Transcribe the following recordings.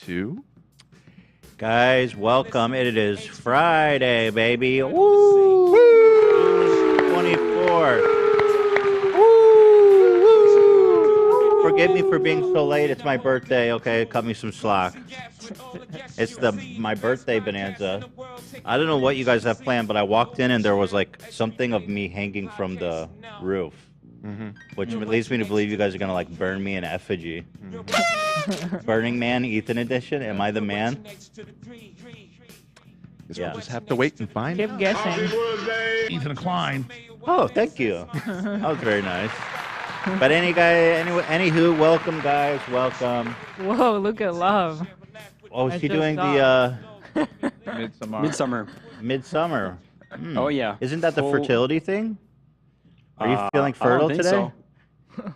2. Guys, welcome. It is Friday, baby. Woo! 24. Woo! Forgive me for being so late. It's my birthday. Okay, cut me some slack. It's my birthday bonanza. I don't know what you guys have planned, but I walked in and there was like something of me hanging from the roof. Which leads me to believe you guys are gonna like burn me in effigy. Burning Man, Ethan edition. Am I the man? We'll just have to wait and find Keep guessing. Ethan Klein. Oh, thank you. That was very nice. But anywho, welcome guys, welcome. Whoa, look at love. Oh, is I she just doing saw. the Midsummer? Oh yeah. Isn't that the Full- fertility thing? Are you feeling I don't fertile think today? so.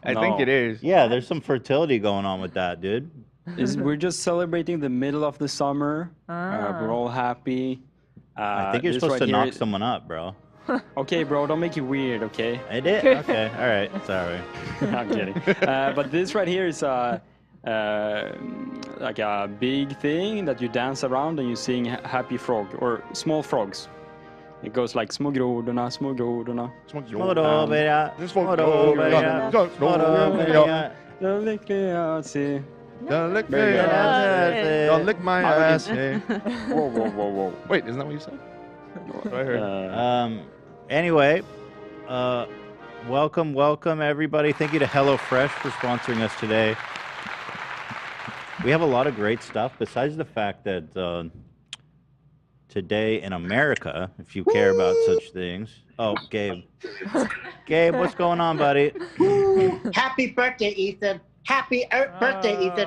I think it is. Yeah, there's some fertility going on with that, dude. We're just celebrating the middle of the summer. We're all happy. I think you're this supposed right to knock here- someone up, bro. Okay, bro, don't make it weird, okay? I did? Okay, all right, sorry. I'm kidding. But this right here is like a big thing that you dance around and you sing Happy Frog or Small Frogs. It goes like små grodorna, små grodorna. Småråberga, De lyckliga se. Don't lick my ass. Hey. Whoa. Wait, isn't that what you said? That's what I heard. Anyway, welcome everybody. Thank you to HelloFresh for sponsoring us today. We have a lot of great stuff besides the fact that today in America, if you care about such things. Oh, Gabe. Gabe, what's going on, buddy? Happy birthday, Ethan. Happy birthday, Ethan.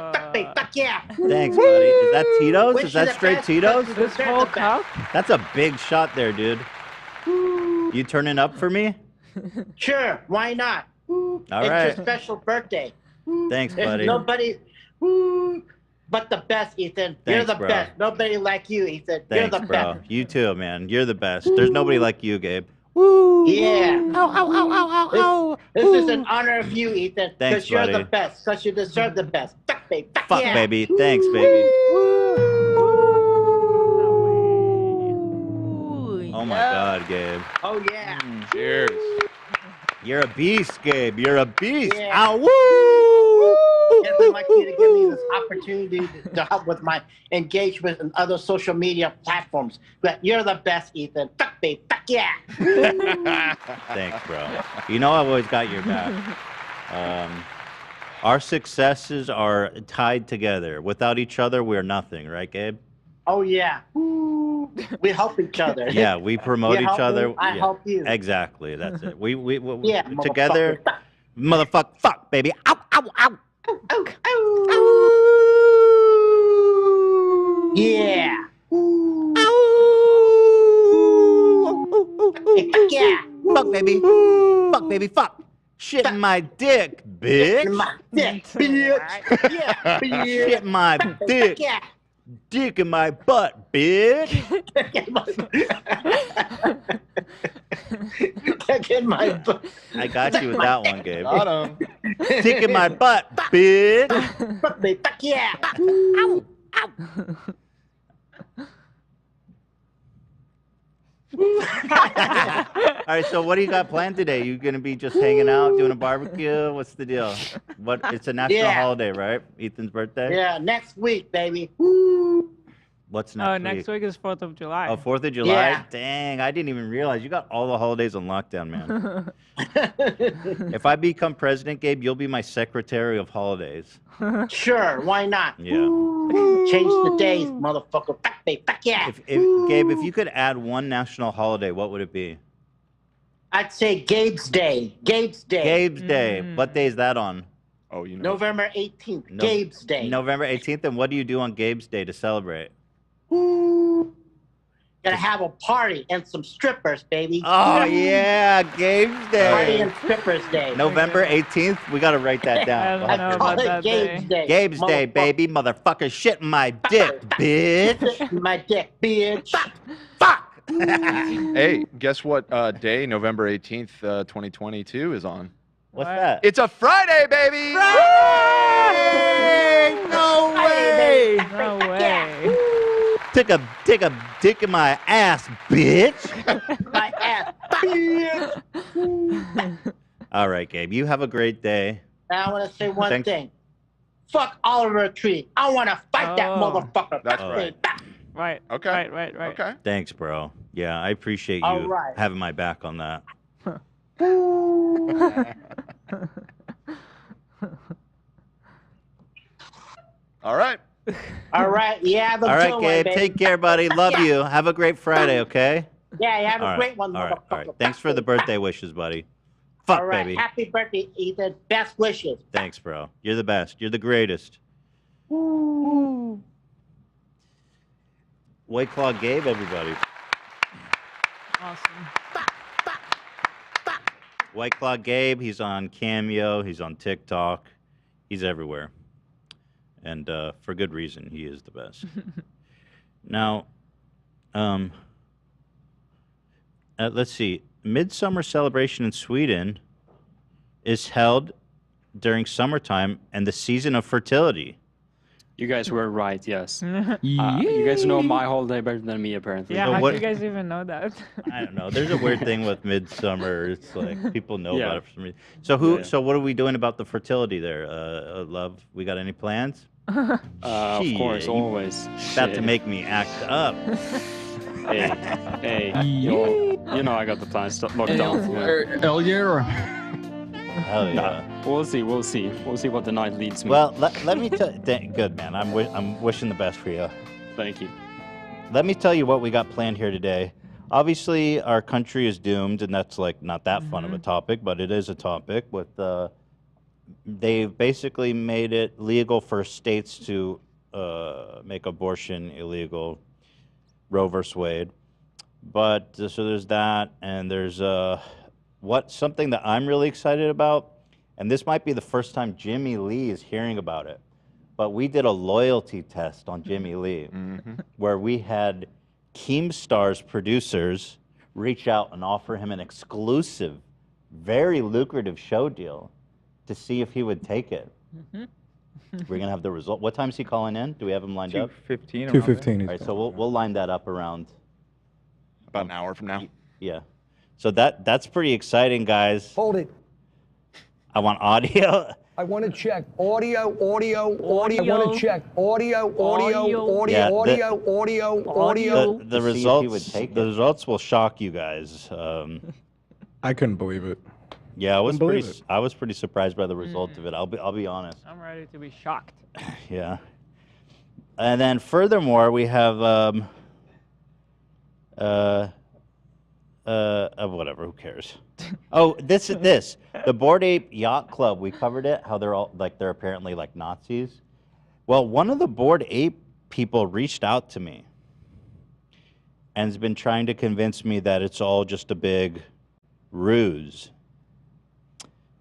Fuck yeah. Thanks, buddy. Is that Tito's? Wish Is you that the straight best, Tito's? but you This deserve whole the best. cup? That's a big shot there, dude. You turning up for me? Sure, why not? All It's right. your special birthday. Thanks, There's buddy. nobody but the best, Ethan. You're Thanks, the bro. best. Nobody like you, Ethan. You're Thanks, the bro. best. You too, man. You're the best. There's nobody like you, Gabe. Yeah. Ow. This is an honor of you, Ethan. Thanks, Because you're buddy. the best. Because you deserve the best. Fuck, baby. Fuck, yeah. baby. Thanks, baby. Oh my God, Gabe. Oh, yeah. Cheers. You're a beast, Gabe. You're a beast. Yeah. Ow, woo! Yes, I'd like you to give me this opportunity to help with my engagement and other social media platforms. But you're the best, Ethan. Fuck me. Fuck yeah. Thanks, bro. You know I've always got your back. Our successes are tied together. Without each other, we're nothing, right, Gabe? Oh, yeah. We help each other. Yeah, we promote You each help other. me, I help you. Exactly, that's it. We Yeah, together, motherfucker. fuck, baby. Ow. Oh, oh. Yeah. Fuck yeah. Fuck, baby, fuck. Shit in my dick, bitch. My dick, bitch. Yeah, bitch. Shit in my dick. Yeah. Dick in my butt, bitch. Dick in my butt. I got you with that one, Gabe. Got him. Dick in my butt, bitch. Fuck me. Fuck yeah. All right, so what do you got planned today? You gonna be just hanging out, doing a barbecue? What's the deal? What? It's a national Yeah. holiday, right? Ethan's birthday. Yeah, next week, baby. What's next Oh, week? next week is 4th of July. Oh, 4th of July? Yeah. Dang, I didn't even realize. You got all the holidays on lockdown, man. If I become president, Gabe, you'll be my secretary of holidays. Sure, why not? Yeah. Change the days, motherfucker. Fuck me. Fuck yeah. Gabe, if you could add one national holiday, what would it be? I'd say Gabe's Day. Gabe's Day. Gabe's Day. What day is that on? Oh, you know. November 18th. No- Gabe's Day. November 18th. And what do you do on Gabe's Day to celebrate? Gonna have a party and some strippers, baby. Oh, yeah, Gabe's Party Day. and strippers day. November 18th. We got to write that I down. don't I know call about it that Gabe's day. Day. Gabe's Day, Motherfucker. baby. Motherfucker, shit in my dick, bitch. My dick, bitch. Fuck. Hey, guess what day November 18th, 2022 is on? What's What? that? It's a Friday, baby! Friday! No way! No Take a dick in my ass, bitch. My ass. Bitch. All right, Gabe. You have a great day. And I want to say one Thanks. thing. Fuck Oliver Tree. I want to fight that motherfucker. That's right. Right. Okay. Right. Okay. Thanks, bro. Yeah, I appreciate All you right. having my back on that. All right. All right. Yeah, have a All good right, one, Gabe. baby. Take care, buddy. Love you. Have a great Friday, okay? Yeah, you have All a right. great one, All right. motherfucker. All right. Thanks for the birthday wishes, buddy. Fuck, All right. baby. Happy birthday, Ethan. Best wishes. Thanks, bro. You're the best. You're the greatest. White Claw Gabe, everybody. Awesome. White Claw Gabe, he's on Cameo, he's on TikTok, he's everywhere. And for good reason, he is the best. Now, let's see. Midsummer celebration in Sweden is held during summertime and the season of fertility. You guys were right, yes. You guys know my holiday better than me, apparently. Yeah, So how what- do you guys even know that? I don't know. There's a weird thing with midsummer. It's like people know Yeah. about it for some reason. So who? Yeah. So what are we doing about the fertility there, love? We got any plans? Of course, Shit, always. About to Shit. make me act up. Hey, you know I got the plans locked down. Yeah. Hell yeah. Hell yeah. Nah, we'll see what the night leads me. Well, let me tell. Good man. I'm wishing the best for you. Thank you. Let me tell you what we got planned here today. Obviously, our country is doomed, and that's like not that fun of a topic, but it is a topic. With they've basically made it legal for states to make abortion illegal. Roe versus Wade. But so there's that, and there's something that I'm really excited about, and this might be the first time Jimmie Lee is hearing about it. But we did a loyalty test on Jimmie Lee, where we had Keemstar's producers reach out and offer him an exclusive, very lucrative show deal to see if he would take it. We're gonna have the result. What time is he calling in? Do we have him lined up? 2:15. 2:15. All right, so we'll line that up around. About an hour from now. Yeah. So that's pretty exciting, guys. Hold it. I want audio. I want to check audio. I want to check audio. Yeah, Audio. The results will shock you guys. I couldn't believe it. Yeah, I was Couldn't believe pretty surprised by the result of it. I'll be honest. I'm ready to be shocked. Yeah. And then furthermore, we have whatever, who cares? Oh, this. The Bored Ape Yacht Club, we covered it, how they're apparently like Nazis. Well, one of the Bored Ape people reached out to me and has been trying to convince me that it's all just a big ruse.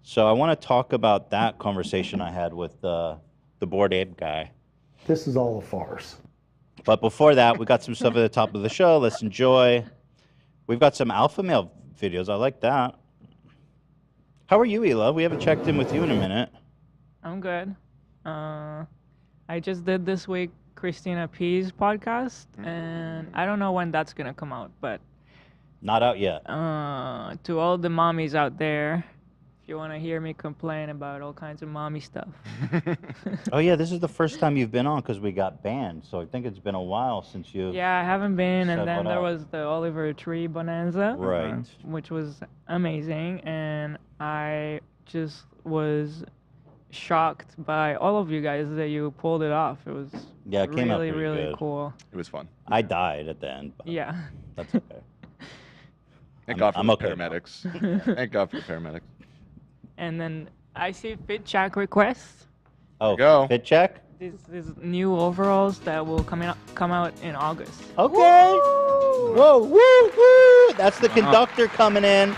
So I want to talk about that conversation I had with the Bored Ape guy. This is all a farce. But before that, we got some stuff at the top of the show. Let's enjoy. We've got some alpha male videos. I like that. How are you, Hila? We haven't checked in with you in a minute. I'm good. I just did this week Christina P's podcast, and I don't know when that's gonna come out, but Not out yet. to all the mommies out there, if you want to hear me complain about all kinds of mommy stuff. Oh yeah, this is the first time you've been on because we got banned. So I think it's been a while since you. Yeah, I haven't been, Said and then what there up. was the Oliver Tree Bonanza, Right. which was amazing, and I just was shocked by all of you guys that you pulled it off. It was Yeah, it came out really, pretty really good. cool. It was fun. I died at the end. But Yeah. That's okay. Thank God for I'm the okay now. paramedics. Thank God for the paramedics. And then I see Fit Check requests. Oh, Go. fit check. These new overalls that will come out in August. Okay. Whoa, woo, woo! That's the conductor coming in.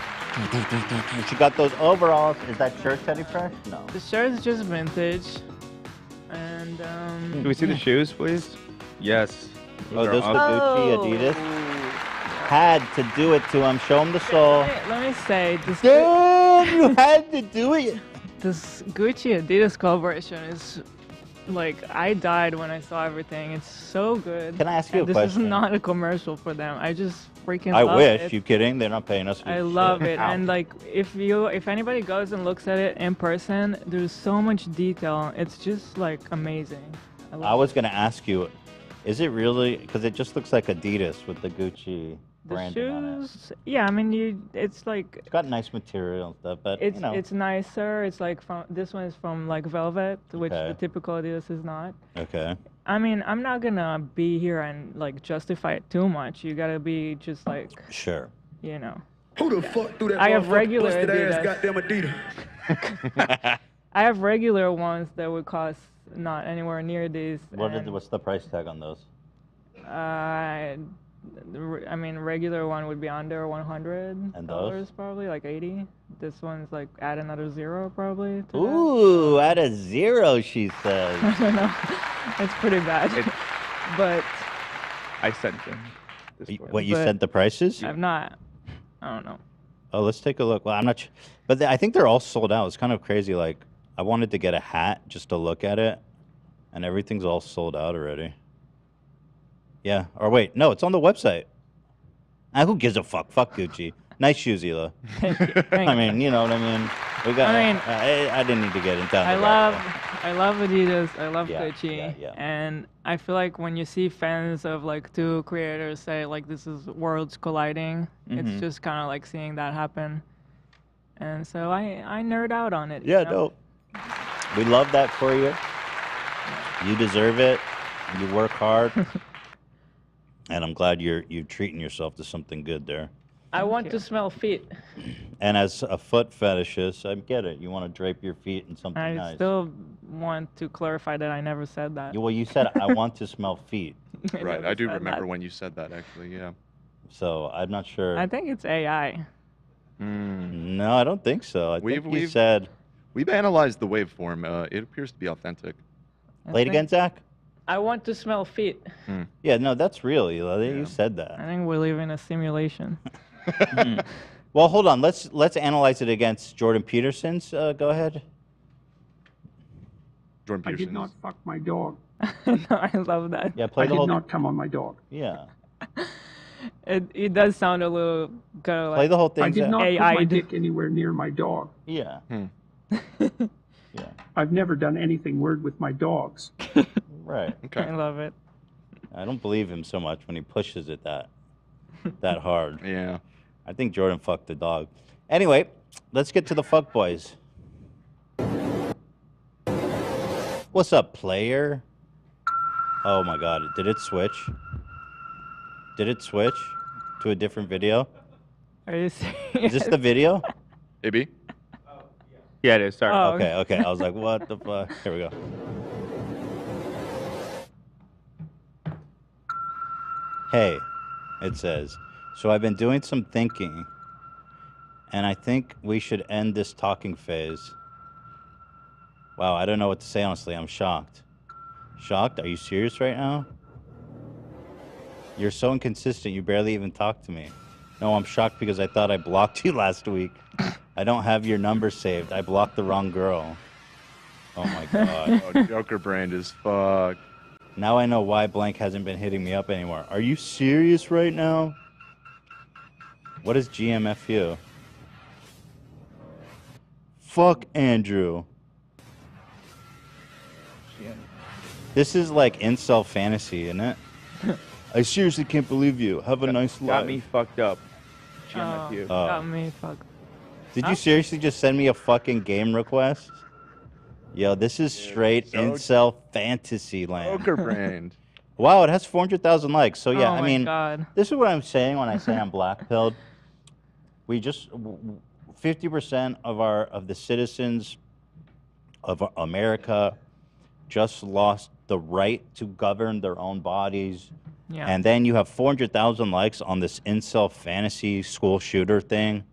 She got those overalls. Is that shirt Teddy Fresh? No. The shirt is just vintage, and Can we see the shoes, please? Yes. Oh, are those the awesome. Gucci Adidas. Had to do it to him. Show him the soul. Let me say this. Damn, you had to do it. This Gucci Adidas collaboration is like I died when I saw everything. It's so good. Can I ask you a this question? This is not a commercial for them. I just freaking I love wish. it. You kidding? They're not paying us. I love it. And like if anybody goes and looks at it in person, there's so much detail. It's just like amazing. I was gonna ask you, is it really? Because it just looks like Adidas with the Gucci the branding on it. shoes, yeah, I mean it's like It's got nice material and stuff, but it's you know. it's nicer. It's like this one is from like velvet, which Okay. the typical Adidas is not. Okay. I mean, I'm not gonna be here and like justify it too much. You gotta be just like, Sure. you know. Who the fuck threw that I have motherfucking regular busted ass Adidas. goddamn Adidas? I have regular ones that would cost not anywhere near these. What's the price tag on those? I mean, regular one would be under $100. And those? Probably like 80. This one's like add another zero probably. To Ooh, at a zero, she says. that. I don't know. It's pretty bad. But I sent them. What, you But- sent the prices? I've not. I don't know. Oh, let's take a look. Well, I'm not sure. But I think they're all sold out. It's kind of crazy. Like, I wanted to get a hat just to look at it, and everything's all sold out already. Yeah. Or wait, no, it's on the website. Who gives a fuck? Fuck Gucci. Nice shoes, Hila. Thank you. I mean, you know what I mean? We got. I mean, I didn't need to get into I love Adidas. I love Yeah, Gucci. yeah. And I feel like when you see fans of like two creators say like this is worlds colliding, it's Mhm. just kind of like seeing that happen. And so I nerd out on it. Yeah, you know? no. We love that for you. You deserve it. You work hard. And I'm glad you're treating yourself to something good there. I want to smell feet. And as a foot fetishist, I get it. You want to drape your feet in something I nice. still want to clarify that I never said that. Well, you said I want to smell feet. Right, never I do said remember that. when you said that, actually, yeah. So I'm not sure. I think it's AI. No, I don't think so. I think you said. We've analyzed the waveform. It appears to be authentic. Play it again, Zach. I want to smell feet. Yeah, no, that's real, Hila. You said that. I think we live in a simulation. Well, hold on. Let's analyze it against Jordan Peterson's. Go ahead. Jordan I did not fuck my dog. No, I love that. Yeah, play I the did whole. not come on my dog. Yeah. It does sound a little kind of like Play the whole thing. I did Zach. not put AI my -d. dick anywhere near my dog. Yeah. Yeah. I've never done anything weird with my dogs. Right. Okay. I love it. I don't believe him so much when he pushes it that hard. Yeah. I think Jordan fucked the dog. Anyway, let's get to the fuck boys. What's up, player? Oh my god, did it switch? Did it switch to a different video? Are you serious? Is this the video? AB? Yeah, it is. Sorry. Oh, Okay, okay. I was like, what the fuck? Here we go. Hey, it says, so I've been doing some thinking, and I think we should end this talking phase. Wow, I don't know what to say, honestly. I'm shocked. Shocked? Are you serious right now? You're so inconsistent, you barely even talk to me. No, I'm shocked because I thought I blocked you last week. I don't have your number saved. I blocked the wrong girl. Oh my god. Oh, Joker brand is fucked. Now I know why Blank hasn't been hitting me up anymore. Are you serious right now? What is GMFU? Fuck Andrew. This is like incel fantasy, isn't it? I seriously can't believe you. Have a nice life. Got me fucked up. Oh, GMFU. got me fucked. Did you seriously just send me a fucking game request? Yo, this is straight so incel fantasy land. Joker brand. Wow, it has 400,000 likes. So yeah, Oh I my mean, God. this is what I'm saying when I say I'm blackpilled. We just 50% of the citizens of America just lost the right to govern their own bodies. Yeah. And then you have 400,000 likes on this incel fantasy school shooter thing.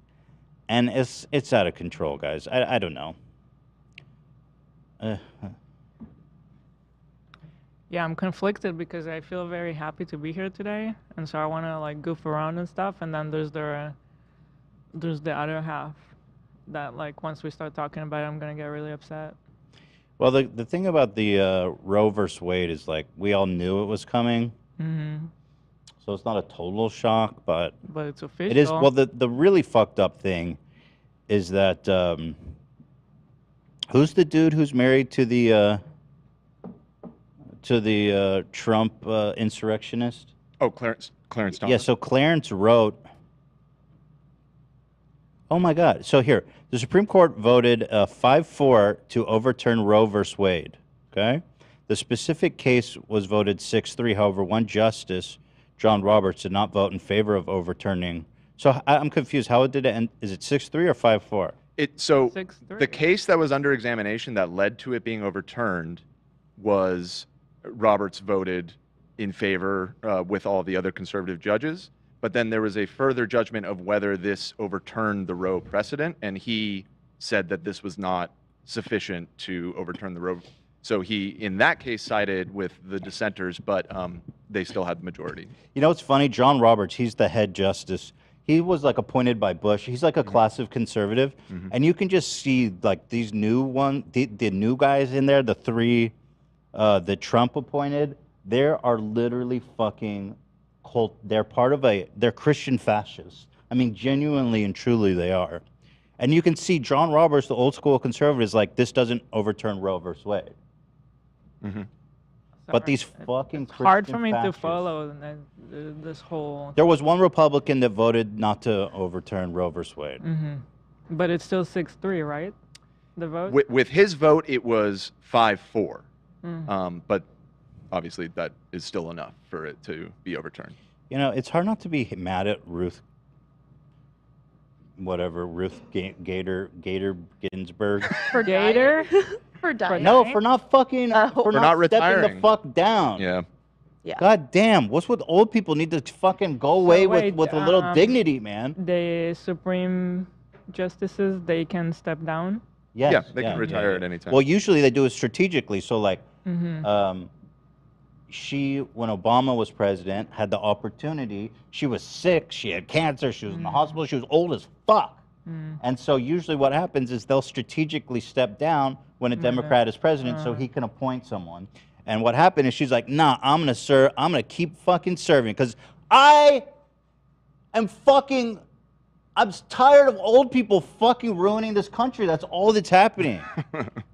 And it's out of control, guys. I don't know. Yeah, I'm conflicted because I feel very happy to be here today, and so I want to like goof around and stuff. And then there's the other half that like once we start talking about it, I'm gonna get really upset. Well, the thing about the Roe versus Wade is like we all knew it was coming. Mm-hmm. So it's not a total shock, but it's official. It is. Well, the really fucked up thing is that who's the dude who's married to the Trump insurrectionist? Oh, Clarence Thomas. Yeah. So Clarence wrote. Oh my God. So here, the Supreme Court voted 5-4 to overturn Roe versus Wade. Okay. The specific case was voted 6-3. However, one justice, John Roberts, did not vote in favor of overturning. So I'm confused. How did it end? Is it 6-3 or 5-4? So 6-3. the case that was under examination that led to it being overturned was Roberts voted in favor with all the other conservative judges. But then there was a further judgment of whether this overturned the Roe precedent, and he said that this was not sufficient to overturn the Roe. So he, in that case, sided with the dissenters, but they still had the majority. You know what's funny? John Roberts, he's the head justice. He was like appointed by Bush. He's like a class of conservative, and you can just see like these new the new guys in there, the three that Trump appointed. There are literally fucking cult. They're part of they're Christian fascists. I mean, genuinely and truly, they are. And you can see John Roberts, the old school conservative, is like, this doesn't overturn Roe versus Wade. But these fucking Christian hard for me fascists, to follow this whole. There was one Republican that voted not to overturn Roe versus Wade. But it's still 6-3, right? The vote. With his vote, it was 5-4. But obviously, that is still enough for it to be overturned. You know, it's hard not to be mad at Ruth. Ruth Gator Ginsburg. For Gator? For dying. No, for not fucking For not stepping retiring. the fuck down. Yeah. Yeah. God damn, what's with old people need to fucking go away with a little dignity, man. The Supreme Justices, they can step down. Yes, Yeah, they can retire at any time. Well, usually they do it strategically. So like, Mm-hmm. she, when Obama was president, had the opportunity. She was sick. She had cancer. She was in the hospital. She was old as fuck. And so usually what happens is they'll strategically step down when a Democrat is president so he can appoint someone. And what happened is she's like, nah, I'm going to serve. I'm going to keep fucking serving because I am fucking, I'm tired of old people fucking ruining this country. That's all that's happening.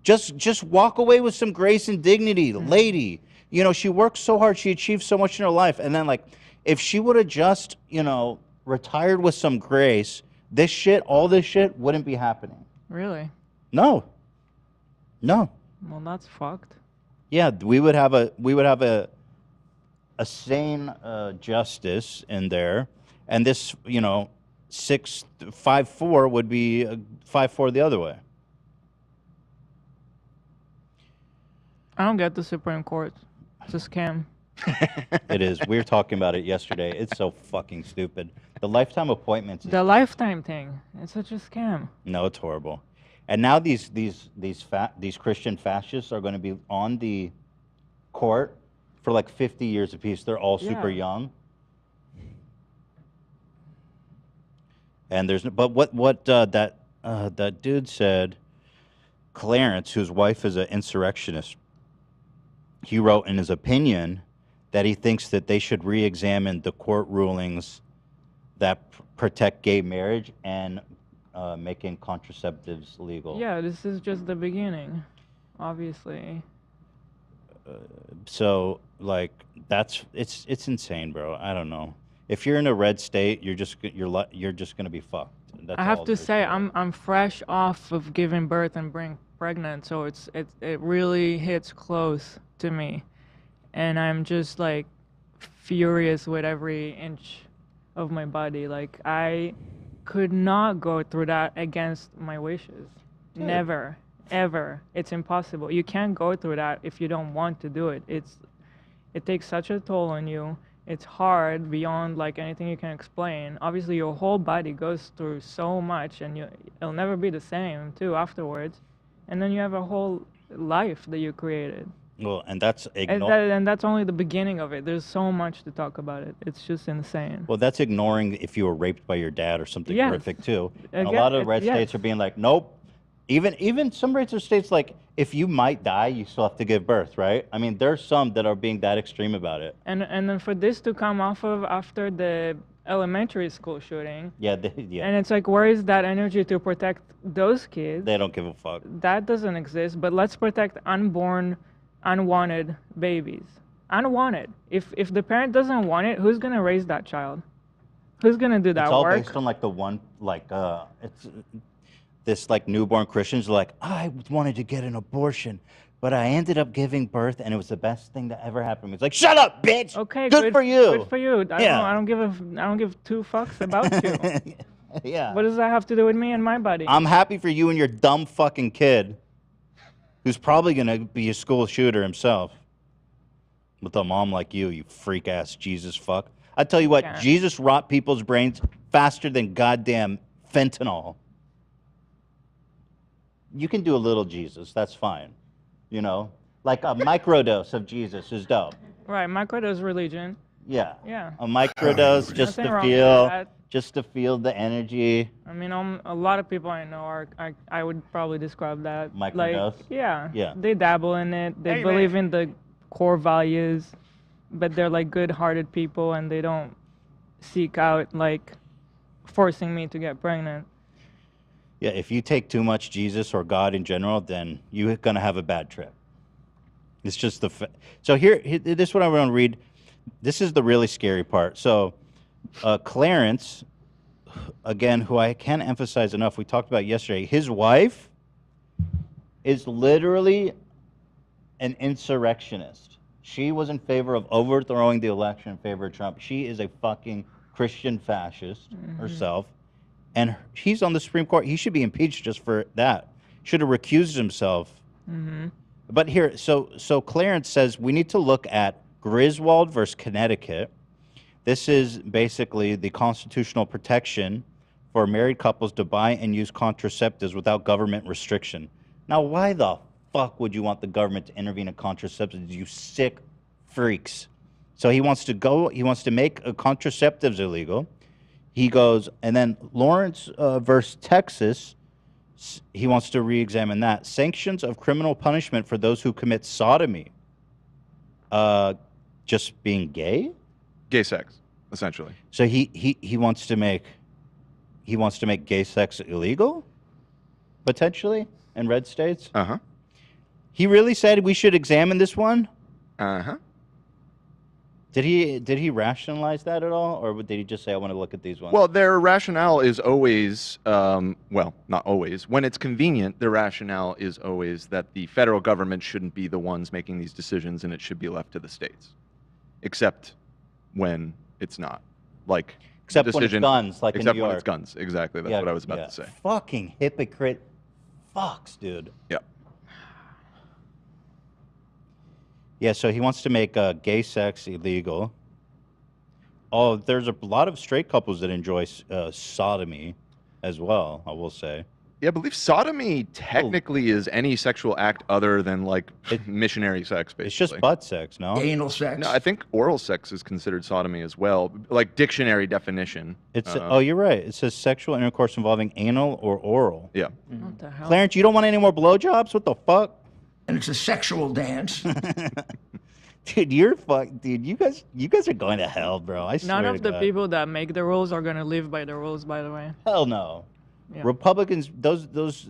Just walk away with some grace and dignity, lady. You know, she worked so hard. She achieved so much in her life. And then, like, if she would have just, you know, retired with some grace, this shit, all this shit wouldn't be happening. Really? No. No. Well, that's fucked. Yeah, we would have a sane justice in there. And this, you know, 5-4 would be 5-4 the other way. I don't get the Supreme Court. It's a scam. It is. We were talking about it yesterday. It's so fucking stupid. The lifetime appointments. The lifetime thing. It's such a scam. No, it's horrible. And now these Christian fascists are going to be on the court for like 50 years apiece. They're all super young. And there's but what that dude said, Clarence, whose wife is an insurrectionist, he wrote in his opinion that he thinks that they should re-examine the court rulings that protect gay marriage and making contraceptives legal. Yeah, this is just the beginning, obviously. So like it's insane, bro. I don't know. If you're in a red state, you're just gonna be fucked. That's I have all to there is say, it. I'm fresh off of giving birth and being pregnant, so it really hits close to me, and I'm just like furious with every inch of my body. Like I could not go through that against my wishes. Dude. Never, ever. It's impossible. You can't go through that if you don't want to do it. It takes such a toll on you. It's hard beyond like anything you can explain. Obviously, your whole body goes through so much, and it'll never be the same too afterwards. And then you have a whole life that you created. Well, and that's And that's only the beginning of it. There's so much to talk about it. It's just insane. Well, that's ignoring if you were raped by your dad or something Yes. horrific too. And a Again, lot of red yes. states are being like, nope, Even some rates or states, like, if you might die, you still have to give birth, right? I mean, there's some that are being that extreme about it. And then for this to come off of after the elementary school shooting, Yeah, yeah. and it's like, where is that energy to protect those kids? They don't give a fuck. That doesn't exist. But let's protect unborn, unwanted babies. Unwanted. If the parent doesn't want it, who's gonna raise that child? Who's gonna do that It's all work? based on like the one, like it's this like newborn Christians are like, I wanted to get an abortion, but I ended up giving birth, and it was the best thing that ever happened to me. It's like, shut up, bitch. Okay, good for you. Good for you. I don't give two fucks about you. Yeah. What does that have to do with me and my body? I'm happy for you and your dumb fucking kid, who's probably gonna be a school shooter himself, with a mom like you freak ass Jesus fuck. I tell you what, Yeah. Jesus rot people's brains faster than goddamn fentanyl. You can do a little Jesus, that's fine. You know, like a microdose of Jesus is dope. Right, microdose religion. Yeah. Yeah. A microdose just Nothing to wrong with feel, that. just to feel the energy. I mean, a lot of people I know are, I would probably describe that. Microdose? Like, yeah. Yeah. They dabble in it. They believe in the core values, but they're like good-hearted people, and they don't seek out like forcing me to get pregnant. Yeah, if you take too much Jesus or God in general, then you're going to have a bad trip. It's just the... So here, this is what I want to read. This is the really scary part. So Clarence, again, who I can't emphasize enough, we talked about yesterday, his wife is literally an insurrectionist. She was in favor of overthrowing the election in favor of Trump. She is a fucking Christian fascist herself. And he's on the Supreme Court. He should be impeached just for that. Should have recused himself. But here, so Clarence says we need to look at Griswold versus Connecticut. This is basically the constitutional protection for married couples to buy and use contraceptives without government restriction. Now, why the fuck would you want the government to intervene in contraceptives, you sick freaks? So he wants to make contraceptives illegal. He goes, and then Lawrence versus Texas, he wants to re-examine that. Sanctions of criminal punishment for those who commit sodomy. Just being gay? Gay sex, essentially. So he wants to make gay sex illegal, potentially, in red states? Uh-huh. He really said we should examine this one? Uh-huh. Did he rationalize that at all, or did he just say, I want to look at these ones? Well, their rationale is always, well, not always. When it's convenient, their rationale is always that the federal government shouldn't be the ones making these decisions, and it should be left to the states. Except when it's not. Like, except the decision, when it's guns, like in New except when York. it's guns. Exactly. That's what I was about to say. Fucking hypocrite fucks, dude. Yeah. Yeah, so he wants to make gay sex illegal. Oh, there's a lot of straight couples that enjoy sodomy as well, I will say. Yeah, I believe sodomy technically is any sexual act other than like missionary sex, basically. It's just butt sex, no? Anal sex. No, I think oral sex is considered sodomy as well, like dictionary definition. It's oh, you're right. It says sexual intercourse involving anal or oral. Yeah. What the hell? Clarence, you don't want any more blowjobs? What the fuck? And it's a sexual dance. Dude, dude, you guys are going to hell, bro. I swear None to of the God. people that make the rules are gonna live by the rules, by the way. Hell no. Yeah. Republicans, those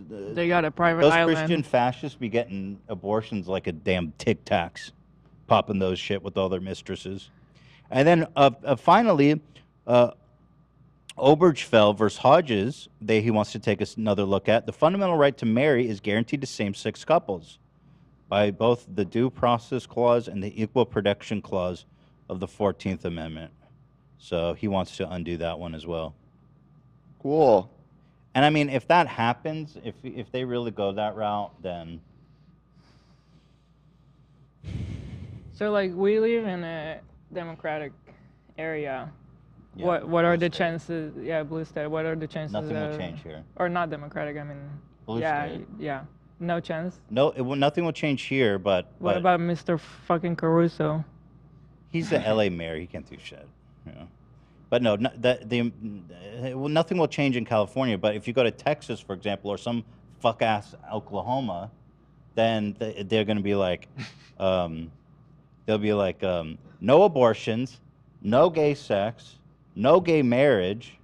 They got a private those island. Christian fascists be getting abortions like a damn Tic Tacs, popping those shit with all their mistresses. And then finally, Obergefell versus Hodges, he wants to take another look at. The fundamental right to marry is guaranteed to same-sex couples by both the Due Process Clause and the Equal Protection Clause of the 14th Amendment. So he wants to undo that one as well. Cool. And I mean, if that happens, if they really go that route, then... So like we live in a democratic area. Yeah, What are the chances? Yeah, blue state. What are the chances? Nothing will change here. Or not democratic. I mean, Blue yeah, state. yeah, no chance. No, nothing will change here, but... What about Mr. fucking Caruso? He's the LA mayor. He can't do shit. You know? But no, nothing will change in California. But if you go to Texas, for example, or some fuck ass Oklahoma, then they're gonna be like, they'll be like, no abortions, no gay sex, no gay marriage,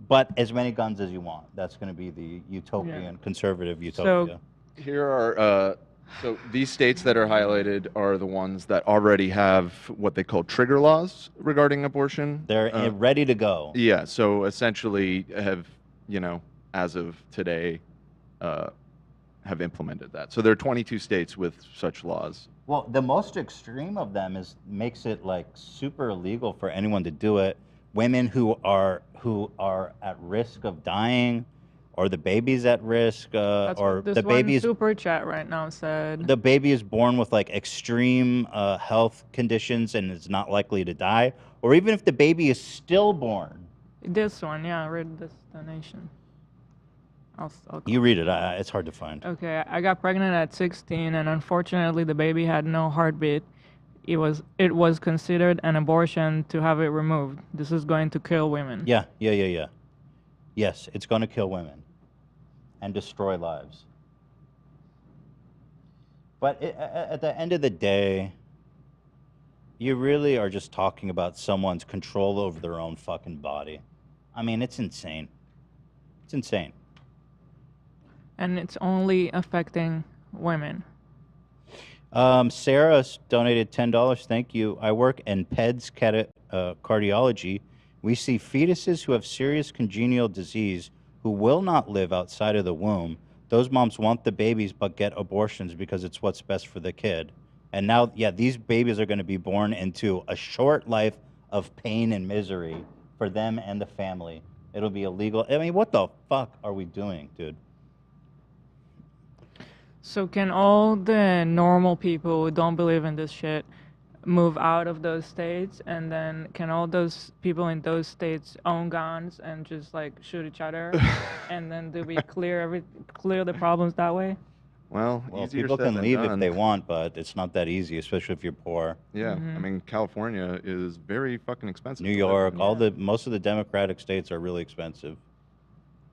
but as many guns as you want. That's gonna be the utopian, conservative utopia. Here are so these states that are highlighted are the ones that already have what they call trigger laws regarding abortion. They're ready to go. Yeah, so essentially have, as of today, have implemented that. So there are 22 states with such laws. Well, the most extreme of them makes it like super illegal for anyone to do it. Women who are at risk of dying, or the baby's at risk, That's or what this the baby is super chat right now said. the baby is born with like extreme health conditions and is not likely to die, or even if the baby is stillborn. This one, yeah, I read this donation. I'll You read it. It's hard to find. Okay, I got pregnant at 16, and unfortunately, the baby had no heartbeat. It was considered an abortion to have it removed. This is going to kill women. Yeah. Yes, it's going to kill women and destroy lives. But at the end of the day, you really are just talking about someone's control over their own fucking body. I mean, it's insane. It's insane. And it's only affecting women. Sarah donated $10. Thank you. I work in PEDS cardiology. We see fetuses who have serious congenital disease who will not live outside of the womb. Those moms want the babies but get abortions because it's what's best for the kid. And now, these babies are going to be born into a short life of pain and misery for them and the family. It'll be illegal. I mean, what the fuck are we doing, dude? So can all the normal people who don't believe in this shit move out of those states, and then can all those people in those states own guns and just like shoot each other, and then do we clear the problems that way? Well, people can leave if they want, but it's not that easy, especially if you're poor. Yeah, I mean, California is very fucking expensive. New York, most of the Democratic states are really expensive.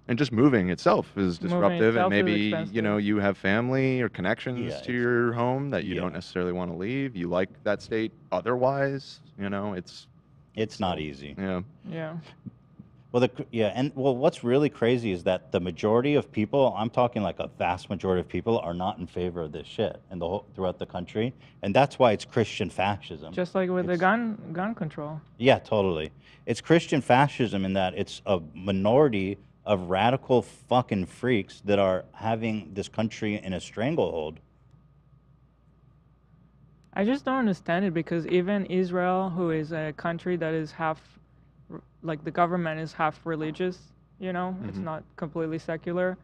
And just moving itself is disruptive, and itself is maybe expensive. you have family or connections to your home that you don't necessarily want to leave. You like that state otherwise, it's not easy. Yeah. Well, what's really crazy is that the majority of people, I'm talking like a vast majority of people, are not in favor of this shit throughout the country, and that's why it's Christian fascism. Just like with the gun control. Yeah, totally. It's Christian fascism in that it's a minority of radical fucking freaks that are having this country in a stranglehold. I just don't understand it, because even Israel, who is a country that is like the government is half religious, it's not completely secular,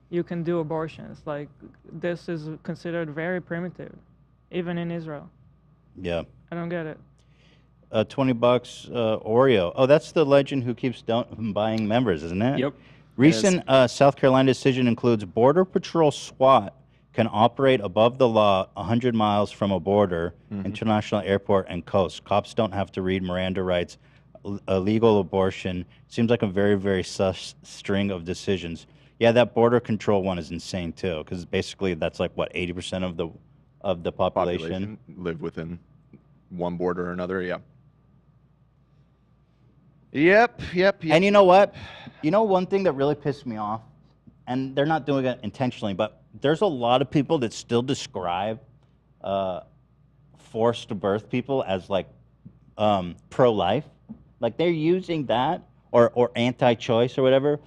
you can do abortions. Like, this is considered very primitive, even in Israel. Yeah. I don't get it. $20, Oreo. Oh, that's the legend who keeps buying members, isn't it? Yep. Recent South Carolina decision includes Border Patrol SWAT can operate above the law 100 miles from a border, international airport, and coast. Cops don't have to read Miranda rights. Illegal abortion seems like a very, very sus string of decisions. Yeah, that border control one is insane too, because basically that's like what 80% of the population live within one border or another. Yeah. Yep. And you know what? You know one thing that really pissed me off, and they're not doing it intentionally, but there's a lot of people that still describe forced birth people as like pro-life. Like they're using that or anti-choice or whatever.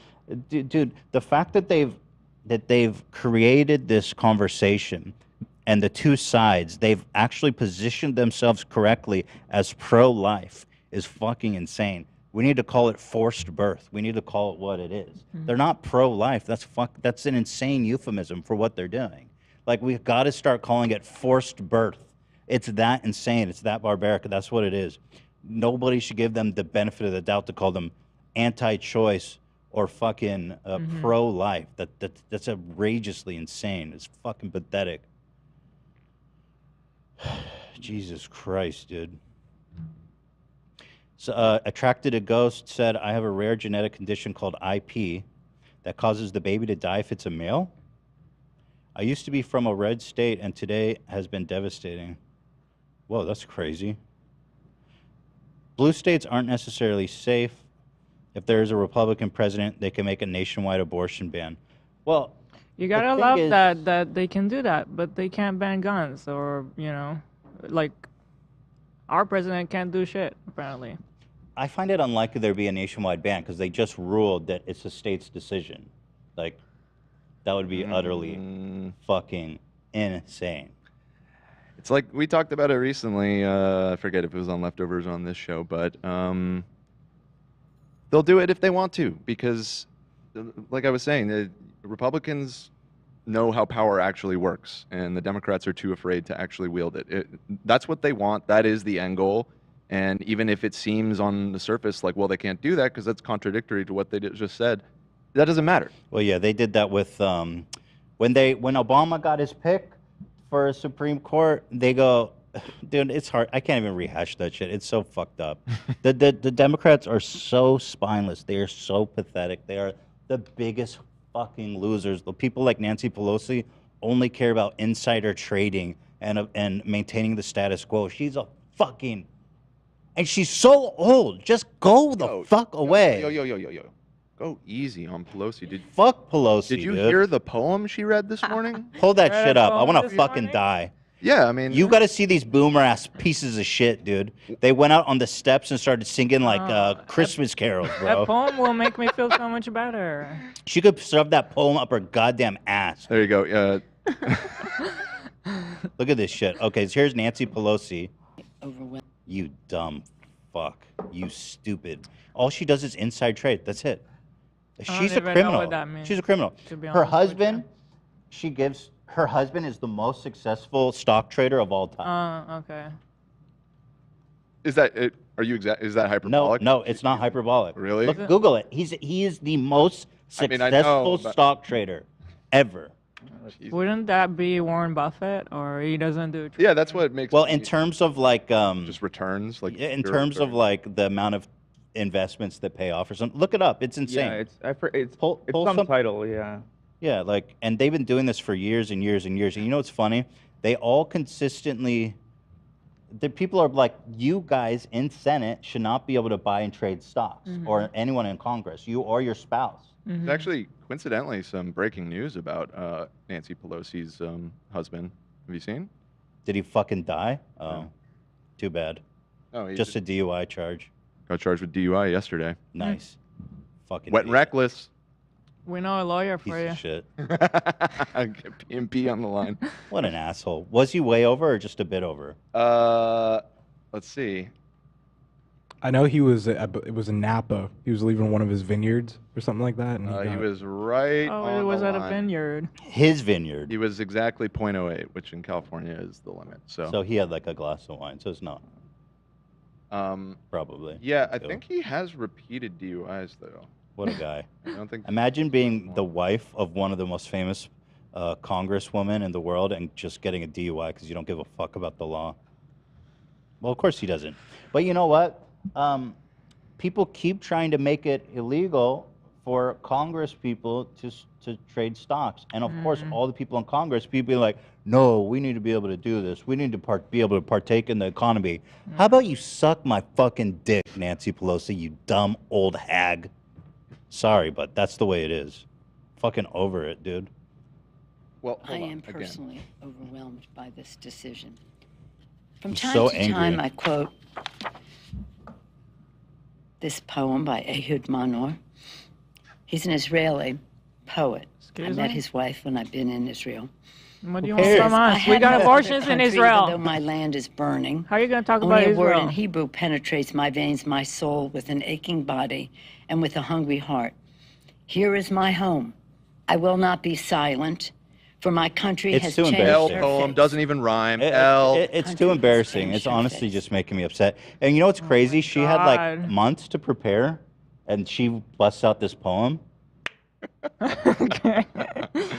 Dude, the fact that they've created this conversation and the two sides, they've actually positioned themselves correctly as pro-life is fucking insane. We need to call it forced birth. We need to call it what it is. They're not pro-life. That's an insane euphemism for what they're doing. Like, we've got to start calling it forced birth. It's that insane. It's that barbaric. That's what it is. Nobody should give them the benefit of the doubt to call them anti-choice or fucking pro-life. That's outrageously insane. It's fucking pathetic. Jesus Christ, dude. So, Attracted to Ghost said, I have a rare genetic condition called IP that causes the baby to die if it's a male. I used to be from a red state, and today has been devastating. Whoa, that's crazy. Blue states aren't necessarily safe. If there's a Republican president, they can make a nationwide abortion ban. Well, You gotta thing love is- that they can do that, but they can't ban guns or like our president can't do shit apparently. I find it unlikely there'd be a nationwide ban because they just ruled that it's a state's decision. Like, that would be utterly fucking insane. It's like we talked about it recently. I forget if it was on Leftovers or on this show, but they'll do it if they want to because, like I was saying, the Republicans know how power actually works, and the Democrats are too afraid to actually wield it. That's what they want. That is the end goal. And even if it seems on the surface like, well, they can't do that because that's contradictory to what they just said, that doesn't matter. Well, yeah, they did that with when Obama got his pick for Supreme Court. They go, dude, it's hard. I can't even rehash that shit. It's so fucked up. the Democrats are so spineless. They are so pathetic. They are the biggest fucking losers. The people like Nancy Pelosi only care about insider trading and maintaining the status quo. She's a fucking, and she's so old. Just go the fuck away. Yo. Go easy on Pelosi. Fuck Pelosi. Did you dude. hear the poem she read this morning? Pull that Read shit a up. I poem want to this fucking morning? die. Yeah, I mean, You got to see these boomer ass pieces of shit, dude. They went out on the steps and started singing like Christmas carols, That bro. poem will make me feel so much better. She could shove that poem up her goddamn ass. There you go. Look at this shit. Okay, so here's Nancy Pelosi. Overwhelmed. You dumb fuck. You stupid. All she does is inside trade. That's it. don't She's a even know criminal. what that means, She's a criminal. to be Her honest with husband, her husband is the most successful stock trader of all time. Okay. Is that it? Are you Is that hyperbolic? No, it's not hyperbolic. Really? Look, Google it. He is the most I mean, successful I know, but- stock trader ever. Wouldn't that be Warren Buffett, or he doesn't do? Yeah, that's what makes. Well, in terms of like just returns, like in pure terms of returns. like the amount of investments that pay off or something, look it up. It's insane. Yeah, it's pull some some- title. Yeah. Yeah, like, and they've been doing this for years and years and years. And you know what's funny? They all consistently, the people are like, you guys in Senate should not be able to buy and trade stocks, or anyone in Congress, you or your spouse. There's actually, coincidentally, some breaking news about Nancy Pelosi's husband. Have you seen? Did he fucking die? Oh, No. too bad. Oh, he Just a DUI charge. got charged with DUI yesterday. Nice. Fucking Wet and reckless. We know a lawyer piece for you. of shit. Get PMP on the line. What an asshole. Was he way over or just a bit over? Let's see. I know he was. It was in Napa. He was leaving one of his vineyards or something like that. And He got- was right Oh, on it was the at a line. vineyard. His vineyard. He was exactly 0.08, which in California is the limit. So he had like a glass of wine, so it's not. Probably. Yeah, I So, think he has repeated DUIs though. What a guy. I don't think. Imagine being the wife of one of the most famous congresswomen in the world and just getting a DUI because you don't give a fuck about the law. Well, of course he doesn't. But you know what? People keep trying to make it illegal for Congress people to trade stocks. And of course, all the people in Congress, people are like, no, we need to be able to do this. We need to be able to partake in the economy. How about you suck my fucking dick, Nancy Pelosi, you dumb old hag? Sorry, but that's the way it is. Fucking over it, dude. Well, I am personally overwhelmed by this decision. From I'm time so to angry. time, I quote this poem by Ehud Manor. He's an Israeli poet. I Excuse met me? his wife when I've been in Israel. What do you He want says, from "I us? We have got no other abortions in country, Israel. Even though my land is burning. How are you going to talk Only about a word Israel? in Hebrew penetrates my veins, my soul, with an aching body and with a hungry heart. Here is my home. I will not be silent, for my country It's has too changed L embarrassing. her poem face. doesn't even rhyme. L. It's too embarrassing. It's honestly just making me upset. And you know what's crazy? She had like God. months to prepare, and she busts out this poem.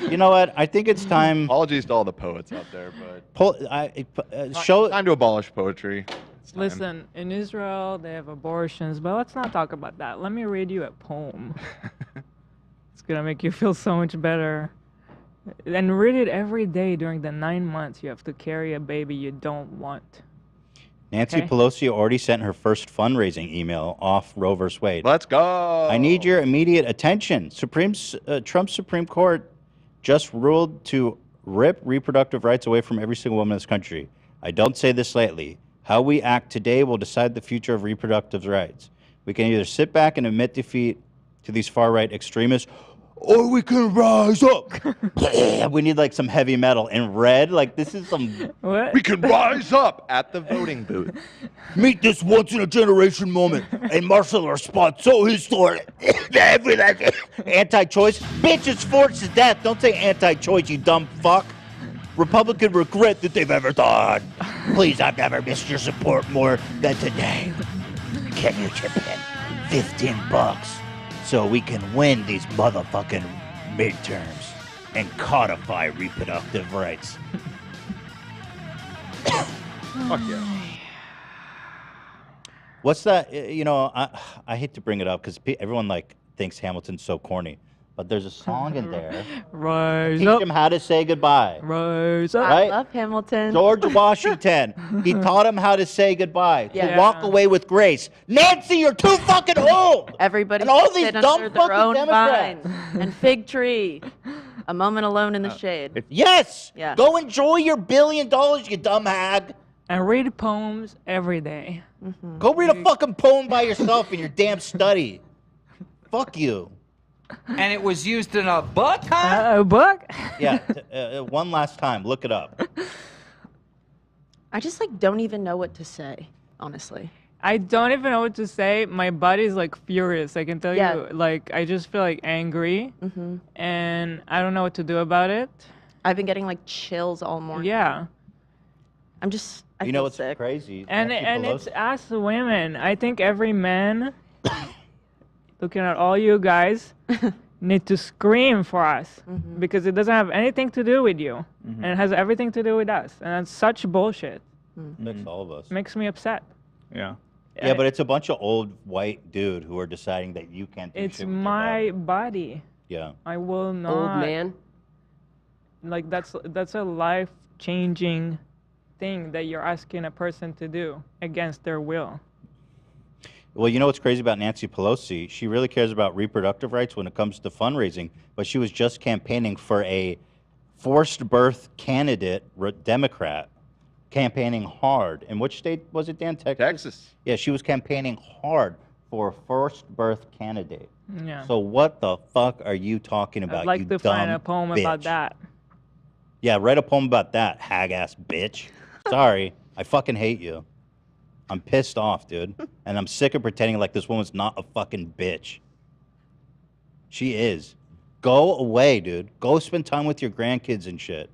You know what? I think it's time. Apologies to all the poets out there, but Show. time to abolish poetry. It's time. Listen, in Israel, they have abortions, but let's not talk about that. Let me read you a poem. It's going to make you feel so much better. And read it every day during the 9 months you have to carry a baby you don't want. Nancy Okay. Pelosi already sent her first fundraising email off Roe v. Wade. Let's go. I need your immediate attention. Trump's Supreme Court just ruled to rip reproductive rights away from every single woman in this country. I don't say this lightly. How we act today will decide the future of reproductive rights. We can either sit back and admit defeat to these far-right extremists, or we can rise up. We need like some heavy metal in red. Like this is some. What? We can rise up at the voting booth. Meet this once-in-a-generation moment. A martial response so historic. Anti-choice? Bitch, it's forced to death. Don't say anti-choice, you dumb fuck. Republican regret that they've ever done. Please, I've never missed your support more than today. Can you chip in $15 so we can win these motherfucking midterms and codify reproductive rights? Fuck yeah. What's that? You know, I hate to bring it up because everyone like thinks Hamilton's so corny, but there's a song in there. Rise Teach up. him how to say goodbye. Rise up. Right? I love Hamilton. George Washington. He taught him how to say goodbye. To Yeah. walk away with grace. Nancy, you're too fucking old. Everybody And all should these sit dumb under their fucking own Democrats. vine and fig tree. A moment alone in the shade. Yes. Yeah. Go enjoy your $1 billion, you dumb hag. And read poems every day. Go read a fucking poem by yourself in your damn study. Fuck you. And it was used in a book, huh? A book? Yeah. One last time. Look it up. I just like don't even know what to say, honestly. I don't even know what to say. My body's like furious. I can tell Yeah. you, like, I just feel like angry. And I don't know what to do about it. I've been getting like chills all morning. Yeah. I'm just. I You know feel what's sick. crazy? And Nancy it's Pelosi- us women. I think every man, looking at all you guys, need to scream for us because it doesn't have anything to do with you, and it has everything to do with us, and that's such bullshit. Makes all of us. Makes me upset. Yeah. Yeah, but it's a bunch of old white dude who are deciding that you can't do It's shit with your my body. body. Yeah. I will not. Old man. Like that's a life-changing thing that you're asking a person to do against their will. Well, you know what's crazy about Nancy Pelosi? She really cares about reproductive rights when it comes to fundraising, but she was just campaigning for a forced birth candidate, Democrat, campaigning hard. In which state was it, Dan? Texas? Texas. Yeah, she was campaigning hard for a forced birth candidate. Yeah. So what the fuck are you talking about, I'd like you to dumb find a poem about bitch? that. Yeah, write a poem about that, hag-ass bitch. Sorry, I fucking hate you. I'm pissed off, dude. And I'm sick of pretending like this woman's not a fucking bitch. She is. Go away, dude. Go spend time with your grandkids and shit.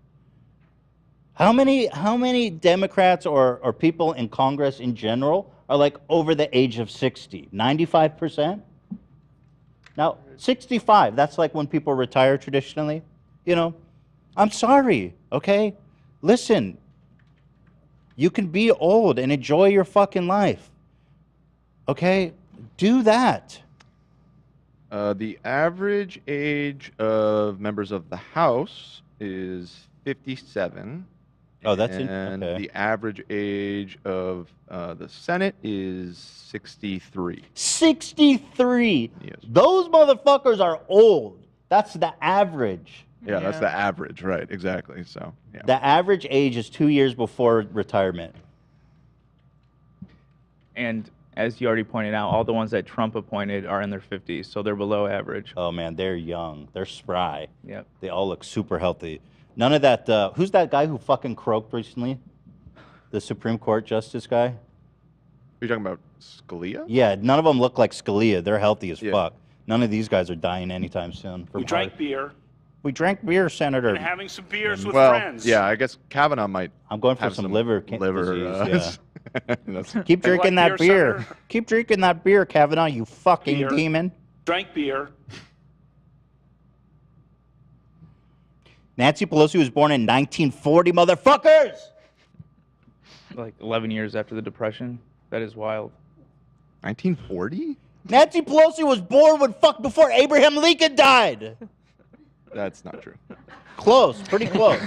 How many Democrats or people in Congress in general are like over the age of 60? 95%? Now, 65, that's like when people retire traditionally. You know, I'm sorry, okay? Listen, you can be old and enjoy your fucking life. Okay? Do that. The average age of members of the House is 57. Oh, that's and okay. the average age of the Senate is 63. 63. Yes. Those motherfuckers are old. That's the average. Yeah, that's the average, right? Exactly. So, yeah. The average age is 2 years before retirement. And as you already pointed out, all the ones that Trump appointed are in their 50s, so they're below average. Oh, man, they're young. They're spry. Yep. They all look super healthy. None of that, who's that guy who fucking croaked recently? The Supreme Court justice guy? You're talking about Scalia? Yeah, none of them look like Scalia. They're healthy as Yeah. fuck. None of these guys are dying anytime soon. We drank beer. We drank beer, Senator. And having some beers with Well, friends. yeah, I guess Kavanaugh might. I'm going for have some liver disease, that's- Keep drinking like that beer, beer. Senator? Keep drinking that beer, Kavanaugh, you fucking Beer. demon. Drank beer. Nancy Pelosi was born in 1940, motherfuckers! Like 11 years after the Depression. That is wild. 1940? Nancy Pelosi was born before Abraham Lincoln died. That's not true. Close, pretty close.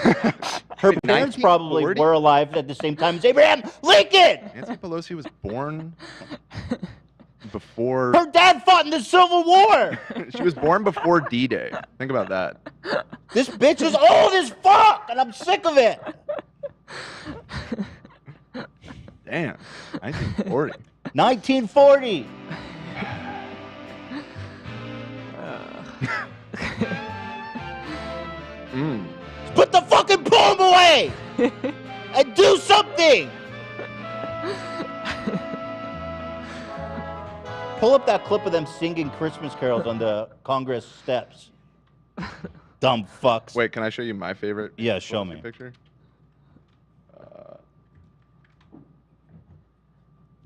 Her parents probably 1940? were alive at the same time as Abraham Lincoln. Nancy Pelosi was born before. Her dad fought in the Civil War. She was born before D-Day. Think about that. This bitch is old as fuck, and I'm sick of it. Damn. 1940. 1940. Put the fucking poem away and do something. Pull up that clip of them singing Christmas carols on the Congress steps. Dumb fucks. Wait, can I show you my favorite? Yeah, show me. Picture.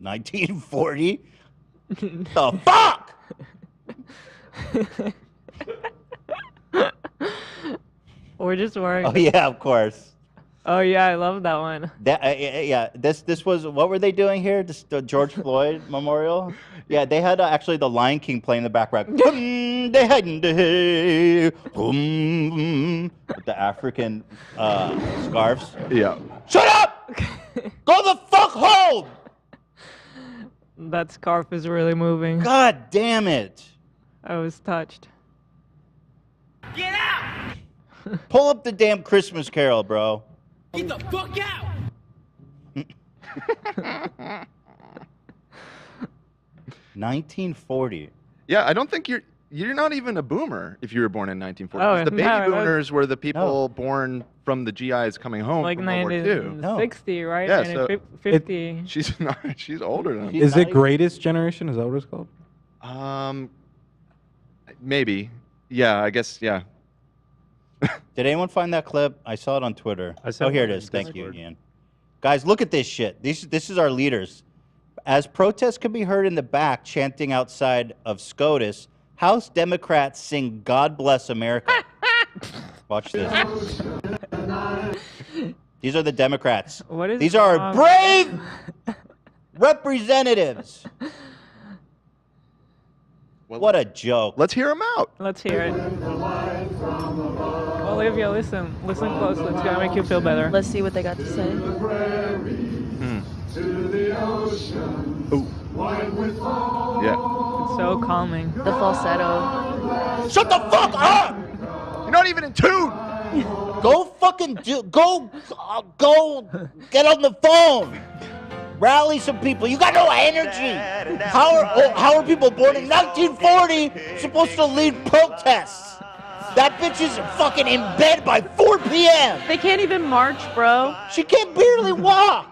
1940. The fuck? We're just worried. Oh yeah, of course. Oh yeah, I love that one. That yeah, this was, what were they doing here? The George Floyd Memorial. Yeah, they had actually the Lion King playing in the background. With the African scarves. Yeah. Shut up! Go the fuck home! That scarf is really moving. God damn it! I was touched. Get out! Pull up the damn Christmas Carol, bro. Get the fuck out! 1940. Yeah, I don't think you're not even a boomer if you were born in 1940. Oh, The baby no, boomers were the people born from the GIs coming home Like from World War II. 1960, right? Yeah, 50. She's not. She's older than. Is it greatest generation? Is that what it's called? Maybe. Yeah, I guess. Yeah. Did anyone find that clip? I saw it on Twitter. Oh, here it is. Thank you, Ian. Guys, look at this shit. This is our leaders. As protests can be heard in the back chanting outside of SCOTUS, House Democrats sing God Bless America. Watch this. These are the Democrats. What is These are our brave representatives. What a joke. Let's hear them out. Let's hear it. Olivia, listen closely. It's gonna make you feel better. Let's see what they got to say. Ooh. Yeah. It's so calming. The falsetto. Shut the fuck up! You're not even in tune. Go fucking go get on the phone. Rally some people. You got no energy. How are people born in 1940 supposed to lead protests? That bitch is fucking in bed by 4 p.m. They can't even march, bro. She can't barely walk.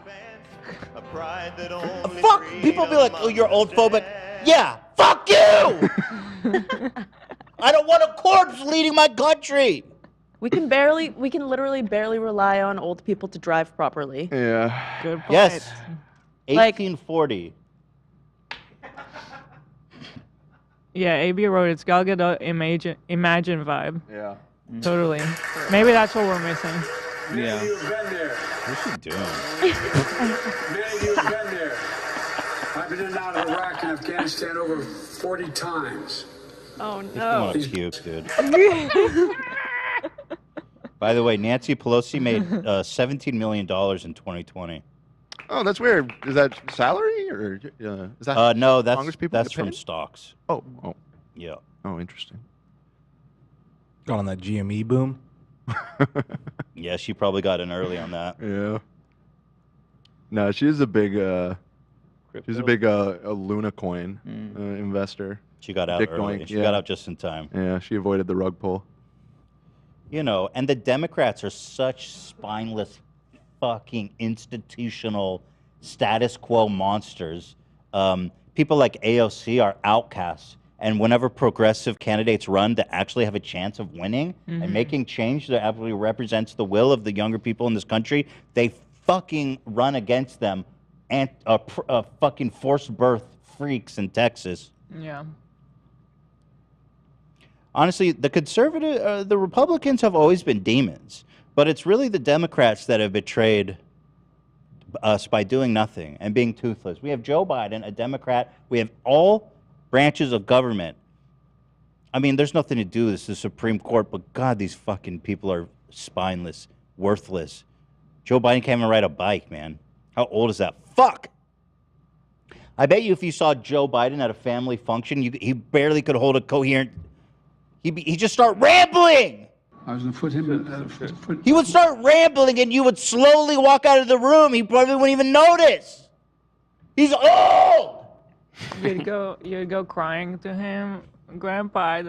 Fuck. People be like, oh, you're old phobic. Yeah, fuck you. I don't want a corpse leading my country. We can literally barely rely on old people to drive properly. Yeah. Good point. Yes. 1840. Yeah, AB wrote it's Gal Gadot Imagine vibe. Yeah. Totally. Maybe that's what we're missing. Yeah. What's she doing? Many of you have been there. I've been in and out of Iraq and Afghanistan over 40 times. Oh This no. one's cute, dude. By the way, Nancy Pelosi made $17 million in 2020. Oh, that's weird. Is that salary or is that? No, that's Congress people that's get from paid? stocks. Oh. Yeah. Oh, interesting. Got on that GME boom. Yeah, she probably got in early on that. Yeah. No, she's a big a Luna coin investor. She got out Bitcoin, early. She got out just in time. Yeah, she avoided the rug pull. You know, and the Democrats are such spineless fucking institutional status quo monsters. People like AOC are outcasts. And whenever progressive candidates run to actually have a chance of winning and making change that actually represents the will of the younger people in this country, they fucking run against them and fucking forced birth freaks in Texas. Yeah. Honestly, the Republicans have always been demons, but it's really the Democrats that have betrayed us by doing nothing and being toothless. We have Joe Biden, a Democrat. We have all branches of government I mean, there's nothing to do. This is the Supreme Court, but God, these fucking people are spineless, worthless. Joe Biden can't even ride a bike, man. How old is that? Fuck! I bet you if you saw Joe Biden at a family function, he barely could hold a coherent... He'd just start rambling! I was going to put him He would start rambling and you would slowly walk out of the room. He probably wouldn't even notice. He's old! You'd go crying to him, Grandpa,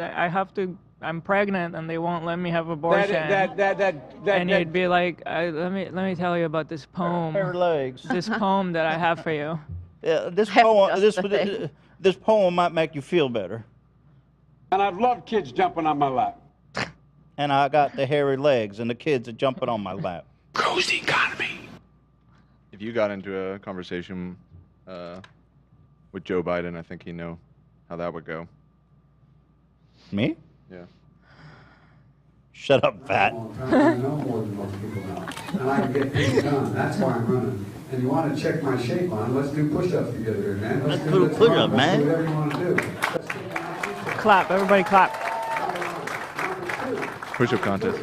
I'm pregnant and they won't let me have abortion. And he'd be like, let me tell you about this poem. Her legs. This poem that I have for you. Yeah, this poem might make you feel better. And I've loved kids jumping on my lap. And I got the hairy legs, and the kids are jumping on my lap. Grows the economy. If you got into a conversation with Joe Biden, I think you know how that would go. Me? Yeah. Shut up, fat. I know more than most people know. And I can get things done. That's why I'm running. And you want to check my shape on, let's do push-ups together, man. Let's do push-up, man. Do whatever you want to do. Clap, everybody clap. Push-up contest.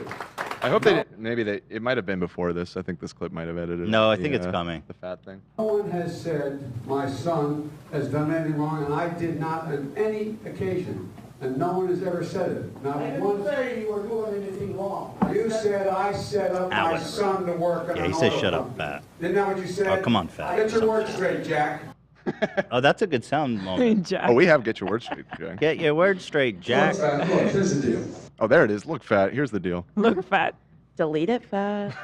I hope they didn't, it might have been before this. I think this clip might have edited. No, I think it's coming. The fat thing. No one has said my son has done anything wrong, and I did not on any occasion. And no one has ever said it. Not I one. didn't say you were doing anything wrong. You said I set up my son to work on Yeah, he an said auto shut up, company. fat. Isn't that what you said? Oh, come on, fat. Get your words straight, Jack. Oh, that's a good sound moment. Jack. Oh, we have get your words straight, Jack. Get your words straight, Jack. Look, here's the deal. Oh, there it is. Look, fat. Here's the deal. Look, fat. Delete it, fat.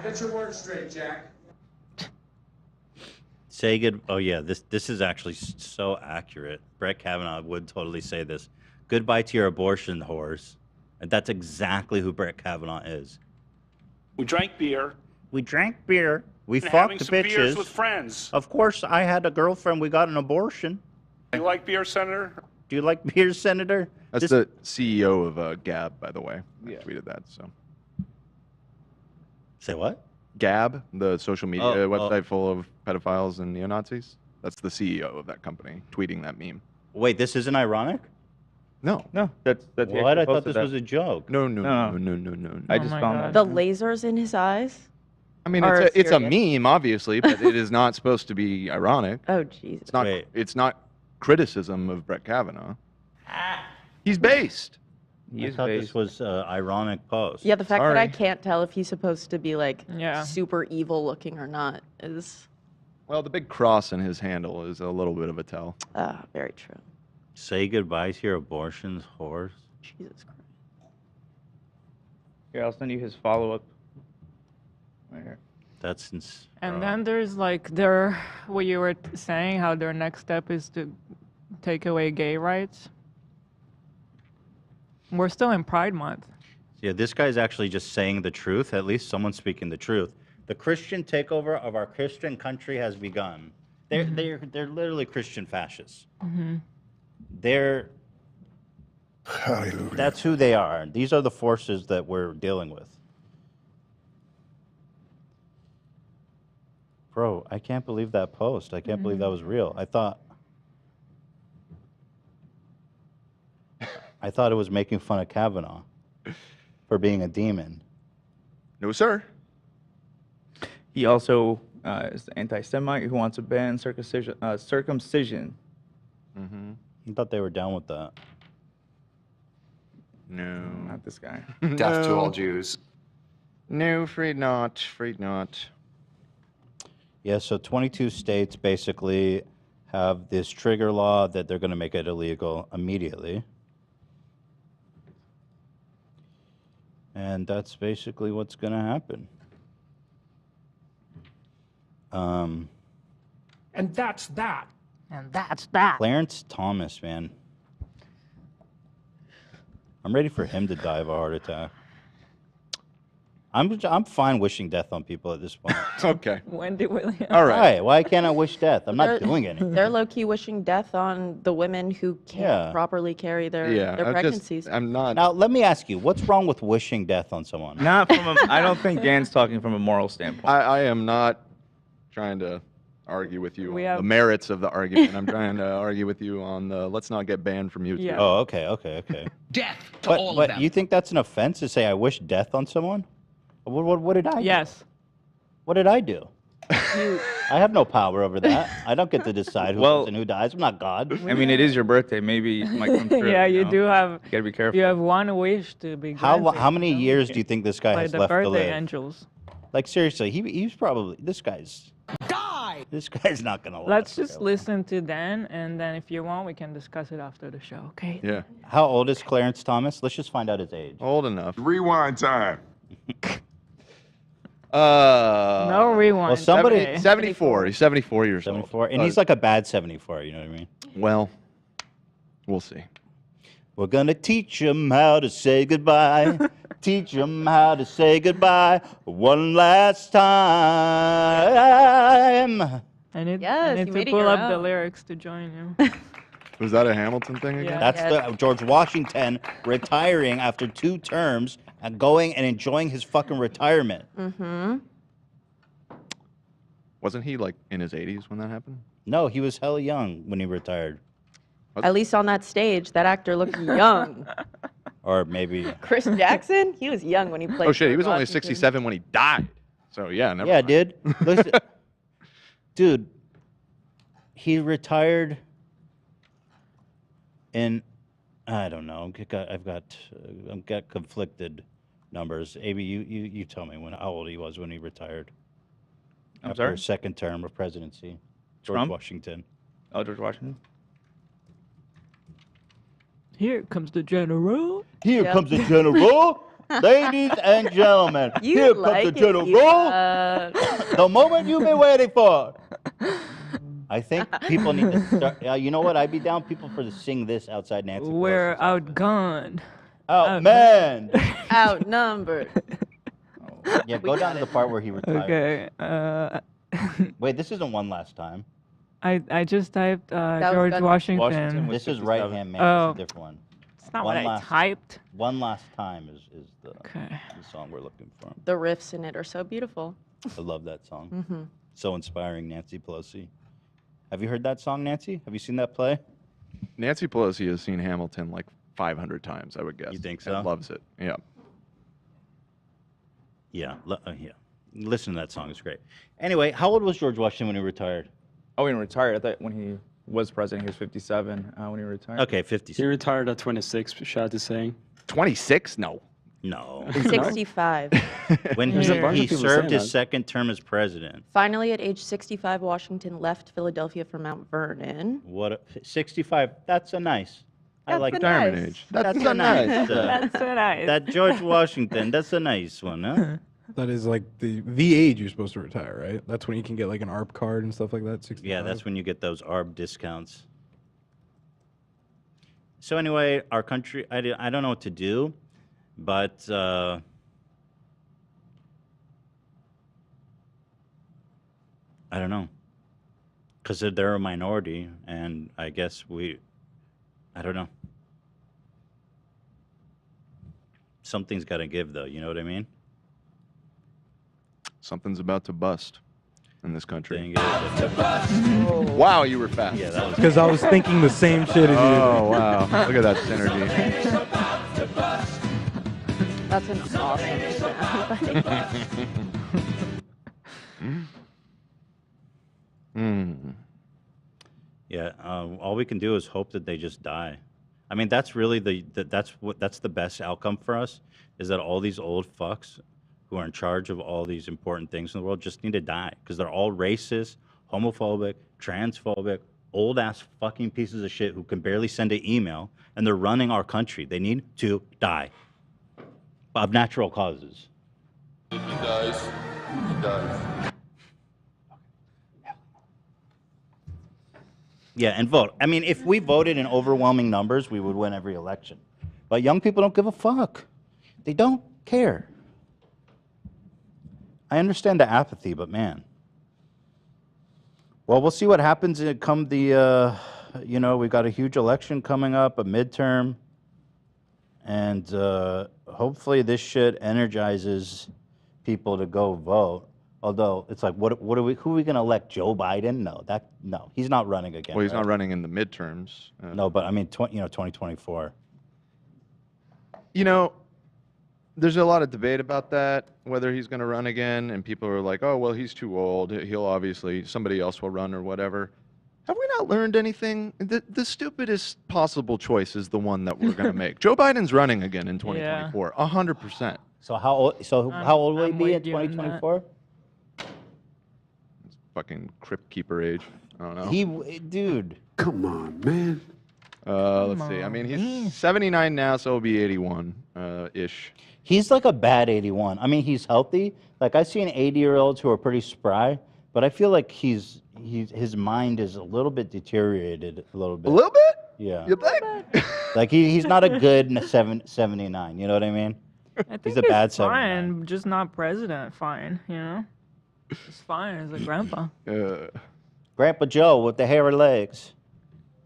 Get your words straight, Jack. Say good. Oh yeah, this is actually so accurate. Brett Kavanaugh would totally say this. Goodbye to your abortion whores. And that's exactly who Brett Kavanaugh is. We drank beer. We drank beer. We and having fucked some beers bitches. with friends. Of course, I had a girlfriend. We got an abortion. Do you like beer, Senator? Do you like beer, Senator? That's the CEO of Gab, by the way. Yeah. Tweeted that. So. Say what? Gab, the social media Oh, website full of pedophiles and neo-Nazis. That's the CEO of that company tweeting that meme. Wait, this isn't ironic? No. No, that's What? I thought this was a joke. No. I just found that. The lasers in his eyes. I mean, are it's a serious. meme, obviously, but it is not supposed to be ironic. Oh, Jesus. It's not. It's not criticism of Brett Kavanaugh. He's based. I thought this was ironic post. Yeah, the fact that I Sorry. can't tell if he's supposed to be like Yeah. super evil looking or not is Well, the big cross in his handle is a little bit of a tell. very true. Say goodbye to your abortions, whores. Jesus Christ. Here, I'll send you his follow-up. Right here. That's And then there's like what you were saying, how their next step is to take away gay rights. We're still in Pride Month. Yeah, this guy's actually just saying the truth. At least someone's speaking the truth. The Christian takeover of our Christian country has begun. They're literally Christian fascists. Mm-hmm. They're That's who they are. These are the forces that we're dealing with. Bro, I can't believe that post. I can't believe that was real. I thought it was making fun of Kavanaugh for being a demon. No, sir. He also is an anti-Semite who wants to ban circumcision. Mm-hmm. I thought they were down with that. No. Not this guy. Death to all Jews. No, afraid not. Afraid not. Yeah, so 22 states basically have this trigger law that they're going to make it illegal immediately. And that's basically what's going to happen. And that's that. And that's that. Clarence Thomas, man. I'm ready for him to die of a heart attack. I'm fine wishing death on people at this point. Okay. Wendy Williams. All right. Why can't I wish death? I'm not doing anything. They're low-key wishing death on the women who can't properly carry their pregnancies. I'm not. Now, let me ask you, what's wrong with wishing death on someone? Not from I don't think Dan's talking from a moral standpoint. I am not trying to argue with you We on have- the merits of the argument. I'm trying to argue with you on the let's not get banned from YouTube. Yeah. Oh, okay. Death to But, all but of them. you think that's an offense to say I wish death on someone? What did I do? Yes. What did I do? I have no power over that. I don't get to decide who lives and who dies. I'm not God. I mean, it is your birthday. Maybe it might come true. Yeah, you know? do have. You gotta be careful. You have one wish to be How granted, how many you know? years do you think this guy Like has the left to birthday live? angels. Like seriously, he's probably this guy's. Die. This guy's not gonna. Let's just listen to Dan, and then if you want, we can discuss it after the show. Okay? Yeah. How old is Clarence Thomas? Let's just find out his age. Old enough. Rewind time. No rewind. Well, somebody 74. He's 74 years 74, old. and he's like a bad 74. You know what I mean? Well, we'll see. We're gonna teach him how to say goodbye. Teach him how to say goodbye one last time. I need, Yes, I you need made to it pull your up the own. lyrics to join you. Was that a Hamilton thing again? That's the George Washington retiring after 2 terms and going and enjoying his fucking retirement. Mm-hmm. Wasn't he like in his 80s when that happened? No, he was hella young when he retired. At least on that stage, that actor looked young. Or maybe. Chris Jackson, he was young when he played. Oh shit, he George was only Washington. 67 when he died. So yeah, never Yeah, mind. dude. Listen, dude, he retired in, I don't know. I've got conflicted numbers. AB, you tell me how old he was when he retired. I'm After sorry? his second term of presidency. George Trump? Washington. Oh, George Washington. Here comes the general. Here comes the general. Ladies and gentlemen, You here like comes the it, general. Eva. The moment you've been waiting for. I think people need to start. You know what? I'd be down people for to sing this outside Nancy. We're outgunned. Outmanned. Outnumbered. Yeah, go down to the part where he retired. Okay. Wait, this isn't one last time. I just typed was George Gun- Washington. This is right hand man. Oh. It's a different one. It's not what I typed. One last time is the Okay. song we're looking for. The riffs in it are so beautiful. I love that song. Mm-hmm. So inspiring, Nancy Pelosi. Have you heard that song, Nancy? Have you seen that play? Nancy Pelosi has seen Hamilton like 500 times, I would guess. You think And so? loves it. Yeah. Yeah, yeah. Listen to that song; it's great. Anyway, how old was George Washington when he retired? Oh, when he retired. I thought when he was president, he was 57 when he retired. Okay, 56. He retired at 26, Shad is saying. 26? No. No. 65. When There's a bunch he of people served saying his that. second term as president. Finally, at age 65, Washington left Philadelphia for Mount Vernon. What? 65. That's a nice. I That's like a retirement nice. age. That's a nice. That's so nice. That George Washington. That's a nice one, huh? That is like the age you're supposed to retire, right? That's when you can get like an ARP card and stuff like that. 65. Yeah, that's when you get those ARB discounts. So anyway, our country, I don't know what to do, but I don't know. Because they're a minority, and I guess I don't know. Something's got to give, though, you know what I mean? Something's about to bust in this country. Oh. Wow, you were fast. Yeah, that was Because I was thinking the same shit as you. Oh, wow. Look at that synergy. That's an awesome sound. Yeah, all we can do is hope that they just die. I mean, that's really that's the best outcome for us, is that all these old fucks who are in charge of all these important things in the world just need to die, because they're all racist, homophobic, transphobic, old ass fucking pieces of shit who can barely send an email, and they're running our country. They need to die of natural causes. He dies. He dies. Yeah, and vote. I mean, if we voted in overwhelming numbers, we would win every election. But young people don't give a fuck. They don't care. I understand the apathy, but man. Well, we'll see what happens come the, we've got a huge election coming up, a midterm. And hopefully this shit energizes people to go vote. Although it's like, who are we going to elect? Joe Biden? No, he's not running again. Well, he's not running in the midterms. No, but I mean, 2024. You know, there's a lot of debate about that, whether he's going to run again, and people are like, oh, well, he's too old. He'll obviously, somebody else will run or whatever. Have we not learned anything? The stupidest possible choice is the one that we're going to make. Joe Biden's running again in 2024, 100%. So how old will he be in 2024? Fucking crypt keeper age. I don't know. Dude. Come on, man. Let's see. I mean, he's 79 now, so he'll be 81 ish. He's like a bad 81. I mean, he's healthy. Like, I've seen 80-year-olds who are pretty spry, but I feel like his mind is a little bit deteriorated a little bit. A little bit? Yeah. You think? Like, he's not a good 79. You know what I mean? I think He's a bad 79. fine, just not president. Fine, you know. It's fine as a grandpa. Grandpa Joe with the hairy legs.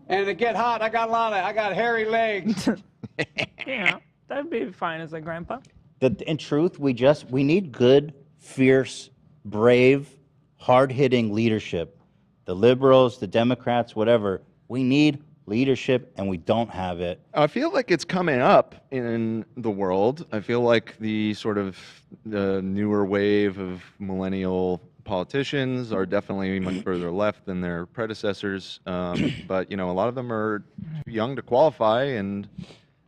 And to get hot, I got hairy legs. Yeah, that'd be fine as a grandpa. In truth, we need good, fierce, brave, hard-hitting leadership. The liberals, the Democrats, whatever. We need leadership, and we don't have it. I feel like it's coming up in the world. I feel like the sort of the newer wave of millennial politicians are definitely much further left than their predecessors. But, you know, a lot of them are too young to qualify, and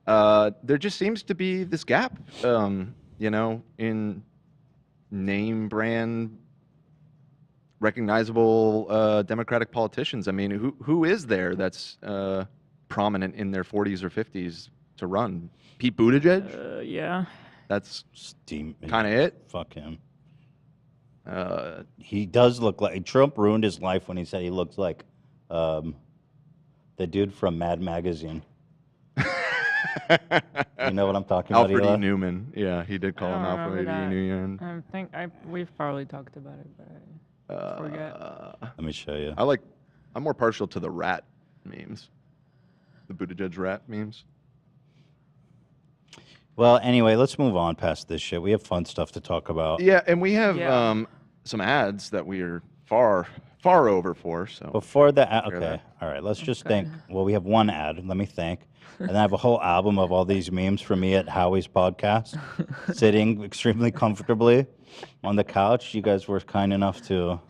there just seems to be this gap, you know, in name brand recognizable Democratic politicians. I mean, who is there that's prominent in their 40s or 50s to run? Pete Buttigieg? Yeah. That's kind of it. Fuck him. He does look like Trump ruined his life when he said he looks like the dude from Mad Magazine. You know what I'm talking about? Alfred E. Eli? Newman. Yeah, he did call him Alfred E. Newman. I think we've probably talked about it, but I forget. Let me show you. I'm more partial to the rat memes, the Buttigieg rat memes. Well, anyway, let's move on past this shit. We have fun stuff to talk about. Yeah, and we have some ads that we are far over for. So before the okay, all right. Let's just think. Well, we have one ad. Let me think. And then I have a whole album of all these memes from me at Howie's podcast, sitting extremely comfortably on the couch. You guys were kind enough to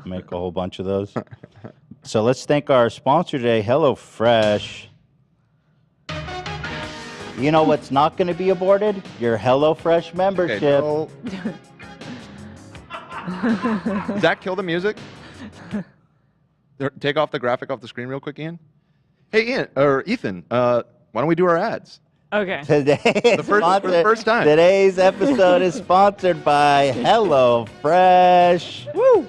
make a whole bunch of those. So let's thank our sponsor today, HelloFresh. You know what's not going to be aborted? Your HelloFresh membership. Okay, Zach, kill the music. Take off the graphic off the screen real quick, Ian. Hey, Ethan, why don't we do our ads? Okay. For the first time. Today's episode is sponsored by HelloFresh. Woo!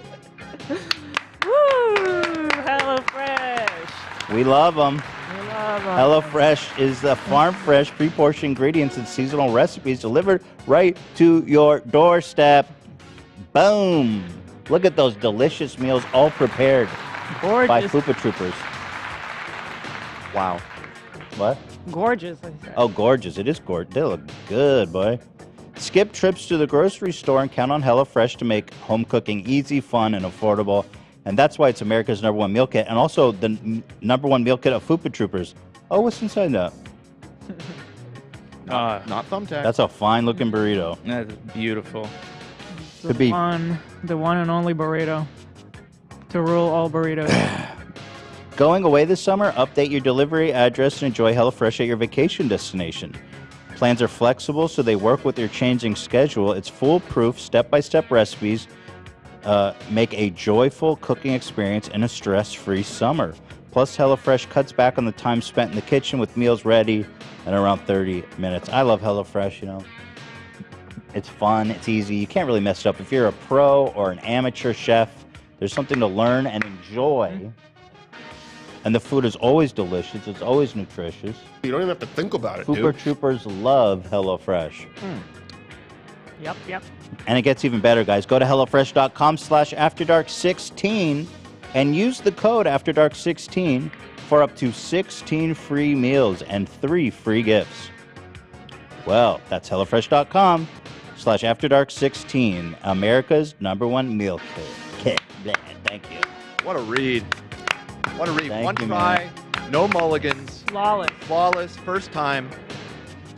Woo! HelloFresh. We love them. We love them. HelloFresh is the farm-fresh, pre-portioned ingredients and seasonal recipes delivered right to your doorstep. Boom! Look at those delicious meals, all prepared by Fupa Troopers. Wow. What? Gorgeous, I said. Oh, gorgeous. It is gorgeous. They look good, boy. Skip trips to the grocery store and count on HelloFresh to make home cooking easy, fun, and affordable. And that's why it's America's #1 meal kit, and also the #1 meal kit of Fupa Troopers. Oh, what's inside that? Not thumbtack. That's a fine-looking burrito. That's beautiful. Could be The one and only burrito to rule all burritos. Going away this summer? Update your delivery address and enjoy HelloFresh at your vacation destination. Plans are flexible, so they work with your changing schedule. It's foolproof, step-by-step recipes. Make a joyful cooking experience in a stress-free summer. Plus, HelloFresh cuts back on the time spent in the kitchen with meals ready in around 30 minutes. I love HelloFresh, you know. It's fun, it's easy. You can't really mess it up. If you're a pro or an amateur chef, there's something to learn and enjoy. And the food is always delicious. It's always nutritious. You don't even have to think about it, Fupa dude. Troopers love HelloFresh. Yep. And it gets even better, guys. Go to HelloFresh.com/AfterDark16 and use the code AfterDark16 for up to 16 free meals and 3 free gifts. Well, that's HelloFresh.com Facebook.com/AfterDark16, America's #1 meal kit. Thank you. What a read. What a read. Thank One you, try, no mulligans. Flawless. Flawless, first time.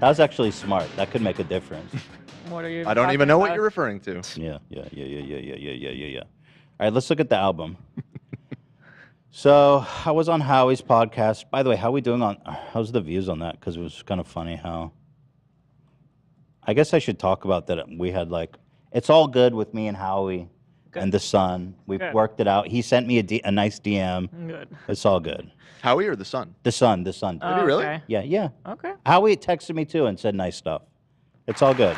That was actually smart. That could make a difference. What are you I don't even know what you're referring to. Yeah. All right, let's look at the album. So I was on Howie's podcast. By the way, how's the views on that? Because it was kind of funny how. I guess I should talk about that. We had it's all good with me and Howie and the son. We've worked it out. He sent me a nice DM. Good. It's all good. Howie or the son? The son. Did he really? Okay. Yeah. Okay. Howie texted me too and said nice stuff. It's all good.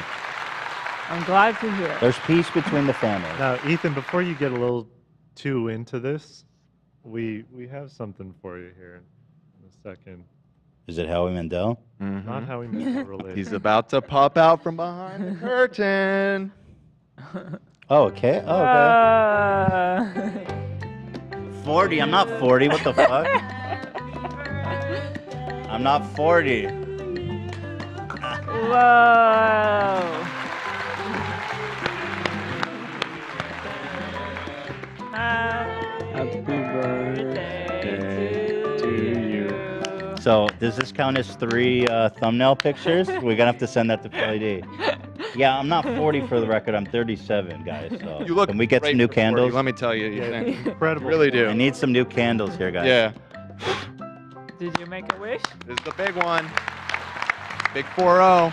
I'm glad to hear. There's peace between the families. Now, Ethan, before you get a little too into this, we have something for you here in a second. Is it Howie Mandel? Mm-hmm. Not Howie Mandel related. He's about to pop out from behind the curtain. Oh, okay. 40. I'm not 40. What the fuck? I'm not 40. Whoa. Happy birthday to you. So, does this count as 3 thumbnail pictures? We're going to have to send that to Philly D. Yeah, I'm not 40 for the record. I'm 37, guys. So You look can we get great some new for 40, candles? let me tell you. Incredible. Really do. I need some new candles here, guys. Yeah. Did you make a wish? This is the big one. Big 4-0. Oh,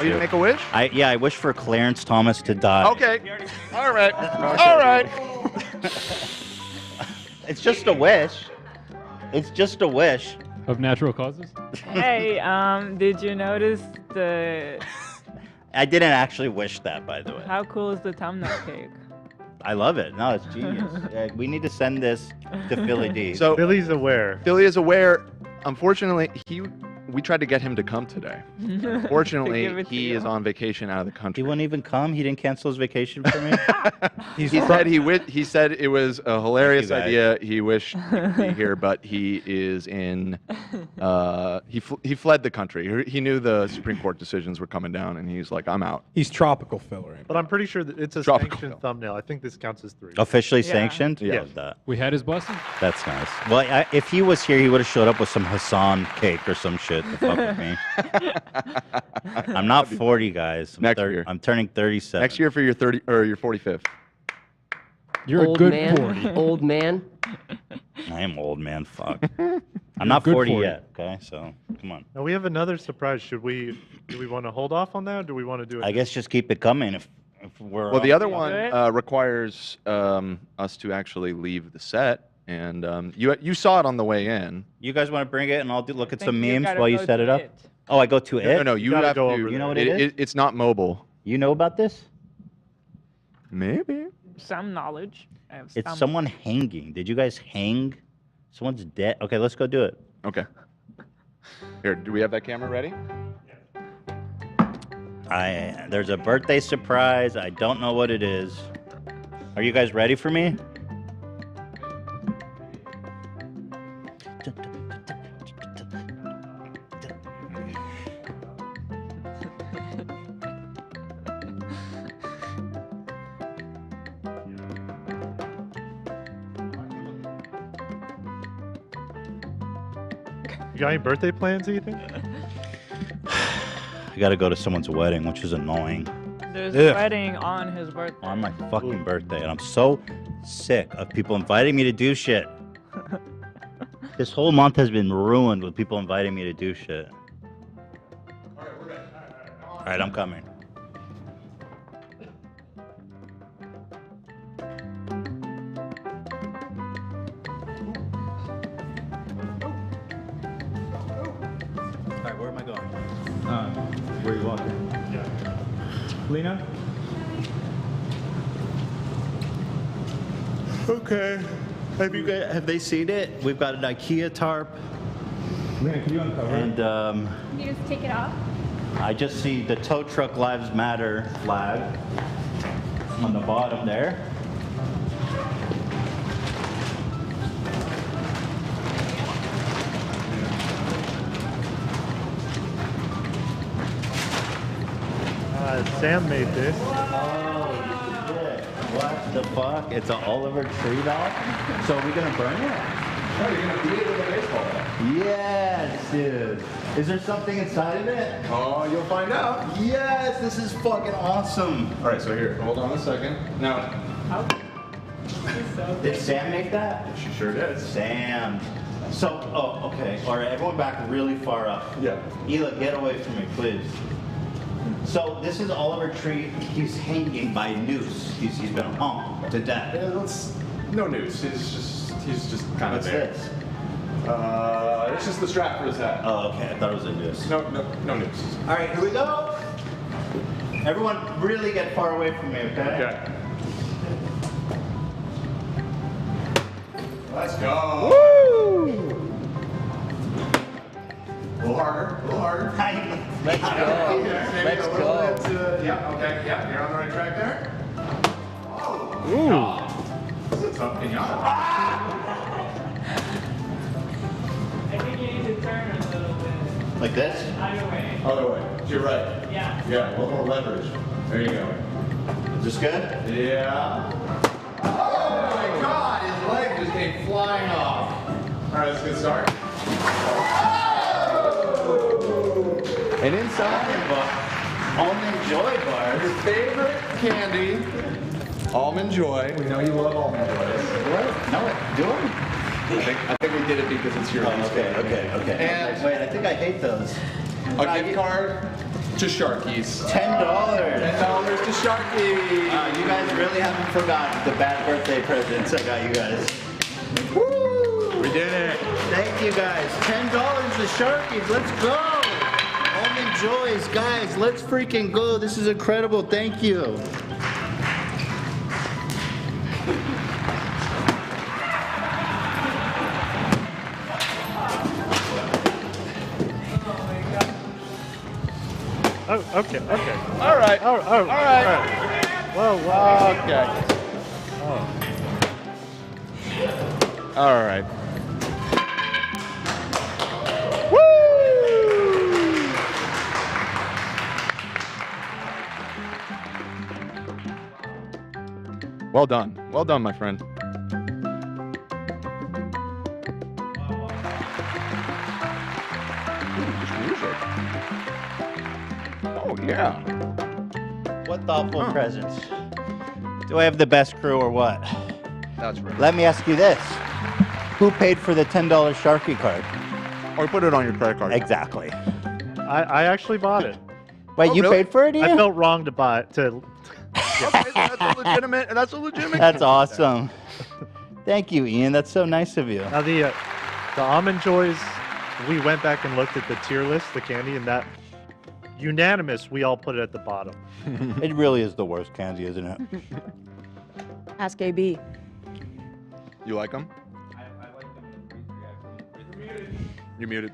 you didn't make a wish? I wish for Clarence Thomas to die. Okay. All right. All right. It's just a wish. It's just a wish. Of natural causes? Hey, did you notice I didn't actually wish that, by the way. how cool is the thumbnail cake? I love it. No, it's genius. We need to send this to Philly D. So Philly's aware. Philly is aware. Unfortunately, we tried to get him to come today. Give Fortunately, it to he you. is on vacation out of the country. He wouldn't even come. He didn't cancel his vacation for me. He said it was a hilarious Thank you, idea. He wished he could be here, but he is in. He fled the country. He knew the Supreme Court decisions were coming down, and he's like, "I'm out." He's tropical Phil right now. But I'm pretty sure that it's a Tropical sanctioned thumbnail. I think this counts as 3. Officially Yeah. sanctioned? Yeah. Love that. We had his blessing. That's nice. Well, if he was here, he would have showed up with some Hassan cake or some shit to fuck with me. I'm not 40, guys. Next year. I'm turning 37. Next year for your 30 or your 45th. You're Old a good man. 40. Old man. I am old, man. Fuck. I'm not good 40 40. yet, okay? So, come on. Now, we have another surprise. Do we want to hold off on that, or do we want to do it? I guess just keep it coming if we're... Well, the other Okay. one requires us to actually leave the set, and you saw it on the way in. You guys want to bring it, and I'll look at think some you memes gotta while you go set to it up? it. Oh, I go to it? No, you gotta have go to. over You know what it is? It's not mobile. You know about this? Maybe. Some knowledge. I have It's some. someone hanging. Did you guys hang? Someone's dead. Okay, let's go do it. Okay. Here, do we have that camera ready? There's a birthday surprise. I don't know what it is. Are you guys ready for me? You got any birthday plans, Ethan? I gotta go to someone's wedding, which is annoying. There's Ugh. a wedding on his birthday. On my fucking birthday, and I'm so sick of people inviting me to do shit. This whole month has been ruined with people inviting me to do shit. All right, I'm coming. All right, where am I going? Where are you walking? Lena? Okay. Have they seen it? We've got an IKEA tarp. Lena, can you uncover it? And Can you just take it off? I just see the Tow Truck Lives Matter flag on the bottom there. Sam made this. What the fuck? It's an Oliver tree doll? So are we gonna burn it? No, you're gonna beat it with a baseball bat. Yes, dude. Is there something inside of it? Oh, you'll find out. Yes, this is fucking awesome. All right, so here, hold on a second. Now, did Sam make that? She sure did. Sam. So, oh, okay. All right, everyone back really far up. Yeah. Hila, get away from me, please. So this is Oliver Tree. He's hanging by a noose. He's been hung to death. Yeah, that's no news. He's just kind of What's there. this? It's just the strap for his hat. Oh, okay. I thought it was a noose. No news. All right, here we go. Everyone, really get far away from me, okay? Okay. Let's go. Woo! A little harder. Let's go. Let's go. Yeah, okay, yeah, you're on the right track there. Oh, Ooh. God. This is a tough pinata. I think you need to turn a little bit. Like this? Either way. Other way. To your right. Yeah. Yeah, a little more leverage. There you go. Is this good? Yeah. Oh my God, his leg just came flying off. All right, let's get started. And inside, Almond Joy bars. Your favorite candy, Almond Joy. We know you love Almond Joys. What? No, do I think we did it because it's your okay. And wait, I think I hate those. a gift card to Sharky's. $10. $10 to Sharky's. You guys really haven't forgotten the bad birthday presents I got you guys. Woo! We did it. Thank you guys. $10 to Sharky's. Let's go. Almond Joys, guys. Let's freaking go. This is incredible. Thank you. Oh, okay. All right. All right. Whoa. Okay. Oh. All right. Well done. Well done, my friend. Oh, yeah. What thoughtful presents. Do I have the best crew or what? That's right. Let me ask you this. Who paid for the $10 Sharky card? Or put it on your credit card. Exactly. I actually bought it. Wait, you really? paid for it, Ian? I felt wrong to buy it. Okay, that's a legitimate. That's awesome. Thank you, Ian. That's so nice of you. Now the Almond Joys, we went back and looked at the tier list, the candy, and that unanimous, we all put it at the bottom. It really is the worst candy, isn't it? Ask AB. You like them? You're muted.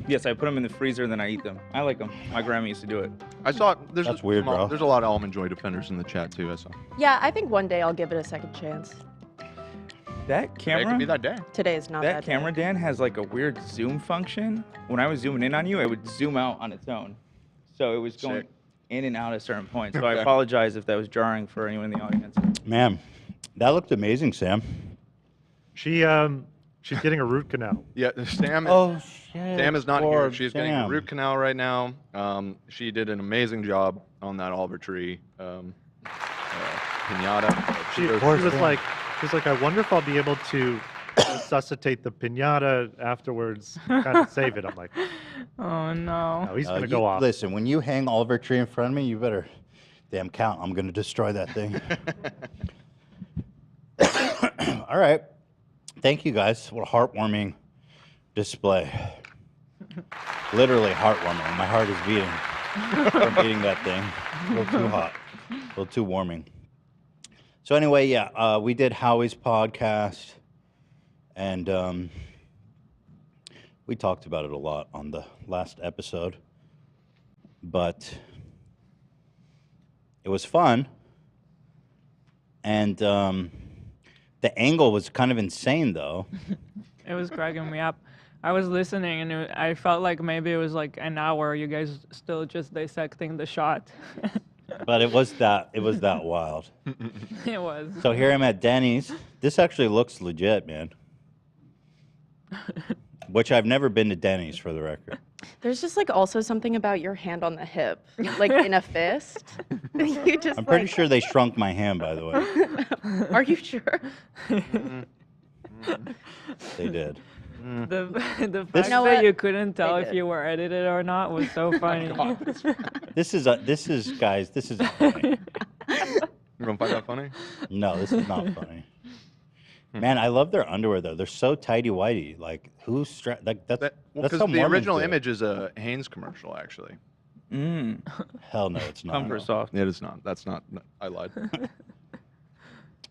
Yes, I put them in the freezer, then I eat them. I like them. My grandma used to do it. I saw. That's weird, bro. There's a lot of Almond Joy defenders in the chat too. I saw. Yeah, I think one day I'll give it a second chance. That camera. It could be that day. Today is not That day. camera, Dan, has like a weird zoom function. When I was zooming in on you, it would zoom out on its own. So it was going in and out at certain points. So I apologize if that was jarring for anyone in the audience. Man, that looked amazing, Sam. She's getting a root canal. Yeah, Sam. Oh shit. Sam is not here. Poor She's getting a Sam. root canal right now. She did an amazing job on that Oliver Tree pinata. She was like, I wonder if I'll be able to resuscitate the pinata afterwards, kind of save it. I'm like, Oh no. no, he's gonna go off. Listen, when you hang Oliver Tree in front of me, you better damn count. I'm gonna destroy that thing. All right. Thank you guys. What a heartwarming display. Literally heartwarming. My heart is beating from eating that thing. A little too hot. A little too warming. So anyway, yeah, we did Howie's podcast, and we talked about it a lot on the last episode, but it was fun, and the angle was kind of insane, though. It was cracking me up. I was listening and I felt like maybe it was like an hour. You guys still just dissecting the shot. But it was that wild. It was. So here I'm at Denny's. This actually looks legit, man. Which I've never been to Denny's, for the record. There's just like also something about your hand on the hip, like in a fist. You just. I'm pretty sure they shrunk my hand, by the way. Are you sure? They did. The fact that you couldn't tell if you were edited or not was so funny. This is guys. This is funny. You don't find that funny? No, this is not funny. Man, I love their underwear though. They're so tighty whitey. Like who's that's Well, that's because how the Mormons original do it. image is a Hanes commercial, actually. Hell no, it's not. Comfort soft. It is not. That's not. I lied.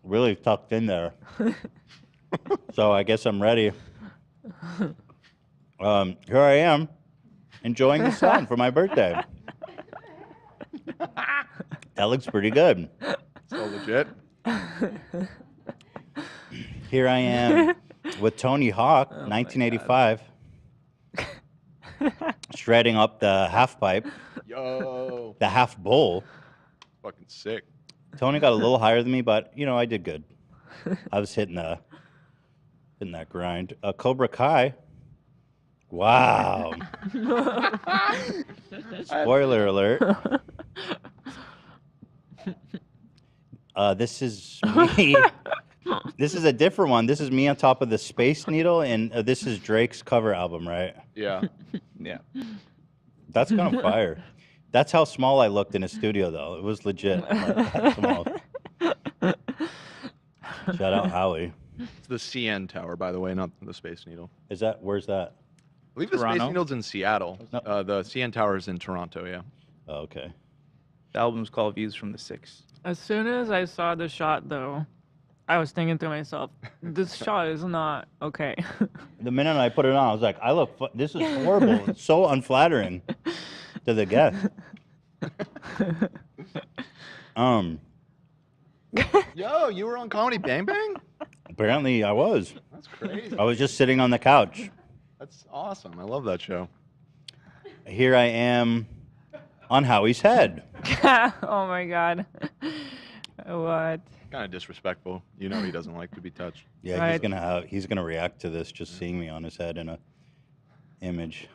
Really tucked in there. So I guess I'm ready. Here I am, enjoying the sun for my birthday. That looks pretty good. So legit. Here I am with Tony Hawk, 1985, shredding up the half pipe, Yo. the half bowl. Fucking sick. Tony got a little higher than me, but you know I did good. I was hitting that grind. Cobra Kai. Wow. Spoiler alert. This is me. This is a different one. This is me on top of the Space Needle, and this is Drake's cover album, right? Yeah. Yeah. That's kind of fire. That's how small I looked in a studio, though. It was legit. Like, that small. Shout out Howie. It's the CN Tower, by the way, not the Space Needle. Where's that? I believe the Space Toronto? Needle's in Seattle. The CN Tower is in Toronto, yeah. Oh, okay. The album's called Views from the Six. As soon as I saw the shot, though, I was thinking to myself, this shot is not okay. The minute I put it on, I was like, this is horrible. It's so unflattering to the guest. Yo, you were on Comedy Bang Bang? Apparently I was. That's crazy. I was just sitting on the couch. That's awesome. I love that show. Here I am on Howie's head. Oh my god. What? Kind of disrespectful. You know he doesn't like to be touched. Yeah, Right. he's gonna react to this just seeing me on his head in a image.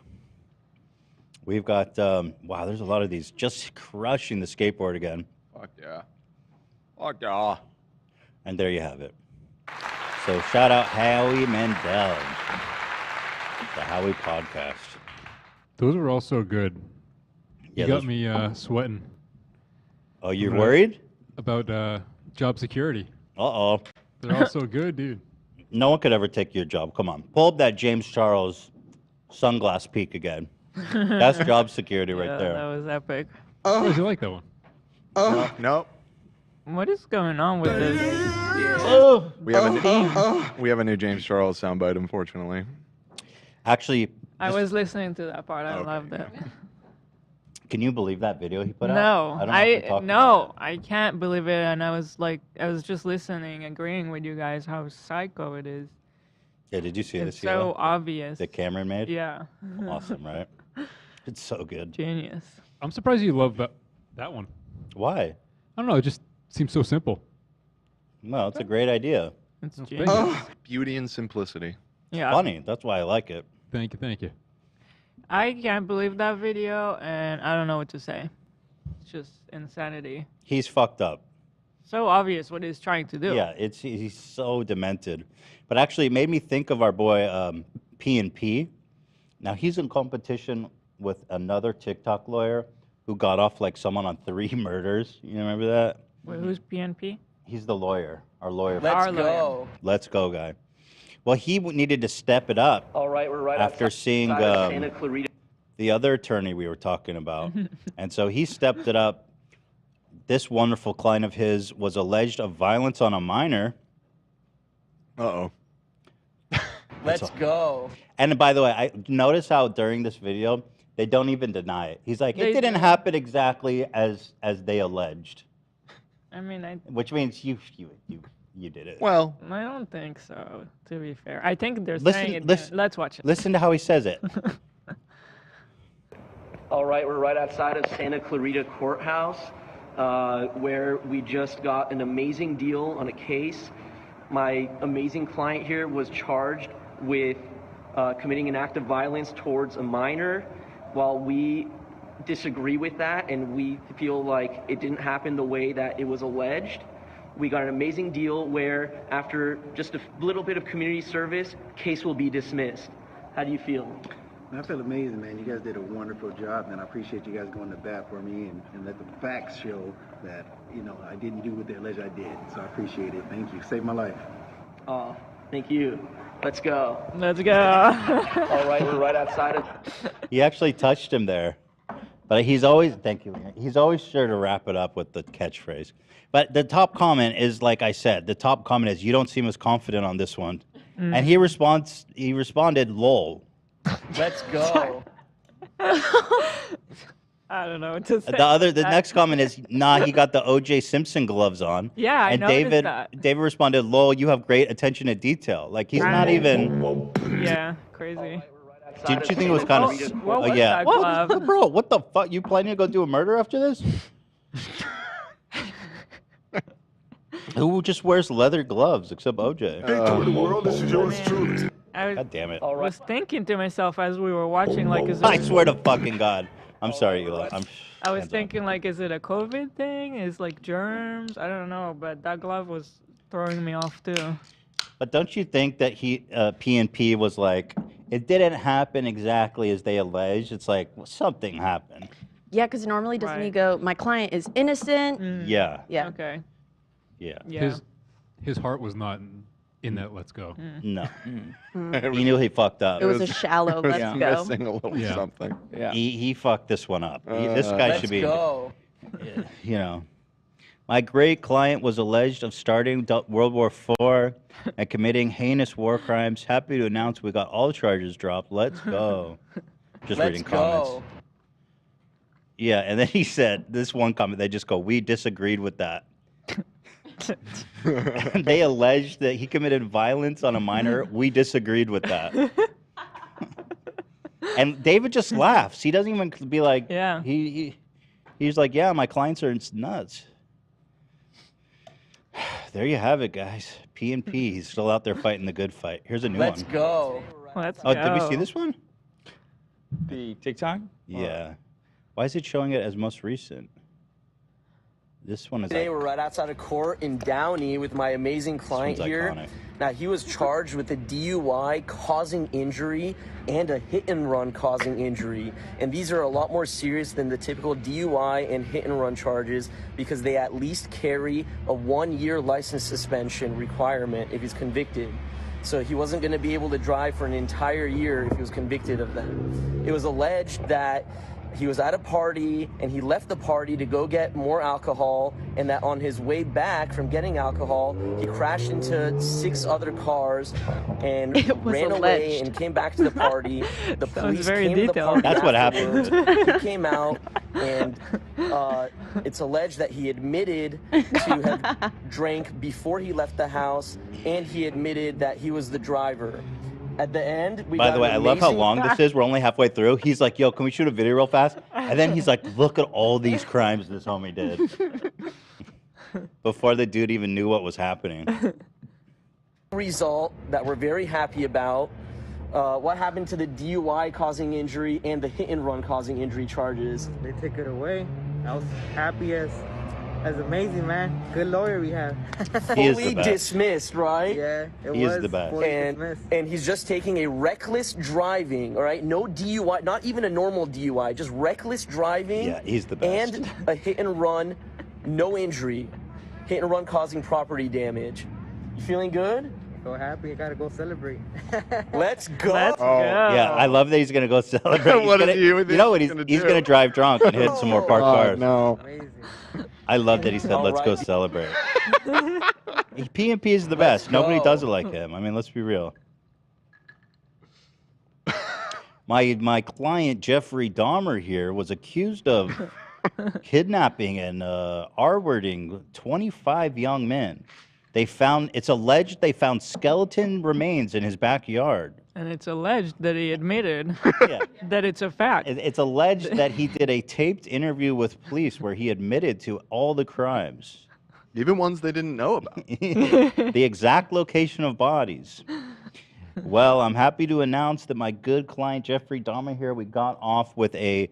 We've got wow, there's a lot of these. Just crushing the skateboard again. Fuck yeah. Fuck yeah. And there you have it. So shout out Howie Mandel, the Howie podcast. Those were also good. Yeah, You got those- me sweating. Oh, you're worried? About job security. Uh-oh. They're all so good, dude. No one could ever take your job. Come on. Pull up that James Charles sunglass peak again. That's job security right Yeah, there. that was epic. Oh, you like that one? No. What is going on with this? We have a new James Charles soundbite, unfortunately. Actually, I was listening to that part. I loved it. can you believe that video he put out? No, don't know if we talked about I can't believe it. And I was just listening, agreeing with you guys how psycho it is. Yeah, did you see It's this? so obvious. That Cameron made? Yeah. Awesome, right? It's so good. Genius. I'm surprised you love that one. Why? I don't know. It just seems so simple. Well, it's a great idea. It's thank genius. you. Beauty and simplicity. Yeah. Funny. That's why I like it. Thank you. Thank you. I can't believe that video, and I don't know what to say. It's just insanity. He's fucked up. So obvious what he's trying to do. Yeah, he's so demented. But actually, it made me think of our boy P&P. Now, he's in competition with another TikTok lawyer who got off like someone on 3 murders. You remember that? Wait, who's PNP? He's the lawyer, our lawyer. Let's go. Let's go, guy. Well, he needed to step it up. All right, we're right after seeing Santa Clarita. the other attorney we were talking about. And so he stepped it up. This wonderful client of his was alleged of violence on a minor. Uh-oh. Let's go. And by the way, I notice how during this video, they don't even deny it. He's like, it didn't happen exactly as they alleged. I mean, Which means you You did it. Well, I don't think so. To be fair, I think they're Listen- saying it. listen- Let's watch it. Listen to how he says it. All right, we're right outside of Santa Clarita Courthouse, where we just got an amazing deal on a case. My amazing client here was charged with committing an act of violence towards a minor. While we disagree with that and we feel like it didn't happen the way that it was alleged, we got an amazing deal where after just a little bit of community service, case will be dismissed. How do you feel? I feel amazing, man. You guys did a wonderful job, and I appreciate you guys going to bat for me and let the facts show that, you know, I didn't do what they alleged I did. So I appreciate it. Thank you. Saved my life. Oh, thank you. Let's go. Let's go. All right, we're right outside of... He actually touched him there. But he's always, thank you, he's always sure to wrap it up with the catchphrase. But the top comment is, like I said, the top comment is, you don't seem as confident on this one. And he responded, lol. Let's go. I don't know what to say. The next comment is, nah, he got the O.J. Simpson gloves on. Yeah, I and noticed that. David responded, lol, you have great attention to detail. Like, he's not even... Yeah, crazy. Didn't you think it was kind of... What was yeah. that What? glove? Bro, what the fuck? You planning to go do a murder after this? Who just wears leather gloves except OJ? the world, this is yours truly. God damn it. was thinking to myself as we were watching, like, is I it, swear to fucking God. I'm sorry, Eli. I was thinking, like, is it a COVID thing? Is like germs? I don't know, but that glove was throwing me off too. But don't you think that PNP was like, it didn't happen exactly as they alleged? It's like, well, something happened. Yeah, because normally doesn't he go, my client is innocent? Yeah. Yeah. Okay. Yeah. His heart was not in that let's go. No. He knew he fucked up. It was a shallow let's go. Missing a little something. Yeah. He fucked this one up. This guy should be, go. you know. My great client was alleged of starting World War IV and committing heinous war crimes. Happy to announce we got all charges dropped. Let's go. Just reading comments. Yeah, and then he said, this one comment, they just go, we disagreed with that. They alleged that he committed violence on a minor. We disagreed with that. And David just laughs. He doesn't even be like, yeah. He's like, yeah, my clients are nuts. There you have it, guys. PNP, he's still out there fighting the good fight. Here's a new one. Let's go. Let's Oh, go. did we see this one? The TikTok? Yeah. Why is it showing it as most recent? This one is Today like, we're right outside of court in Downey with my amazing client one's here. iconic. Now he was charged with a DUI causing injury and a hit and run causing injury. And these are a lot more serious than the typical DUI and hit and run charges because they at least carry a 1-year license suspension requirement if he's convicted. So he wasn't going to be able to drive for an entire year if he was convicted of them. It was alleged that he was at a party and he left the party to go get more alcohol, and that on his way back from getting alcohol, he crashed into 6 other cars and ran away and came back to the party. The police very came to the detailed. party That's what afterwards. happened. He came out and it's alleged that he admitted to have drank before he left the house, and he admitted that he was the driver. At the end, we by got the way, an I love how amazing- long this is. We're only halfway through. He's like, yo, can we shoot a video real fast? And then he's like, look at all these crimes this homie did. Before the dude even knew what was happening. result that we're very happy about. What happened to the DUI causing injury and the hit and run causing injury charges? They took it away. I was happy as amazing, man. Good lawyer we have. He is the Fully best. dismissed, right? Yeah, He is the best. fully dismissed. And he's just taking a reckless driving, all right? No DUI, not even a normal DUI, just reckless driving. Yeah, he's the best. And a hit and run, no injury. Hit and run causing property damage. You feeling good? So happy, I gotta go celebrate. Let's go. Let's go. Yeah, I love that he's gonna go celebrate. He's What gonna, is he with you know what? he's He's gonna gonna do? drive drunk and hit some more parked cars. No. Amazing. I love that he said, "Let's go Alright. celebrate." PNP is the best. Nobody go. does it like him. I mean, let's be real. My client Jeffrey Dahmer here was accused of kidnapping and R-wording 25 young men. It's alleged they found skeleton remains in his backyard. And it's alleged that he admitted that it's a fact. It's alleged that he did a taped interview with police where he admitted to all the crimes. Even ones they didn't know about. The exact location of bodies. Well, I'm happy to announce that my good client Jeffrey Dahmer here, we got off with a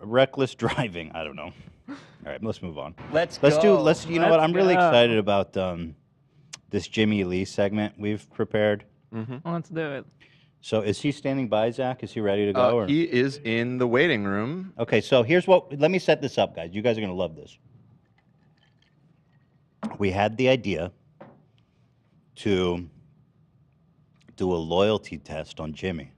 reckless driving. I don't know. All right, let's move on. Let's do. go. You know what? I'm really excited about this Jimmie Lee segment we've prepared. Let's do it. So, is he standing by, Zach? Is he ready to go? Or? He is in the waiting room. Okay, so here's what. Let me set this up, guys. You guys are gonna love this. We had the idea to do a loyalty test on Jimmie.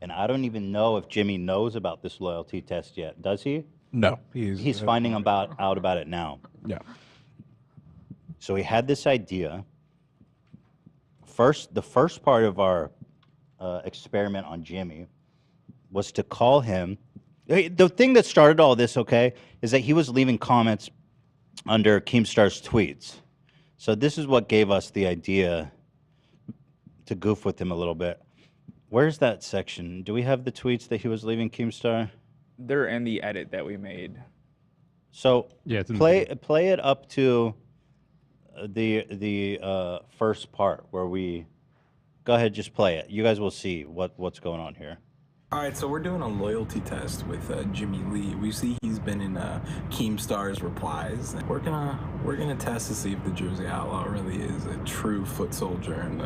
And I don't even know if Jimmie knows about this loyalty test yet. Does he? No. He's finding out about it now. Yeah. So we had this idea. The first part of our experiment on Jimmie was to call him. The thing that started all this, okay, is that he was leaving comments under Keemstar's tweets. So this is what gave us the idea to goof with him a little bit. Where's that section? Do we have the tweets that he was leaving Keemstar? They're in the edit that we made. So play it up to the first part where we go ahead, just play it. You guys will see what's going on here. All right, so we're doing a loyalty test with Jimmie Lee. We see he's been in Keemstar's replies. We're gonna test to see if the Jersey Outlaw really is a true foot soldier and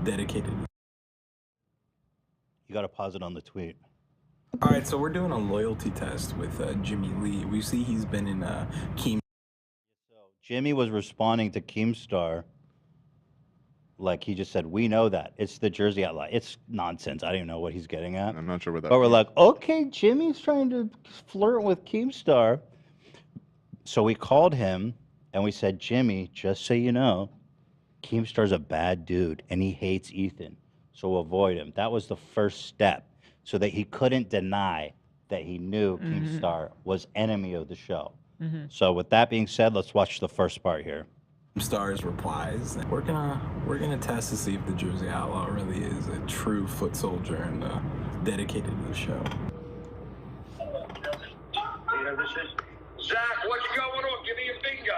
dedicated. You gotta pause it on the tweet. All right, so we're doing a loyalty test with Jimmie Lee. We see he's been in Keemstar. Jimmie was responding to Keemstar like he just said, we know that. It's the Jersey Outlaw. It's nonsense. I don't even know what he's getting at. I'm not sure what that But we're means. like, okay, Jimmie's trying to flirt with Keemstar. So we called him and we said, Jimmie, just so you know, Keemstar's a bad dude and he hates Ethan. So avoid him. That was the first step so that he couldn't deny that he knew Keemstar was enemy of the show. So with that being said, let's watch the first part here. Keemstar's replies. We're gonna test to see if the Jersey Outlaw really is a true foot soldier and dedicated to the show. Yeah, this is Zach. What's going on? Give me a bingo.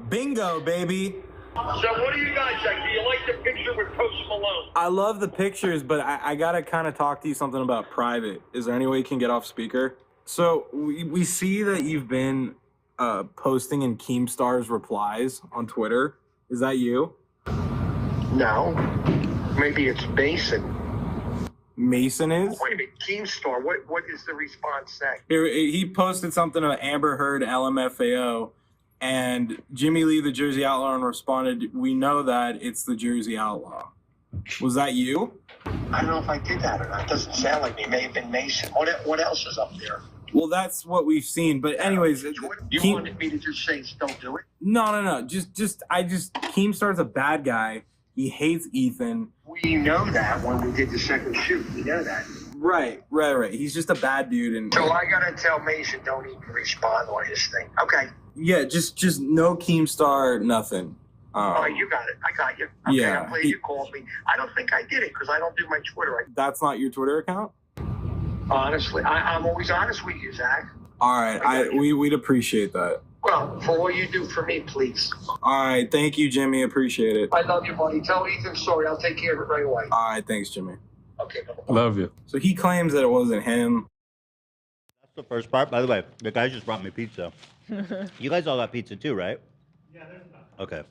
Bingo, baby. So what do you guys think? Do you like the picture with Post Malone? I love the pictures, but I gotta kind of talk to you something about private. Is there any way you can get off speaker? So we see that you've been posting in Keemstar's replies on Twitter. Is that you? No. Maybe it's Mason. Mason is? Wait a minute, Keemstar. What is the response say? He posted something about Amber Heard LMFAO, and Jimmie Lee, the Jersey Outlaw, responded, we know that it's the Jersey Outlaw. Was that you? I don't know if I did that or not. It doesn't sound like me. It may have been Mason. What else is up there? Well, that's what we've seen. But anyways, You wanted me to just say don't do it? No. Keemstar's a bad guy. He hates Ethan. We know that when we did the second shoot. We know that. Right. He's just a bad dude. And So I gotta tell Mason don't even respond on his thing. Okay. yeah, just no Keemstar, nothing. All right, you got it. I got you. Okay, Yeah, I'm glad you called me. I don't think I did it because I don't do my Twitter. That's not your Twitter account? Honestly, I'm always honest with you, Zach. All right, we'd appreciate that. Well, for all you do for me, please. All right, thank you, Jimmie. Appreciate it. I love you, buddy. Tell Ethan sorry. I'll take care of it right away. All right, thanks, Jimmie. Okay, bye-bye. Love you. So he claims that it wasn't him. That's the first part. By the way, the guy just brought me pizza. You guys all got pizza too, right? Yeah, there's enough. Okay.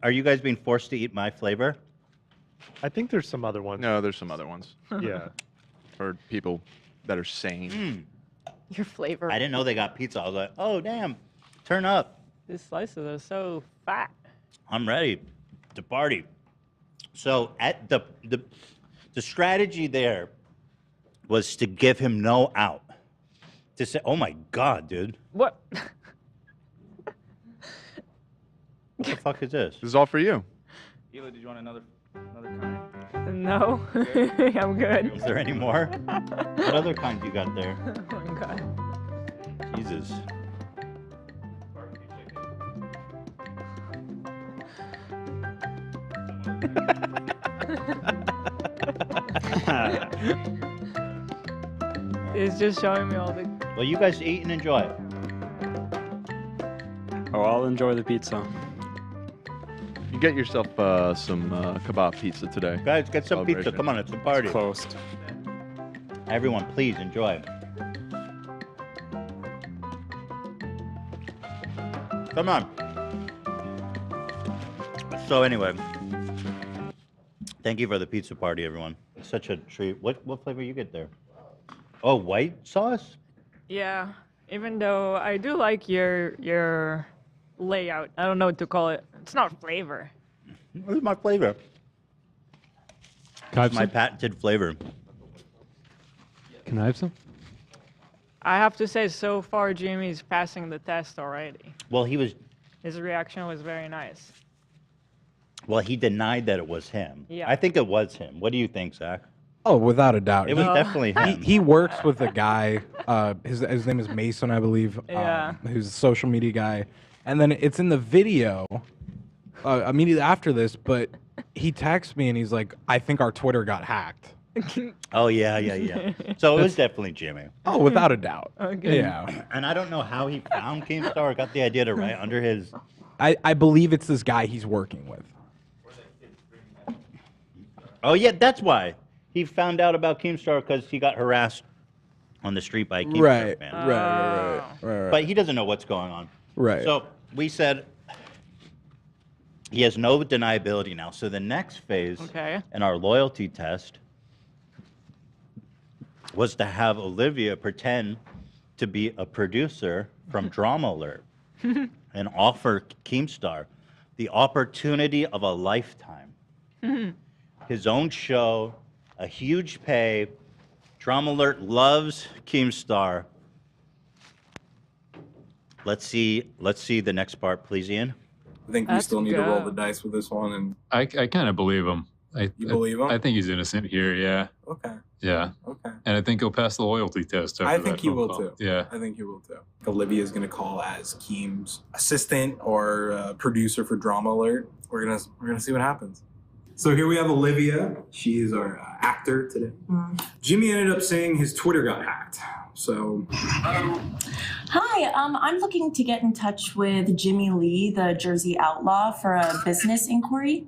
Are you guys being forced to eat my flavor? I think there's some other ones. No, there's some other ones. Yeah. For people that are sane. Your flavor. I didn't know they got pizza. I was like, oh, damn. Turn up. These slices are so fat. I'm ready to party. So at the strategy there was to give him no out. To say, oh my God, dude. What? What the fuck is this? This is all for you. Hila, did you want another kind? No, I'm good. Is there any more? What other kind you got there? Oh my God. Jesus. It's just showing me all the. Well, you guys eat and enjoy. Oh, I'll enjoy the pizza. You get yourself some kebab pizza today. Guys, get some pizza. Come on, it's a party. Closed. Everyone, please enjoy. Come on. So anyway, thank you for the pizza party, everyone. It's such a treat. What flavor you get there? Oh, white sauce? Yeah, even though I do like your layout. I don't know what to call it. It's not flavor. What is my flavor? Can I have My some? patented flavor. Can I have some? I have to say, so far, Jimmie's passing the test already. Well, his reaction was very nice. Well, he denied that it was him. Yeah. I think it was him. What do you think, Zach? Oh, without a doubt. It was definitely him. He works with a guy. His name is Mason, I believe. Yeah. Who's a social media guy, and then it's in the video immediately after this. But he texts me and he's like, "I think our Twitter got hacked." Oh yeah. So it was definitely Jimmie. Oh, without a doubt. Okay. Yeah. And I don't know how he found Keemstar or got the idea to write under his. I believe it's this guy he's working with. Oh yeah, that's why he found out about Keemstar because he got harassed on the street by a Keemstar Right, fan. right. But he doesn't know what's going on. Right. So we said he has no deniability now. So the next phase in our loyalty test was to have Olivia pretend to be a producer from Drama Alert and offer Keemstar the opportunity of a lifetime. His own show, a huge pay. Drama Alert loves Keemstar. Let's see the next part, please, Ian. I think we still need to roll the dice with this one. And I kind of believe him. You believe him? I think he's innocent here. Yeah. Okay. Yeah. Okay. And I think he'll pass the loyalty test. After I think that he phone will call. too. Yeah. I think he will too. Olivia's gonna call as Keem's assistant or producer for Drama Alert. We're gonna see what happens. So here we have Olivia. She is our actor today. Jimmie ended up saying his Twitter got hacked. So. Hi, I'm looking to get in touch with Jimmie Lee, the Jersey Outlaw, for a business inquiry.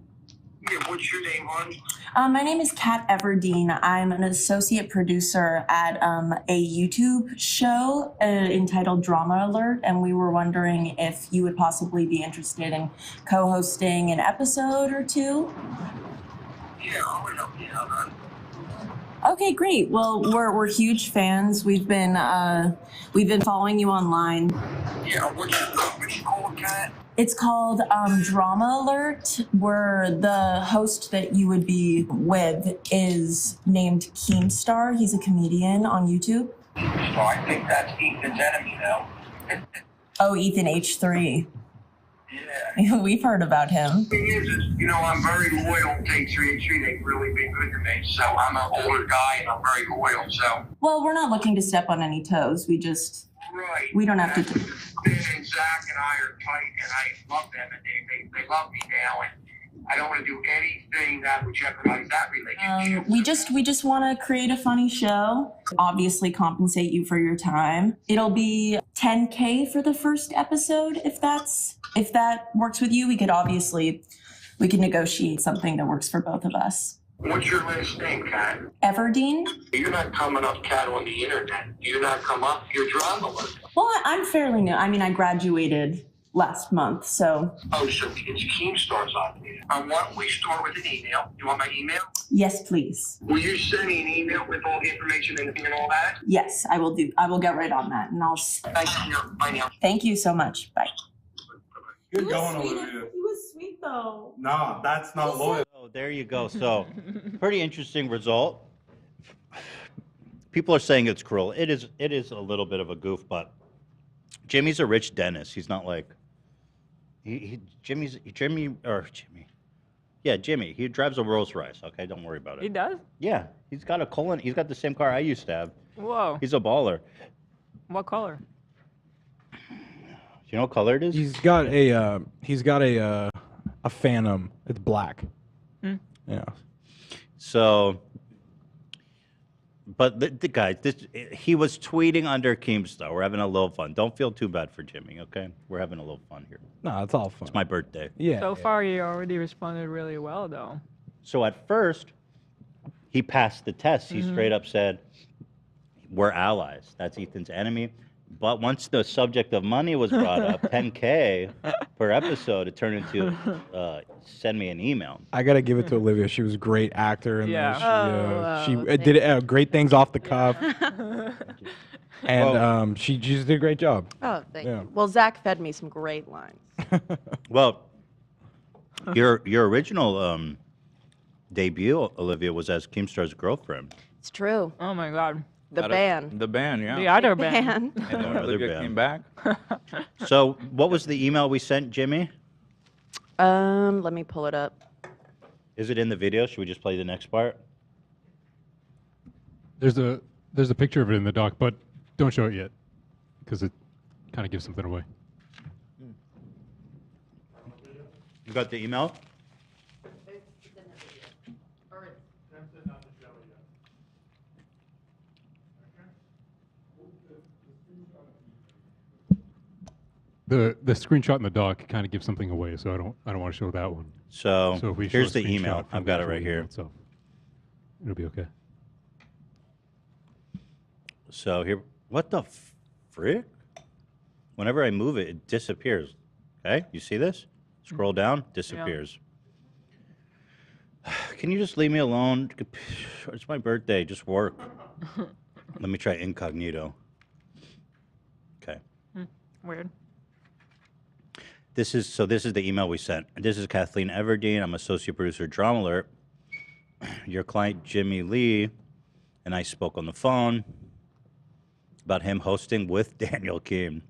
Yeah, what's your name, hon? My name is Kat Everdeen. I'm an associate producer at a YouTube show entitled Drama Alert, and we were wondering if you would possibly be interested in co-hosting an episode or two. Yeah, I would help you out, hon. Okay, great. Well, we're huge fans. We've been following you online. Yeah, what's your company called, Kat? It's called Drama Alert, where the host that you would be with is named Keemstar. He's a comedian on YouTube. So I think that's Ethan's enemy now. Oh, Ethan H3. Yeah. We've heard about him. The thing is, you know, I'm very loyal to H3H3. They've really been good to me. So I'm an older guy and I'm very loyal. So. Well, we're not looking to step on any toes. We don't have to. Ben and Zach and I are tight, and I love them, and they love me now, and I don't want to do anything that would jeopardize that relationship. We just want to create a funny show. Obviously, compensate you for your time. It'll be $10K for the first episode, if that works with you. We could negotiate something that works for both of us. What's your last name, Kat? Everdeen. You're not coming up, Kat, on the internet. You're not come up. You're Drama Alert. Well, I'm fairly new. I mean, I graduated last month, so. Oh, so it's Keemstar's on there. Why don't we start with an email? You want my email? Yes, please. Will you send me an email with all the information and all that? Yes, I will do. I will get right on that, and I'll. Bye now. Thank you so much. Bye. Good going, Olivia. He was sweet though. No, that's not loyal. Oh, there you go. So, pretty interesting result. People are saying it's cruel. It is a little bit of a goof, but Jimmie's a rich dentist. He's not like Jimmie. Yeah, Jimmie. He drives a Rolls Royce. Okay, don't worry about it. He does? Yeah, he's got a colon. He's got the same car I used to have. Whoa. He's a baller. What color? You know what color it is? He's got a Phantom. It's black. Yeah. So, but the guy, he was tweeting under Keemstar. We're having a little fun. Don't feel too bad for Jimmie, okay? We're having a little fun here. No, it's all fun. It's my birthday. Yeah. So far, you already responded really well, though. So at first, he passed the test. He straight up said, we're allies. That's Ethan's enemy. But once the subject of money was brought up, 10K per episode, it turned into send me an email. I gotta give it to Olivia. She was a great actor in Yeah. this. She did great things off the cuff, and she just did a great job. Oh, thank Yeah. you. Well, Zach fed me some great lines. Well, your original debut, Olivia, was as Keemstar's girlfriend. It's true. Oh my God. The band. The band, yeah. The other The band. band. And then Olivia came back. So, what was the email we sent, Jimmie? Let me pull it up. Is it in the video? Should we just play the next part? There's a picture of it in the doc, but don't show it yet because it kind of gives something away. You got the email? The screenshot in the doc kind of gives something away, so I don't want to show that one. So, if we show here's a the email. screenshot from I've got the it right actual email here. itself, it'll be okay. So here, what the frick? Whenever I move it, it disappears. Okay, you see this? Scroll down, disappears. Can you just leave me alone? It's my birthday, just work. Let me try incognito. Okay. Weird. This is the email we sent. This is Kathleen Everdeen. I'm associate producer, Drama Alert. Your client, Jimmie Lee, and I spoke on the phone about him hosting with Daniel Keem.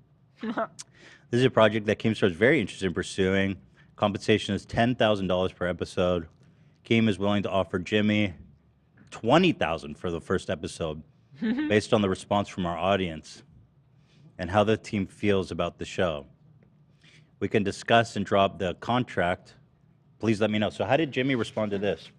This is a project that Keemstar is very interested in pursuing. Compensation is $10,000 per episode. Keem is willing to offer Jimmie $20,000 for the first episode based on the response from our audience and how the team feels about the show. We can discuss and drop the contract. Please let me know. So how did Jimmie respond to this?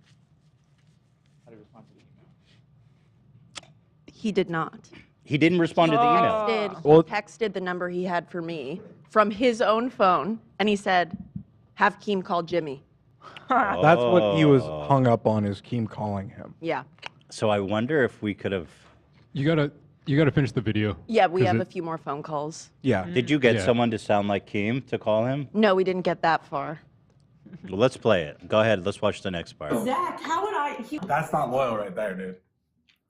He did not. He didn't respond to the email. He texted the number he had for me from his own phone, and he said, have Keem call Jimmie. That's what he was hung up on, is Keem calling him. Yeah. So I wonder if we could have. You gotta finish the video. Yeah, we have a few more phone calls. Yeah. Did you get someone to sound like Keem to call him? No, we didn't get that far. Well, let's play it. Go ahead. Let's watch the next part. Zach, how would I? That's not loyal right there, dude.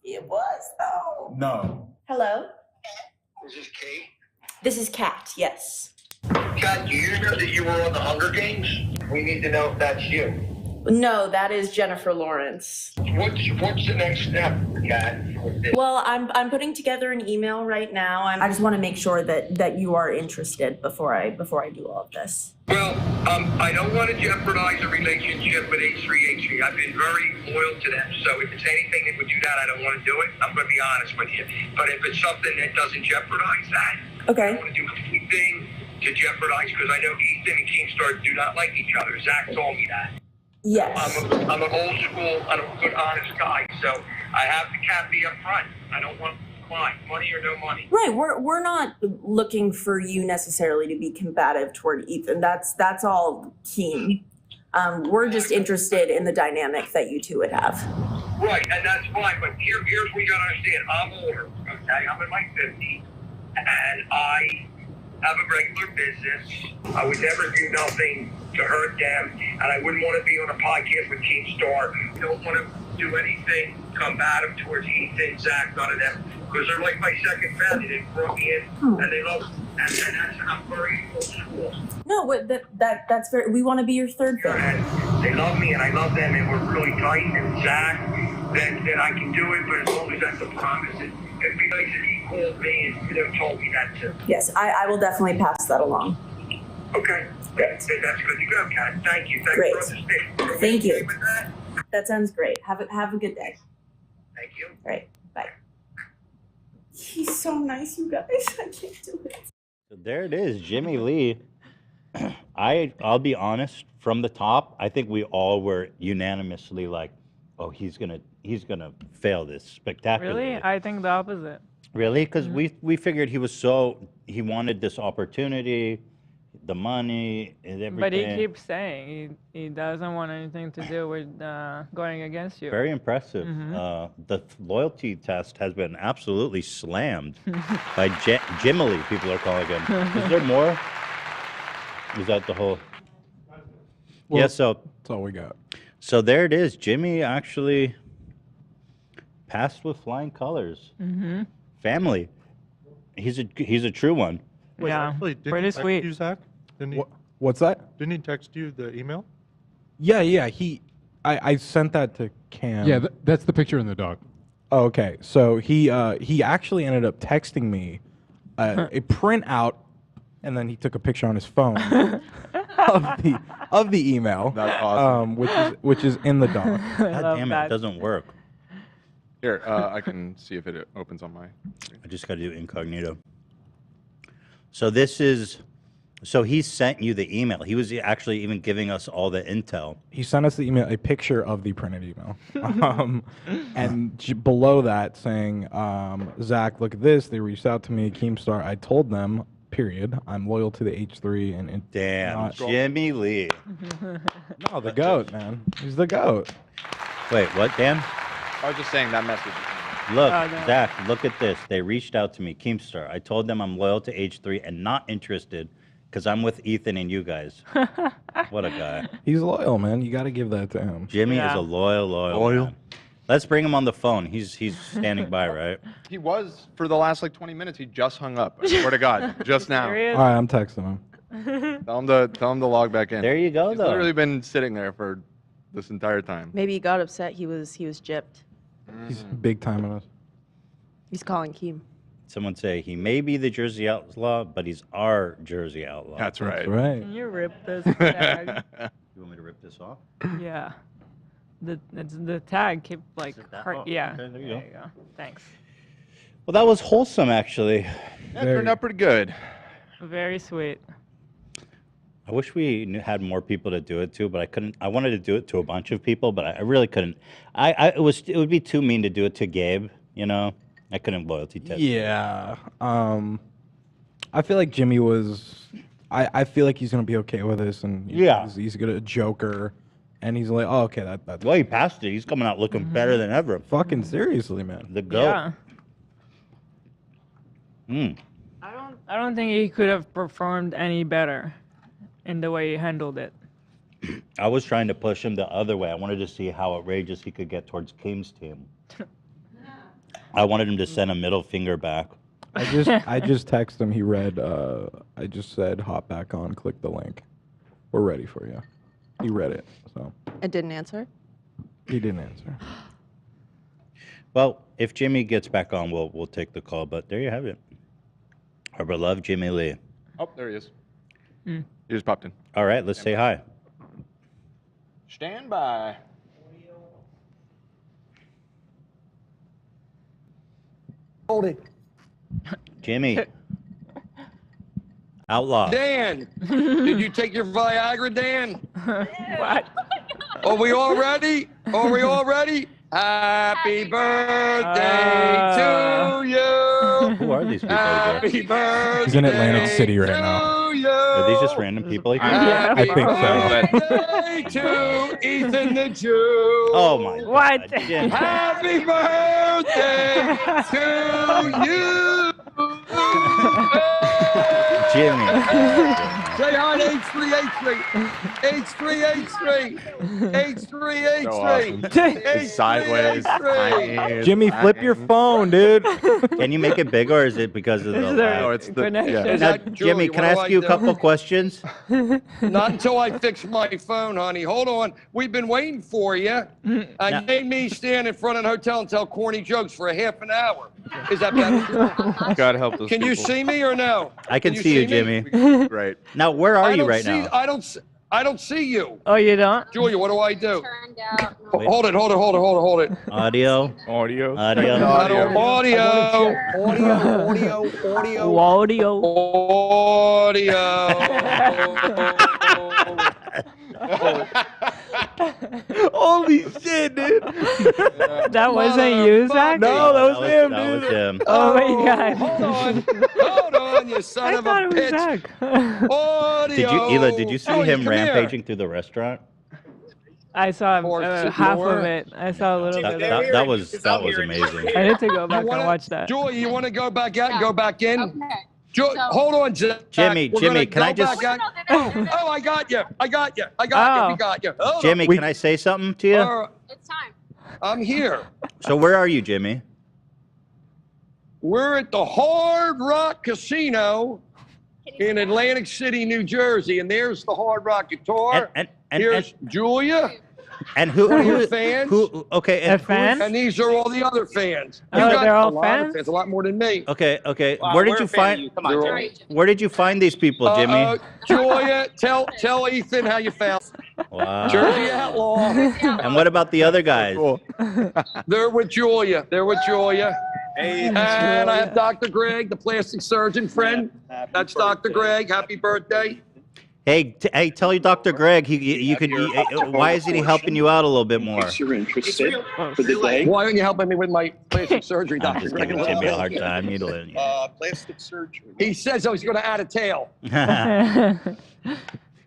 It was though. No. Hello. Is this Kate? This is Kat. Yes. Kat, do you know that you were on the Hunger Games? We need to know if that's you. No, that is Jennifer Lawrence. What's the next step, Kat? Well, I'm putting together an email right now. I just want to make sure that you are interested before I do all of this. Well, I don't want to jeopardize a relationship with H3H3. I've been very loyal to them, so if it's anything that would do that, I don't want to do it. I'm going to be honest with you. But if it's something that doesn't jeopardize that, okay. I don't want to do anything to jeopardize, because I know Ethan and Keemstar do not like each other. Zach told me that. Yes. I'm an old school, I'm a good, honest guy, so I have to be up front. I don't want to lie, money or no money. Right. We're not looking for you necessarily to be combative toward Ethan. That's all Keem. We're just interested in the dynamic that you two would have. Right, and that's fine, but here's what you gotta understand. I'm older, okay? I'm in my 50s, and I have a regular business. I would never do nothing to hurt them, and I wouldn't want to be on a podcast with Keemstar. I don't want to do anything combative towards Ethan, Zach, none of them, because they're like my second family. They brought me in, and they love me, and that's, I'm very old school. No, that's very. We want to be your third family. They love me, and I love them, and we're really tight. And Zach, that I can do it, but as long as that's a promise, it'd be nice if he called me and told me that too. Yes, I will definitely pass that along. Okay. That's good to go, Kat. Thank you. Great. For understanding. Thank you. With that? That sounds great. Have a good day. Thank you. All right. Bye. He's so nice, you guys. I can't do it. So there it is, Jimmie Lee I'll be honest. From the top, I think we all were unanimously like, "Oh, he's gonna fail this spectacularly." Really? I think the opposite. Really? Because we figured he wanted this opportunity, the money, and everything. But he keeps saying he doesn't want anything to do with going against you. Very impressive. Mhm. The loyalty test has been absolutely slammed by Jimmie, people are calling him. Is there more? Is that the whole? Well, yeah, so that's all we got. So there it is. Jimmie actually passed with flying colors. Mhm. Family. He's a true one. Wait, Yeah, actually, didn't pretty he text sweet. you, Zach? Didn't he? What's that? Didn't he text you the email? Yeah. I sent that to Cam. Yeah, that's the picture in the doc. Oh, okay. So he actually ended up texting me a printout, and then he took a picture on his phone of the email. That's awesome. Which is in the doc. God damn it, it doesn't work. Here, I can see if it opens on my. I just got to do incognito. So so he sent you the email. He was actually even giving us all the intel. He sent us the email, a picture of the printed email, and below that saying, "Zach, look at this. They reached out to me, Keemstar. I told them, period. I'm loyal to the H3 and damn, Jimmie Lee. No, the goat, man. He's the goat. Wait, what, Dan? I was just saying that message. Look, Oh, no. Zach, look at this. They reached out to me, Keemstar. I told them I'm loyal to H3 and not interested because I'm with Ethan and you guys. What a guy. He's loyal, man. You got to give that to him. Jimmie is a loyal man. Let's bring him on the phone. He's standing by, right? He was for the last like 20 minutes. He just hung up. I swear to God, just now. All right, I'm texting him. Tell him to log back in. There you go. He's though. literally been sitting there for this entire time. Maybe he got upset. He was gypped. He's big time in us. He's calling Keem. Someone say he may be the Jersey Outlaw, but he's our Jersey Outlaw. That's right. That's right. Can you rip this tag? You want me to rip this off? Yeah. The tag kept like Oh, yeah. okay, there you go. Thanks. Well, that was wholesome, actually. That turned out pretty good. Very sweet. I wish we had more people to do it to, but I couldn't. I wanted to do it to a bunch of people, but I really couldn't. It would be too mean to do it to Gabe. You know, I couldn't loyalty test. Yeah. I feel like Jimmie was. I feel like he's gonna be okay with this, and he's gonna a joker, and he's like, oh, okay, that's. Well, he passed it. He's coming out looking better than ever. Fucking seriously, man. The goat. Yeah. I don't think he could have performed any better in the way he handled it. I was trying to push him the other way. I wanted to see how outrageous he could get towards Keem's team. I wanted him to send a middle finger back. I just texted him. He read. I just said, hop back on. Click the link. We're ready for you. He read it. So It didn't answer. he didn't answer. Well, if Jimmie gets back on, we'll take the call. But there you have it. Our beloved Jimmie Lee. Oh, there he is. Mm. He just popped in. All right, let's say hi. Stand by. Hold it. Jimmie. Outlaw. Dan, did you take your Viagra, Dan? What? Are we all ready? Are we all ready? Happy birthday to you. Who are these people? Happy birthday. He's in Atlantic City right now. Are these just random people? I think so. Birthday to Ethan the Jew. Oh my What? God. Jim. Happy birthday to you. Jimmie. Say hi to H3H3. H3H3. H3H3. So awesome. It's sideways. tiny, Jimmie, flip your phone, dude. Can you make it bigger, or is it because of the Is there lag? No, it's the connection? yeah. Is Now, that Jimmie, Julie? can What I do ask you a do? couple questions? Not until I fix my phone, honey. Hold on. We've been waiting for you. You made me stand in front of the hotel and tell corny jokes for a half an hour. Is that better? God help those Can you people. see me or no? I can you see you, see me? Jimmie. Right. Now, where are you right see, now? I don't see you. Oh, you don't? Julia, what do I do? Wait. Hold it. Audio. Audio. Audio. Audio. Audio. Holy shit, dude. That wasn't you, Zach? No, that was him, That dude. was him. Oh my god. Hold on, you son I of thought a it was bitch. Zach. Hila, did you see Julia, him come here. rampaging through the restaurant? I saw half more. of it. I saw a little bit of it. That was amazing. I need to go back and watch that. Julia, you want to go back out and go back in? Hold on, Zach. Jimmy, We're gonna can I go just- back out. Oh, I got you. We got you. Hold Jimmy, on. can I say something to you? It's time. I'm here. So where are you, Jimmy? We're at the Hard Rock Casino in Atlantic City, New Jersey, and there's the Hard Rock guitar. Here's Julia. And who? One of your fans. Okay. A fan? And these are all the other fans. Oh, You got they're all a lot fans? of fans, a lot more than me. Okay. Wow, Where did we're you a fan of find? you. Come on, Jimmy. Where did you find these people, Jimmy? Julia, tell Ethan how you found. Wow. Jersey Outlaw. And what about the other guys? They're with Julia. And I have Dr. Greg, the plastic surgeon friend. That's Dr. Greg. Happy birthday. Hey, tell you, Dr. Greg, you could. Why isn't he helping you out a little bit more? You're interested for the day. Why aren't you helping me with my plastic surgery, I'm Dr. just Greg? giving Jimmy a hard time. Plastic surgery. He says I was going to add a tail.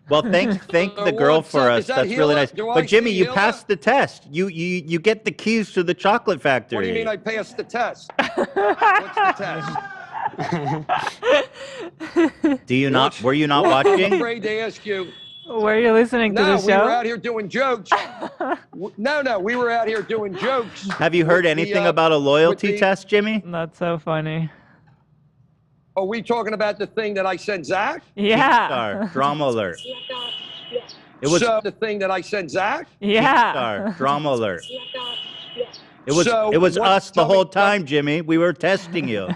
Well, thank the girl for us. Is that That's really Hila? nice. Do I But Jimmy, see you Hila? passed the test. You get the keys to the chocolate factory. What do you mean I passed the test? What's the test? Do you not? Were you not watching? I'm afraid to ask you. Were you listening to the No, we were show? out here doing jokes. No, we were out here doing jokes. Have you heard anything about a loyalty test, Jimmy? That's so funny. Are we talking about the thing that I sent Zach? Yeah. Star, drama alert. It was so, the thing that I sent Zach? Yeah. Star, drama alert. It was So, what- us the tell me- whole time, Jimmy. We were testing you.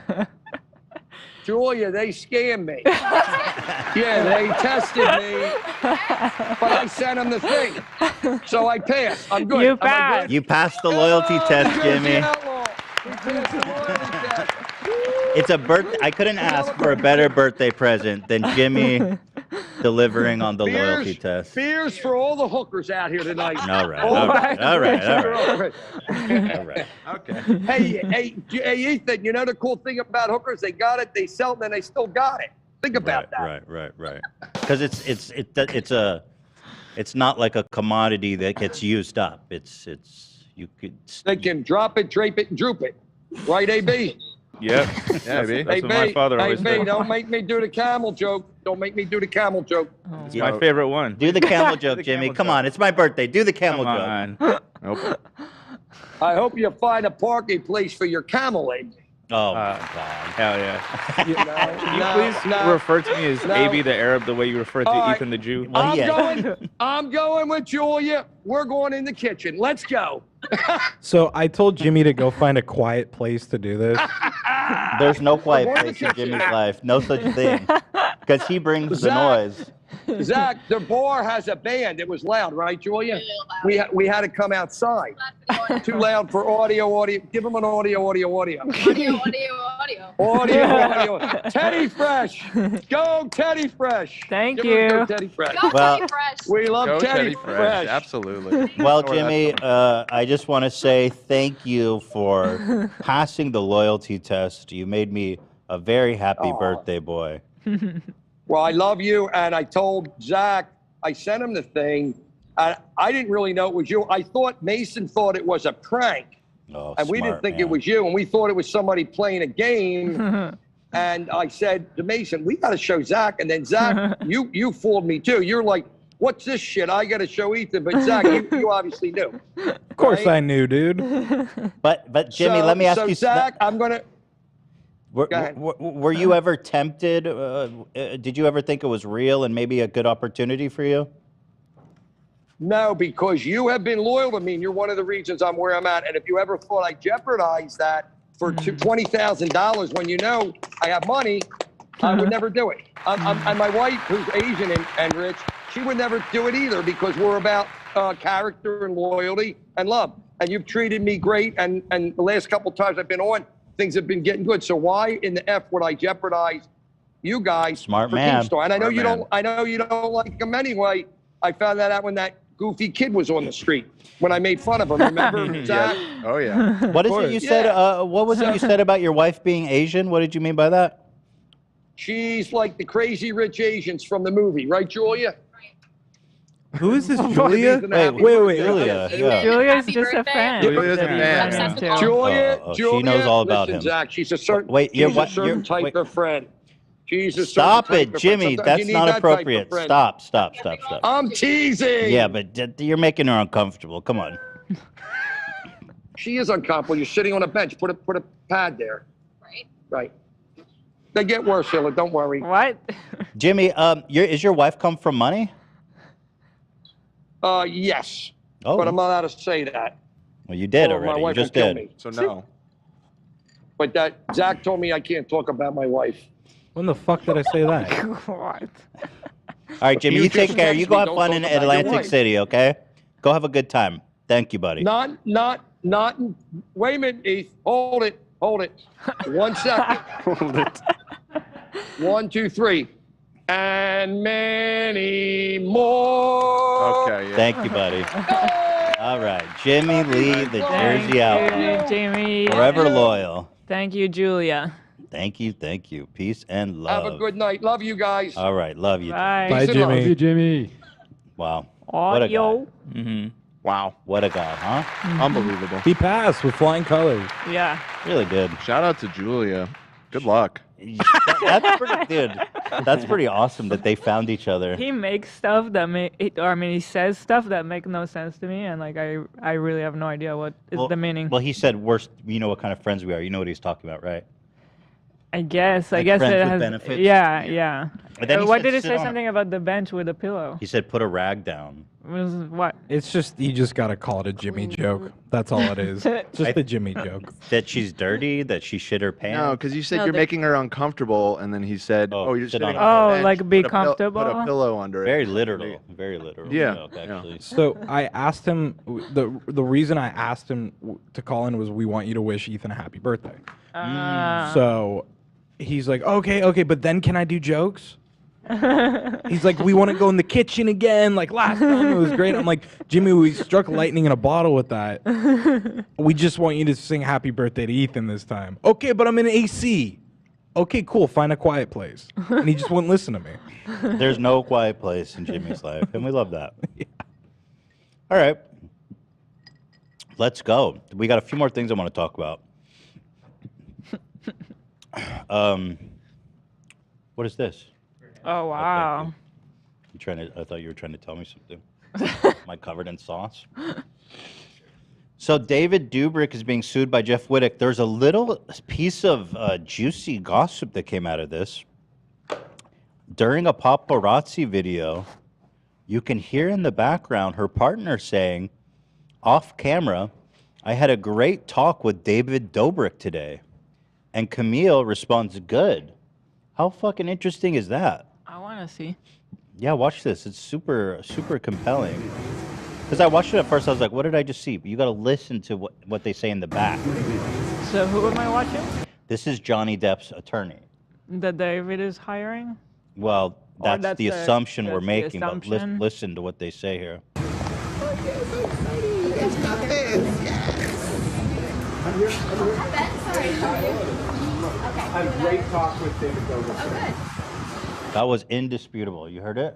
Julia, they scammed me. Yeah, they tested me, but I sent them the thing. So I passed. I'm good. You Am I passed. good? You passed the loyalty test, Jimmy. Outlaw. We passed the loyalty test. It's a birth. I couldn't ask for a better birthday present than Jimmy delivering on the loyalty test. Beers for all the hookers out here tonight. All right. Okay. Hey, Ethan, you know the cool thing about hookers? They got it, they sell it, and they still got it. Think about that. Right. Because it's not like a commodity that gets used up. You could. They can drop it, drape it, and droop it. Right, AB? Yep. Yeah, AB. That's what my father always AB, did. don't make me do the camel joke. It's my favorite one. Do the camel joke, Jimmy. Come on, it's my birthday. Do the camel joke. Nope. I hope you find a parking place for your camel egg. Oh, my God. Hell yeah. Can you please no, refer to me as no. AB the Arab the way you refer to All right. Ethan the Jew? I'm going with Julia. We're going in the kitchen. Let's go. So I told Jimmy to go find a quiet place to do this. There's no quiet place in Jimmy's life. No such thing. Because he brings the noise. Zach, the bar has a band. It was loud, right, Julia? We had to come outside. Too loud for audio. Give them an audio. Teddy Fresh. Go Teddy Fresh. Thank Give 'em a you. go Teddy Fresh. Well, We love Go Teddy Fresh. Absolutely. Well, Jimmy, I just want to say thank you for passing the loyalty test. You made me a very happy birthday boy. Well, I love you, and I told Zach, I sent him the thing, and I didn't really know it was you. I thought Mason thought it was a prank, and we didn't think it was you, and we thought it was somebody playing a game. And I said to Mason, we got to show Zach. And then Zach, you fooled me too. You're like, what's this shit? I got to show Ethan. But Zach, you obviously knew. Of course I knew, dude. But Jimmy, let me ask you. Zach, I'm gonna. Were you ever tempted? Did you ever think it was real and maybe a good opportunity for you? No, because you have been loyal to me, and you're one of the reasons I'm where I'm at. And if you ever thought I jeopardized that for $20,000 when you know I have money, I would never do it. And my wife, who's Asian and rich, she would never do it either because we're about character and loyalty and love. And you've treated me great. And the last couple times I've been on, things have been getting good. So why in the F would I jeopardize you guys Smart for man. Keemstar? And I know Smart you man. don't. I know you don't like him anyway. I found that out when that goofy kid was on the street when I made fun of him. Remember, Zach? Oh yeah. What is it you said? What was it you said about your wife being Asian? What did you mean by that? She's like the crazy rich Asians from the movie, right, Julia? Who is this, Julia? Wait, Julia. Yeah. Julia's just a fan. Julia's a that he's fan. listening to. Julia, Oh, Julia, she knows all about listen, him. Zach, she's a certain, Wait, she's a certain type of friend. She's a certain Stop type it, of friend. Jimmy. Sometimes That's you need not that type of appropriate. friend. Stop. I'm teasing. Yeah, but you're making her uncomfortable. Come on. She is uncomfortable. You're sitting on a bench. Put a pad there. Right. They get worse, Hila. Don't worry. What? Jimmy, is your wife come from money? Yes. Oh. But I'm not allowed to say that. Well, you did Or my already. You wife just will kill did. me. So no. But that Zach told me I can't talk about my wife. When the fuck did I say that? What? All right, Jimmy, You you take just care. text You go me, have don't fun talk in about your Atlantic wife. City, okay? Go have a good time. Thank you, buddy. Not. Wait a minute, Heath. Hold it. 1 second. Hold it. 1, 2, 3. And many more. Okay. Yeah. Thank you, buddy. All right, Jimmy Lee, the Jersey Outlaw. Jimmy. Forever loyal. Thank you, Julia. Thank you. Peace and love. Have a good night. Love you guys. All right, love you. Bye. Bye, Peace and love. Jimmy. Love you, Jimmy. Wow. What a guy. Audio. Mm-hmm. Wow. What a guy, huh? Unbelievable. He passed with flying colors. Yeah. Really did. Shout out to Julia. Good luck. That's pretty good. That's pretty awesome that they found each other. He makes stuff that he says stuff that make no sense to me, and like I really have no idea what is the meaning. Well, he said you know what kind of friends we are. You know what he's talking about, right? I guess Like it friends with has. benefits? Yeah. But then he Why said did he sit say on it. something about the bench with a pillow? He said put a rag down. What? It's just you just gotta call it a Jimmy joke. That's all it is. Just a Jimmy joke. That she's dirty. That she shit her pants. No, because you said No, you're they- making her uncomfortable, and then he said, Oh, "Oh, you're sit sitting on on it. the Oh, bench, like be put a comfortable? Put a pillow under it." Very literal. Very literal. Yeah, joke, actually. So I asked him the reason I asked him to call in was we want you to wish Ethan a happy birthday. So he's like, okay, but then can I do jokes? He's like, we want to go in the kitchen again, like last time. It was great. I'm like, Jimmy, we struck lightning in a bottle with that. We just want you to sing happy birthday to Ethan this time. Okay, but I'm in AC. Okay, cool. Find a quiet place. And he just wouldn't listen to me. There's no quiet place in Jimmy's life, and we love that. Yeah. All right. Let's go. We got a few more things I want to talk about. What is this? Oh wow. I thought you were trying to tell me something. Am I covered in sauce? So David Dobrik is being sued by Jeff Wittick. There's a little piece of juicy gossip that came out of this. During a paparazzi video, you can hear in the background her partner saying, off camera, I had a great talk with David Dobrik today. And Camille responds, good. How fucking interesting is that? I want to see. Yeah, watch this. It's super, super compelling. Because I watched it at first, I was like, what did I just see? But you got to listen to what they say in the back. So who am I watching? This is Johnny Depp's attorney. That David is hiring? Well, that's, that's the the- assumption we're that's the making, but assumption. listen to what they say here. I had a great talk with David Dobrik. That was indisputable. You heard it?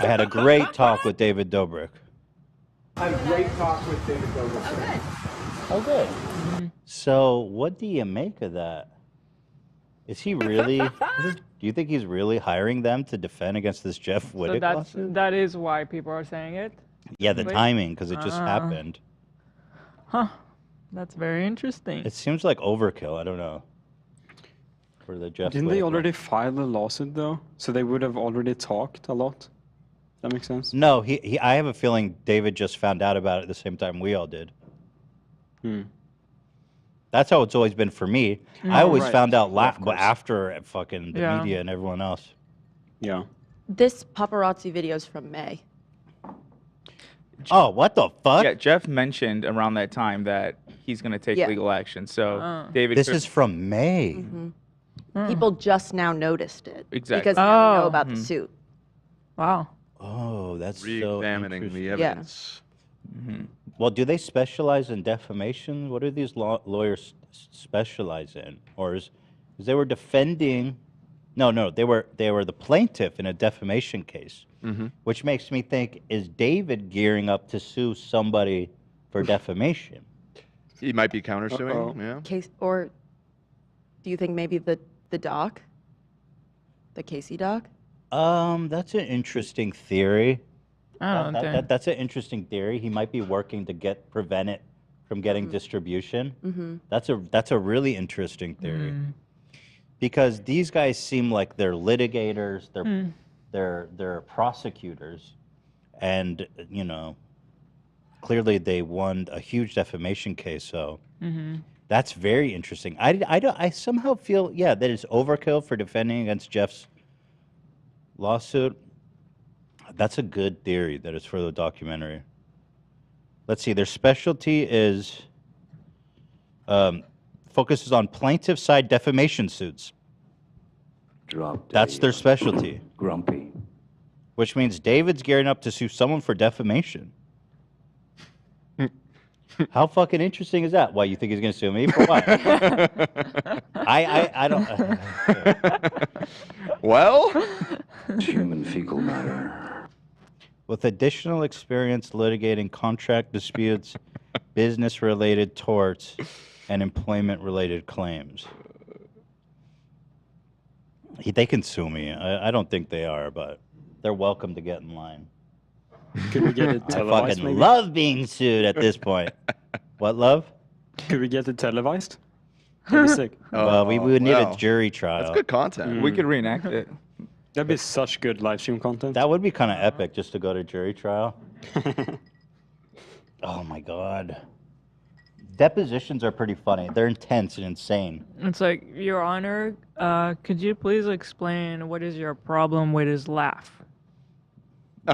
I had a great talk with David Dobrik. I had a great talk with David Dobrik. Oh, good. So, what do you make of that? Is he really? Do you think he's really hiring them to defend against this Jeff So Wittick lawsuit? that is why people are saying it? Yeah, the Wait. timing, because it just happened. Huh. That's very interesting. It seems like overkill. I don't know. For the Jeff Didn't they Wittick already file a lawsuit though? So they would have already talked a lot. That makes sense. No, I have a feeling David just found out about it at the same time we all did. That's how it's always been for me. I always Right. found out Of course. after fucking the Yeah. media and everyone else. Yeah. This paparazzi video is from May. Oh, what the fuck? Yeah, Jeff mentioned around that time that he's going to take Yeah. legal action. So David, This is from May. Mm-hmm. People just now noticed it. Exactly. Because now they know Oh. about the suit. Wow. Oh, that's so Re-examining the interesting. evidence. Well, do they specialize in defamation? What do these lawyers specialize in? Or is they were defending? No, they were the plaintiff in a defamation case, which makes me think: is David gearing up to sue somebody for defamation? He might be countersuing. Yeah. Case, or do you think maybe the doc? The Casey doc? That's an interesting theory. Oh, okay. That's an interesting theory. He might be working to prevent it from getting distribution. Mhm. That's a really interesting theory. Because these guys seem like they're litigators, they're prosecutors, and clearly they won a huge defamation case. So that's very interesting. I somehow feel that it's overkill for defending against Jeff's lawsuit. That's a good theory that is for the documentary. Let's see. Their specialty is focuses on plaintiff side defamation suits. That's their specialty. Grumpy. Which means David's gearing up to sue someone for defamation. How fucking interesting is that? Why, you think he's going to sue me for what? I don't. Well, Human fecal matter. With additional experience litigating contract disputes, business-related torts, and employment-related claims. They can sue me. I don't think they are, but they're welcome to get in line. Could we get it I televised? fucking maybe? love being sued at this point. What, love? Could we get it televised? That'd be sick. Well, we would need a jury trial. That's good content. We could reenact it. That'd be such good live stream content. That would be kind of epic just to go to jury trial. Oh my god. Depositions are pretty funny. They're intense and insane. It's like, Your Honor, could you please explain what is your problem with his laugh?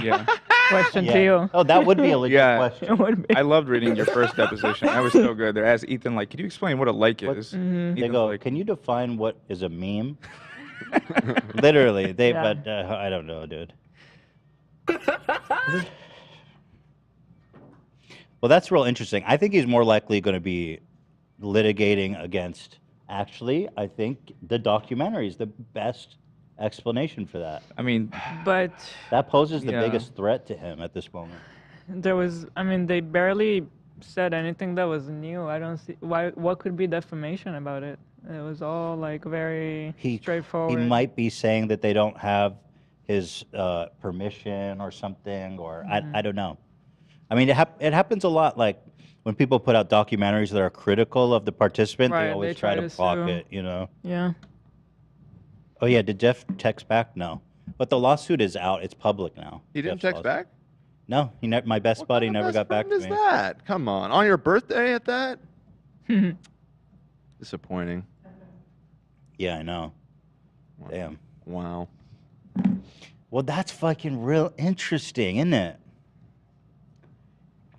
Yeah. Question to you. Oh, that would be a legit question. It would be. I loved reading your first deposition. That was so good. They asked Ethan, like, could you explain what a like is? They go, can you define what is a meme? Literally, but I don't know, dude. Well, that's real interesting. I think he's more likely going to be litigating against. Actually, I think the documentary is the best explanation for that. I mean, But that poses the Yeah. biggest threat to him at this moment. they barely said anything that was new. I don't see what could be defamation about it. It was all like very straightforward. He might be saying that they don't have his permission or something, or I don't know. I mean, it happens a lot. Like when people put out documentaries that are critical of the participant, Right, they always they try try to to block sue. it. Yeah. Oh yeah, did Jeff text back? No, but the lawsuit is out. It's public now. He didn't Jeff's text lawsuit. back? No, my best buddy never got back to What me. is that? Come on. On your birthday at that? Disappointing. Yeah, I know. Damn. Wow. Well, that's fucking real interesting, isn't it?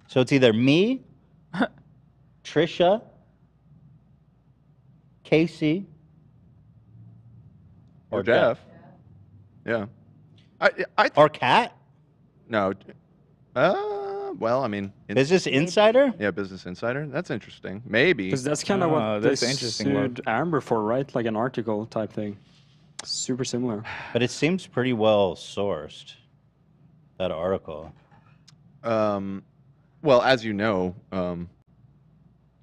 So it's either me, Trisha, Casey, Or Jeff. Yeah. Or Kat? No. Well, I mean. Business Insider? Yeah, Business Insider. That's interesting. Maybe. Because that's kind of what they that's interesting, Lord. sued Amber for, right? Like an article type thing. Super similar. But it seems pretty well sourced, that article. Well, as you know,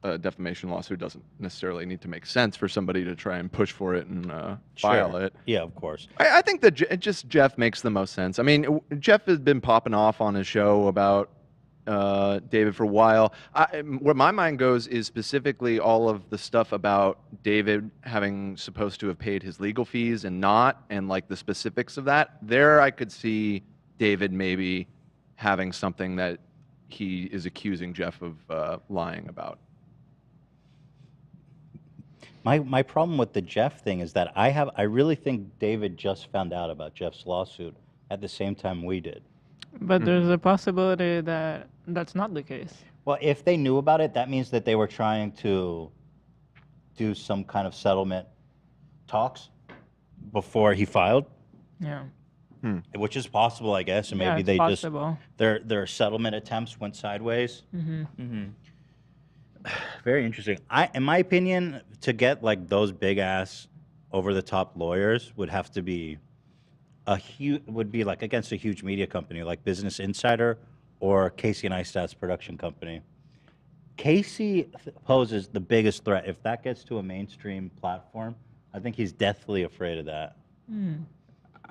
a defamation lawsuit doesn't necessarily need to make sense for somebody to try and push for it and file it. Yeah, of course. I think that just Jeff makes the most sense. I mean, Jeff has been popping off on his show about David for a while. Where my mind goes is specifically all of the stuff about David having supposed to have paid his legal fees and not, and like the specifics of that. There I could see David maybe having something that he is accusing Jeff of lying about. My problem with the Jeff thing is that I really think David just found out about Jeff's lawsuit at the same time we did. But there's a possibility that that's not the case. Well, if they knew about it, that means that they were trying to do some kind of settlement talks before he filed. Yeah. Which is possible, I guess, and Yeah, maybe it's they possible. just their settlement attempts went sideways. Very interesting. In my opinion, to get like those big ass over the top lawyers would have to be like against a huge media company like Business Insider or Casey Neistat's production company. Casey poses the biggest threat. If that gets to a mainstream platform, I think he's deathly afraid of that.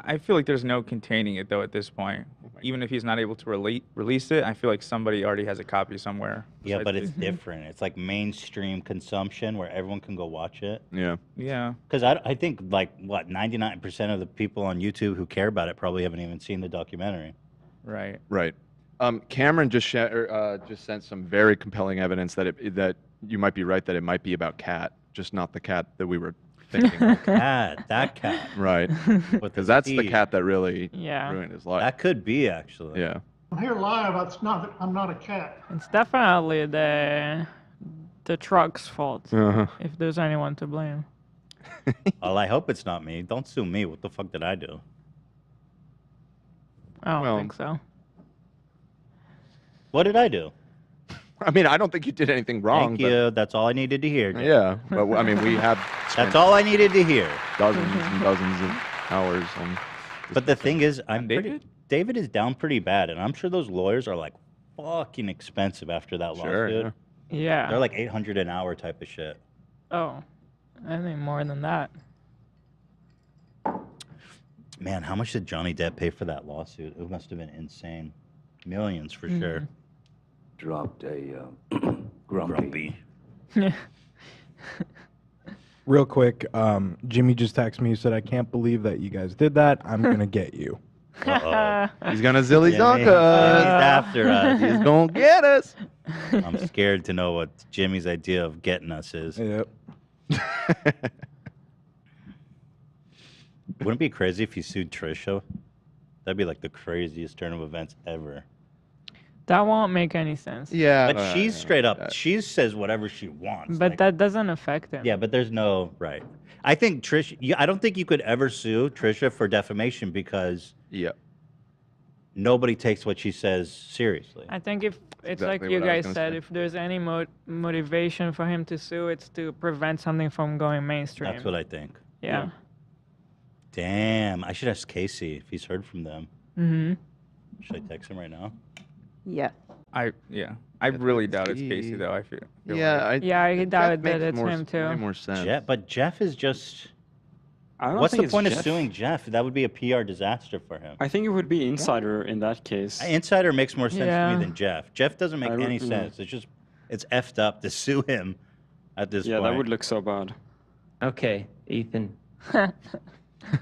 I feel like there's no containing it though at this point. Even if he's not able to release it, I feel like somebody already has a copy somewhere. Yeah, but it's different. It's like mainstream consumption where everyone can go watch it. Yeah. Yeah. Because I think like 99% of the people on YouTube who care about it probably haven't even seen the documentary. Right. Right. Cameron just sent some very compelling evidence that you might be right that it might be about Cat, just not the cat that we were thinking. That cat. Right. Because that's the cat that really ruined his life. That could be actually. Yeah. I'm here live. I'm not a cat. It's definitely the truck's fault. If there's anyone to blame. Well, I hope it's not me. Don't sue me. What the fuck did I do? I don't think so. What did I do? I mean, I don't think you did anything wrong. Thank you. That's all I needed to hear. Jeff. Yeah, but I mean, we have. That's all I needed to hear. Dozens and dozens of hours on. But the thing is, David is down pretty bad, and I'm sure those lawyers are like fucking expensive after that lawsuit. Yeah. They're like $800 an hour type of shit. Oh, I think more than that. Man, how much did Johnny Depp pay for that lawsuit? It must have been insane. Millions for sure. Dropped a grumpy. Real quick, Jimmie just texted me. He said, "I can't believe that you guys did that. I'm gonna get you." He's gonna zilly zonka us. He's after us. He's gonna get us. I'm scared to know what Jimmy's idea of getting us is. Yep. Wouldn't it be crazy if he sued Trisha? That'd be like the craziest turn of events ever. That won't make any sense. Yeah. But she's straight up. She says whatever she wants. But that doesn't affect him. Yeah, but there's no right. I think Trisha. I don't think you could ever sue Trisha for defamation because nobody takes what she says seriously. I think if it's Exactly like you what I was guys gonna said, say. if there's any motivation for him to sue, it's to prevent something from going mainstream. That's what I think. Yeah. Damn, I should ask Casey if he's heard from them. Should I text him right now? Yeah. I really doubt it's Casey though. I feel like. I doubt that it's him too. Way more sense. But Jeff is just. I don't What's think the it's point of Jeff. suing Jeff? That would be a PR disaster for him. I think it would be Insider in that case. Insider makes more sense to Yeah. me than Jeff. Jeff doesn't make any sense. It's effed up to sue him at this point. Yeah, that would look so bad. Okay, Ethan.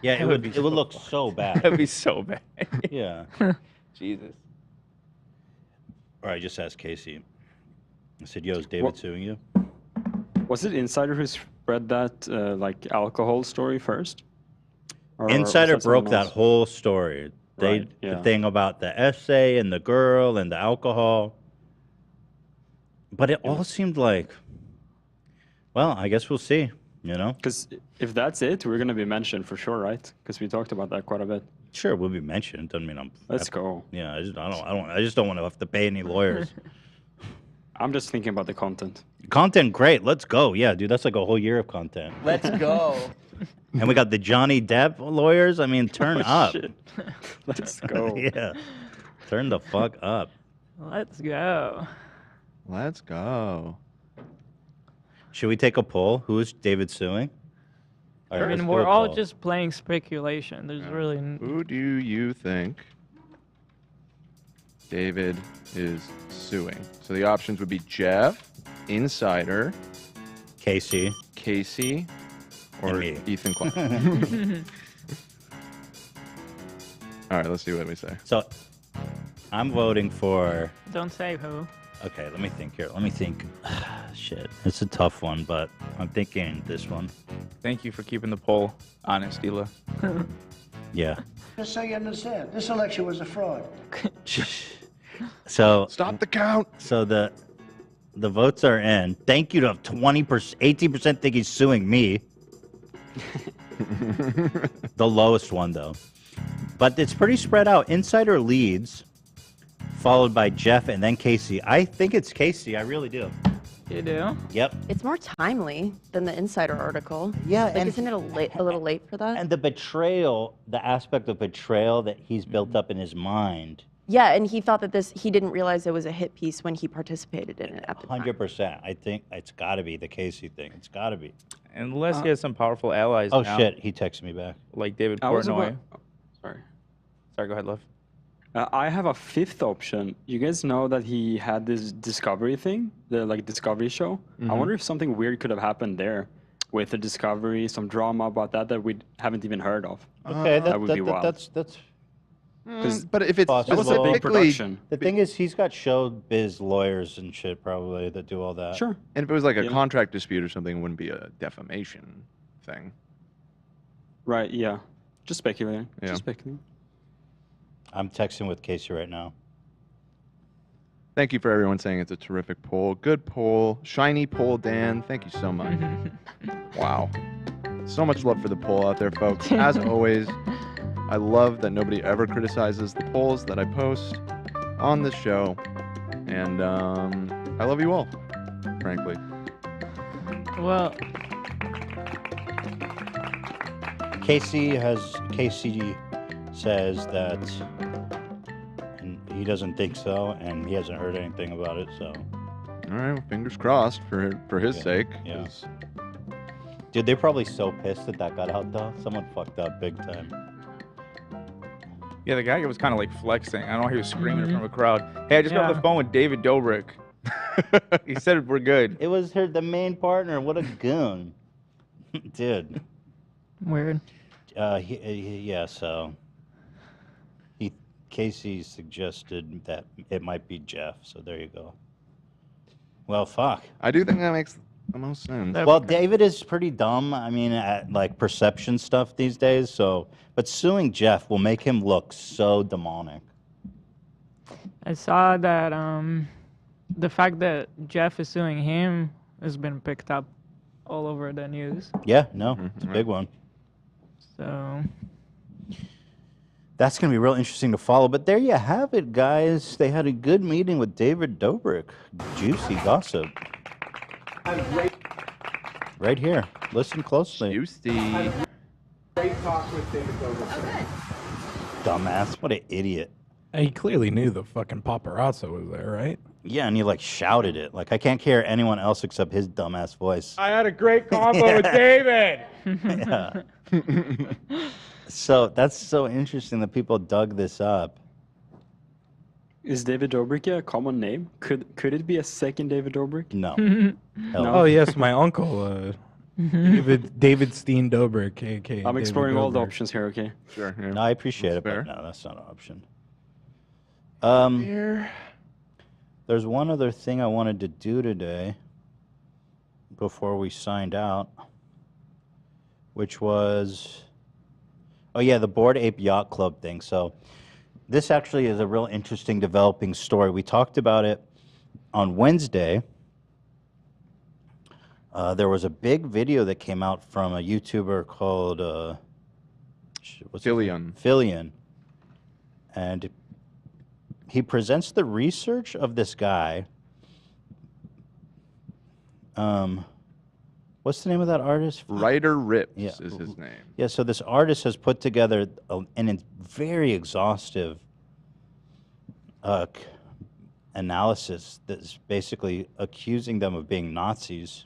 Yeah, it would look so bad. That'd be so bad. Yeah. Jesus. Or I just asked Casey. I said, "Yo, is David suing you?" Was it Insider who spread that like alcohol story first? Or Insider was that broke someone that else? whole story. The thing about the essay and the girl and the alcohol. But it all seemed like, well, I guess we'll see. You know, because if that's it, we're gonna be mentioned for sure, right? Because we talked about that quite a bit. Sure, we'll be mentioned. Doesn't mean I'm. Let's go. Yeah, I just don't want to have to pay any lawyers. I'm just thinking about the content. Content, great. Let's go. Yeah, dude, that's like a whole year of content. Let's go. And we got the Johnny Depp lawyers. I mean, turn up. Shit. Let's go. Yeah, turn the fuck up. Let's go. Let's go. Should we take a poll? Who is David suing? All I right, mean, let's do we're a all poll. just playing speculation. There's really. Who do you think David is suing? So the options would be Jeff, Insider, Casey, or and me. Ethan Clark. All right, let's see what we say. So, I'm voting for. Don't say who. Okay, let me think here. Let me think. Shit, it's a tough one, but I'm thinking this one. Thank you for keeping the poll honest, Hila. Yeah. Just so you understand, this election was a fraud. So stop the count. So the votes are in. Thank you to 20%, 18% think he's suing me. The lowest one though, but it's pretty spread out. Insider leads, followed by Jeff and then Casey. I think it's Casey. I really do. You do? Yep. It's more timely than the Insider article. Yeah, Like, and isn't it a little late for that? And the betrayal, the aspect of betrayal that he's built up in his mind. Yeah, and he thought that he didn't realize it was a hit piece when he participated in it at the time. 100%. I think it's got to be the Casey thing. It's got to be. Unless he has some powerful allies. Oh now, shit! He texted me back. like David I was Portnoy. Sorry. Sorry, go ahead, love. I have a fifth option. You guys know that he had this Discovery thing, the Discovery show. I Mhm. wonder if something weird could have happened there, with the Discovery, some drama about that we haven't even heard of. Okay, that would be wild. that's. But if it's That was a big production. The thing is, he's got showbiz lawyers and shit probably that do all that. Sure. And if it was like a Yeah. contract dispute or something, it wouldn't be a defamation thing. Right? Yeah. Just speculating. Yeah. Just speculating. I'm texting with Casey right now. Thank you for everyone saying it's a terrific poll. Good poll. Shiny poll, Dan. Thank you so much. Wow. So much love for the poll out there, folks. As always, I love that nobody ever criticizes the polls that I post on this show. And I love you all, frankly. Well, Casey says that he doesn't think so, and he hasn't heard anything about it. So, all right, well, fingers crossed for his sake. Yeah. Dude, they're probably so pissed that got out though. Someone fucked up big time. Yeah, the guy was kind of like flexing. I don't know, he was screaming in front of a crowd. Hey, I just got off the phone with David Dobrik. He said we're good. It was the main partner. What a goon, dude. Weird. So Casey suggested that it might be Jeff. So there you go. Well, fuck. I do think that makes the most sense. Well, David is pretty dumb. I mean, at like perception stuff these days. So, but suing Jeff will make him look so demonic. I saw that the fact that Jeff is suing him has been picked up all over the news. Yeah, no, it's a big one. So that's going to be real interesting to follow. But there you have it, guys. They had a good meeting with David Dobrik. Juicy gossip. Right here. Listen closely. Juicy. Great talk with David Dobrik. Dumbass. What an idiot. He clearly knew the fucking paparazzo was there, right? Yeah, and he like shouted it. Like, I can't hear anyone else except his dumbass voice. I had a great combo with David. Yeah. So that's so interesting that people dug this up. Is David Dobrik a common name? Could it be a second David Dobrik? No. Oh yes, my uncle, David Steen Dobrik, aka. I'm exploring David all the Dobrik. options here. Okay. Sure. Yeah. No, I appreciate it, fair. but no, that's not an option. There's one other thing I wanted to do today before we signed out, which was, oh yeah, the Bored Ape Yacht Club thing. So this actually is a real interesting developing story. We talked about it on Wednesday. There was a big video that came out from a YouTuber called Fillion. And he presents the research of this guy. What's the name of that artist? Ryder Rips is his name. Yeah, so this artist has put together an very exhaustive analysis that's basically accusing them of being Nazis.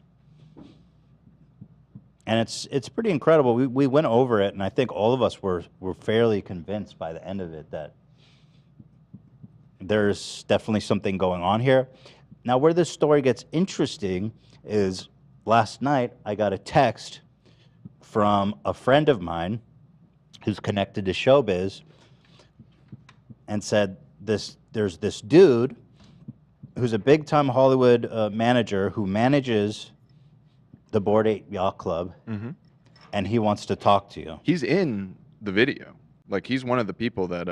And it's pretty incredible. We went over it, and I think all of us were fairly convinced by the end of it that there's definitely something going on here. Now, where this story gets interesting is last night I got a text from a friend of mine who's connected to showbiz and said there's this dude who's a big-time Hollywood manager who manages the Bored Ape Yacht Club, and he wants to talk to you. He's in the video. Like he's one of the people that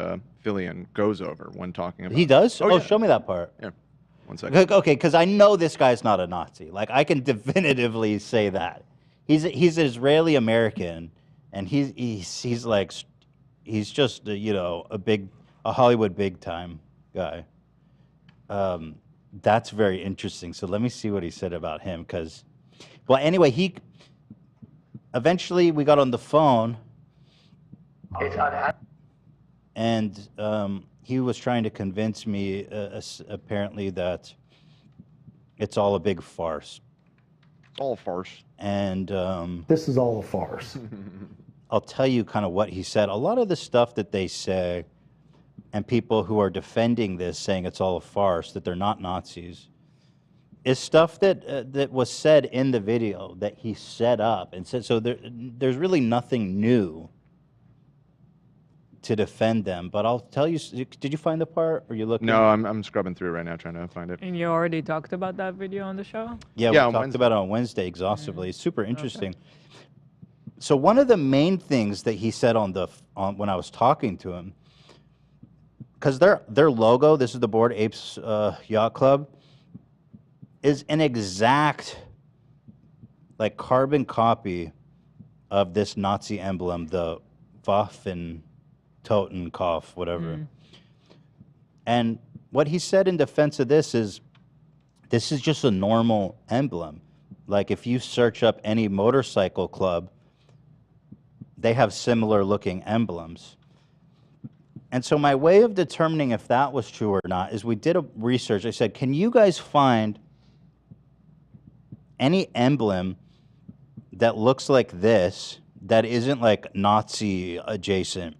Fillion goes over when talking about. He does? Oh, yeah. show me that part. Yeah. 1 second. Okay, because I know this guy's not a Nazi. Like I can definitively say that. He's Israeli American, and he's like he's just a Hollywood big time guy. That's very interesting. So let me see what he said about him. Because, well, anyway, eventually we got on the phone, and he was trying to convince me apparently that it's all a big farce. It's all a farce. And this is all a farce. I'll tell you kind of what he said. A lot of the stuff that they say, and people who are defending this, saying it's all a farce, that they're not Nazis, is stuff that was said in the video that he set up and said. So there's really nothing new to defend them. But I'll tell you. Did you find the part? Or are you looking? No, I'm scrubbing through right now trying to find it. And you already talked about that video on the show? Yeah, we talked about it on Wednesday exhaustively. It's super interesting. So one of the main things that he said on when I was talking to him, because their logo, this is the Bored Apes Yacht Club, is an exact like carbon copy of this Nazi emblem, the Waffen Totenkopf, whatever. And what he said in defense of this is just a normal emblem. Like if you search up any motorcycle club, they have similar looking emblems. And so my way of determining if that was true or not is we did a research. I said, can you guys find any emblem that looks like this that isn't like Nazi adjacent?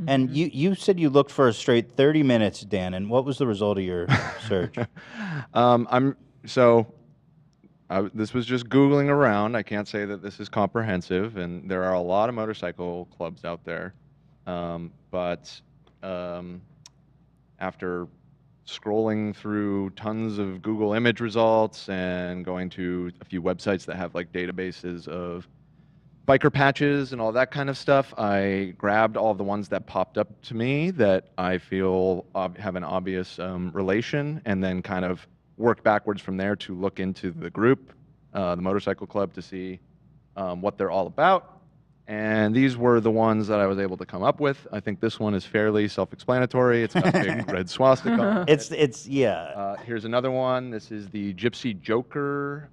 And you said you looked for a straight 30 minutes, Dan, and what was the result of your search? This was just Googling around. I can't say that this is comprehensive, and there are a lot of motorcycle clubs out there. But after scrolling through tons of Google image results and going to a few websites that have like databases of biker patches and all that kind of stuff, I grabbed all the ones that popped up to me that I feel have an obvious relation, and then kind of worked backwards from there to look into the group, the motorcycle club, to see what they're all about. And these were the ones that I was able to come up with. I think this one is fairly self-explanatory. It's got a big red swastika on it. Yeah. Here's another one. This is the Gypsy Joker.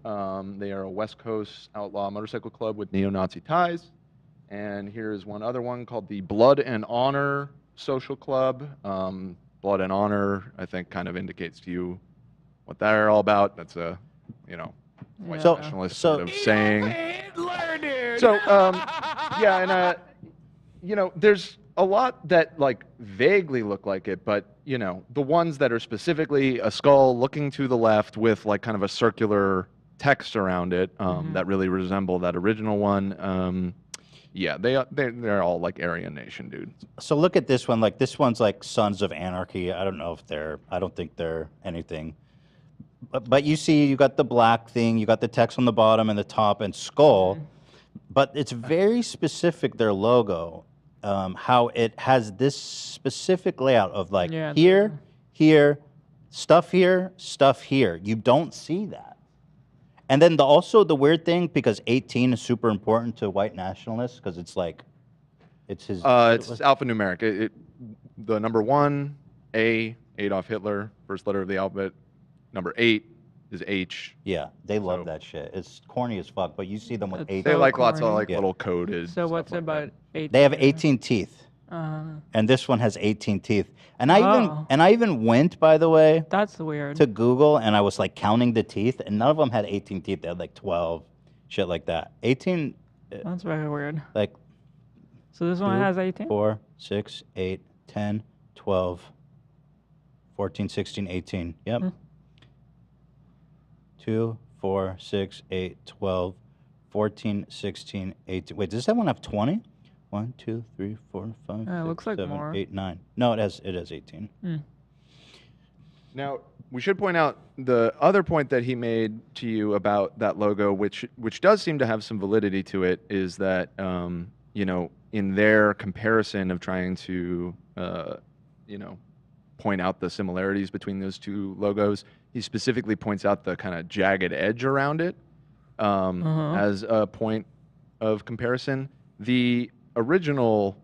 They are a West Coast outlaw motorcycle club with neo-Nazi ties. And here's one other one called the Blood and Honor Social Club. Blood and Honor, I think, kind of indicates to you what they're all about. That's a, white nationalist sort of saying. So, there's a lot that like vaguely look like it, but the ones that are specifically a skull looking to the left with like kind of a circular text around it that really resemble that original one. They're all like Aryan Nation, dude. So look at this one. Like this one's like Sons of Anarchy. I don't think they're anything. But you see, you got the black thing, you got the text on the bottom and the top and skull. But it's very specific, their logo, how it has this specific layout of like here, stuff here, stuff here. You don't see that. And then also the weird thing, because 18 is super important to white nationalists, because it's like, it's his... it's alphanumeric. The number 1, A, Adolf Hitler, first letter of the alphabet. Number 8 is H. Yeah, they love that shit. It's corny as fuck, but you see them with 8. They like lots of like little coded. So what's about 18? They have 18 teeth. And this one has 18 teeth. And I even went, by the way, that's weird, to Google, and I was like counting the teeth, and none of them had 18 teeth. They had like 12, shit like that. 18. That's very weird. Like. So this one has 18? 4, 6, 8, 10, 12, 14, 16, 18. Yep. 2, 4, 6, 8, 12, 14, 16, 18. Wait, does that one have 20? 1, 2, 3, 4, 5, 6, looks like 7, more. 8, 9. No, it has 18. Now, we should point out the other point that he made to you about that logo, which does seem to have some validity to it, is that in their comparison of trying to, point out the similarities between those two logos, he specifically points out the kind of jagged edge around it as a point of comparison. The original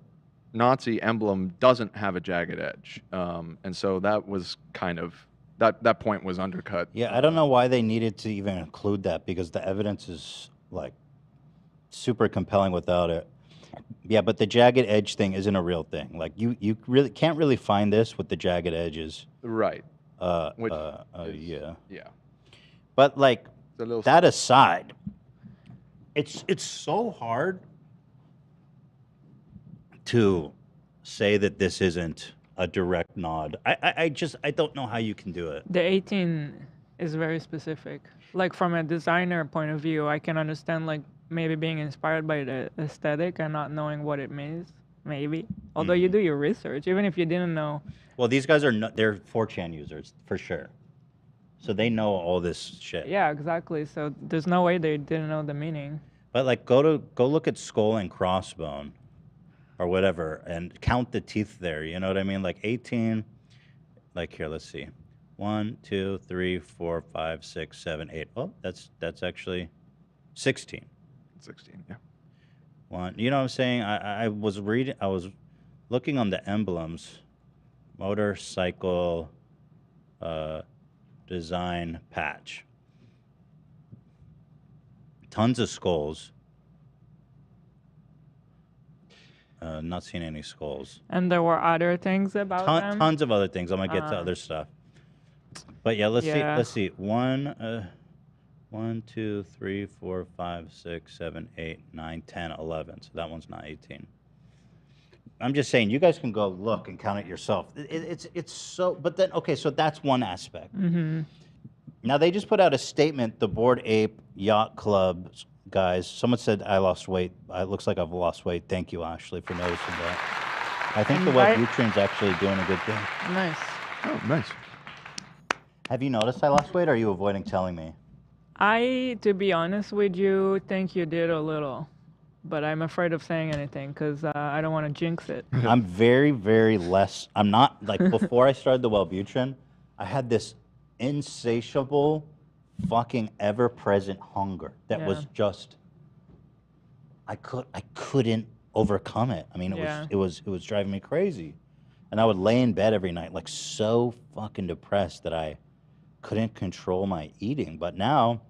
Nazi emblem doesn't have a jagged edge, and so that was kind of that point was undercut. Yeah, I don't know why they needed to even include that because the evidence is like super compelling without it. Yeah, but the jagged edge thing isn't a real thing. Like you really can't really find this with the jagged edges. Right. Yeah. Yeah. But like a little that aside, it's so hard to say that this isn't a direct nod. I don't know how you can do it. The 18 is very specific. Like from a designer point of view, I can understand like maybe being inspired by the aesthetic and not knowing what it means. Maybe, although you do your research, even if you didn't know. Well, these guys they're 4chan users for sure, so they know all this shit. Yeah, exactly. So there's no way they didn't know the meaning. But like, go look at skull and crossbone, or whatever, and count the teeth there. You know what I mean? Like 18. Like here, let's see, 1, 2, 3, 4, 5, 6, 7, 8. Oh, that's actually 16. 16. Yeah. One. You know what I'm saying? I was looking on the emblems, motorcycle, design patch. Tons of skulls. Not seeing any skulls. And there were other things about them? Tons of other things. I'm gonna get to other stuff. But yeah, let's see. Let's see. 1, 2, 3, 4, 5, 6, 7, 8, 9, 10, 11. So that one's not 18. I'm just saying, you guys can go look and count it yourself. It's so. But then, okay, so that's one aspect. Now they just put out a statement. The Bored Ape Yacht Club guys. Someone said I lost weight. It looks like I've lost weight. Thank you, Ashley, for noticing that. I think the Wellbutrain's actually doing a good thing. Nice. Oh, nice. Have you noticed I lost weight, or are you avoiding telling me? To be honest with you, think you did a little, but I'm afraid of saying anything because I don't want to jinx it. I'm very, very less. I'm not, like, before I started the Wellbutrin, I had this insatiable, fucking ever-present hunger that was just, I couldn't overcome it. I mean, it was driving me crazy. And I would lay in bed every night, like, so fucking depressed that I couldn't control my eating. But now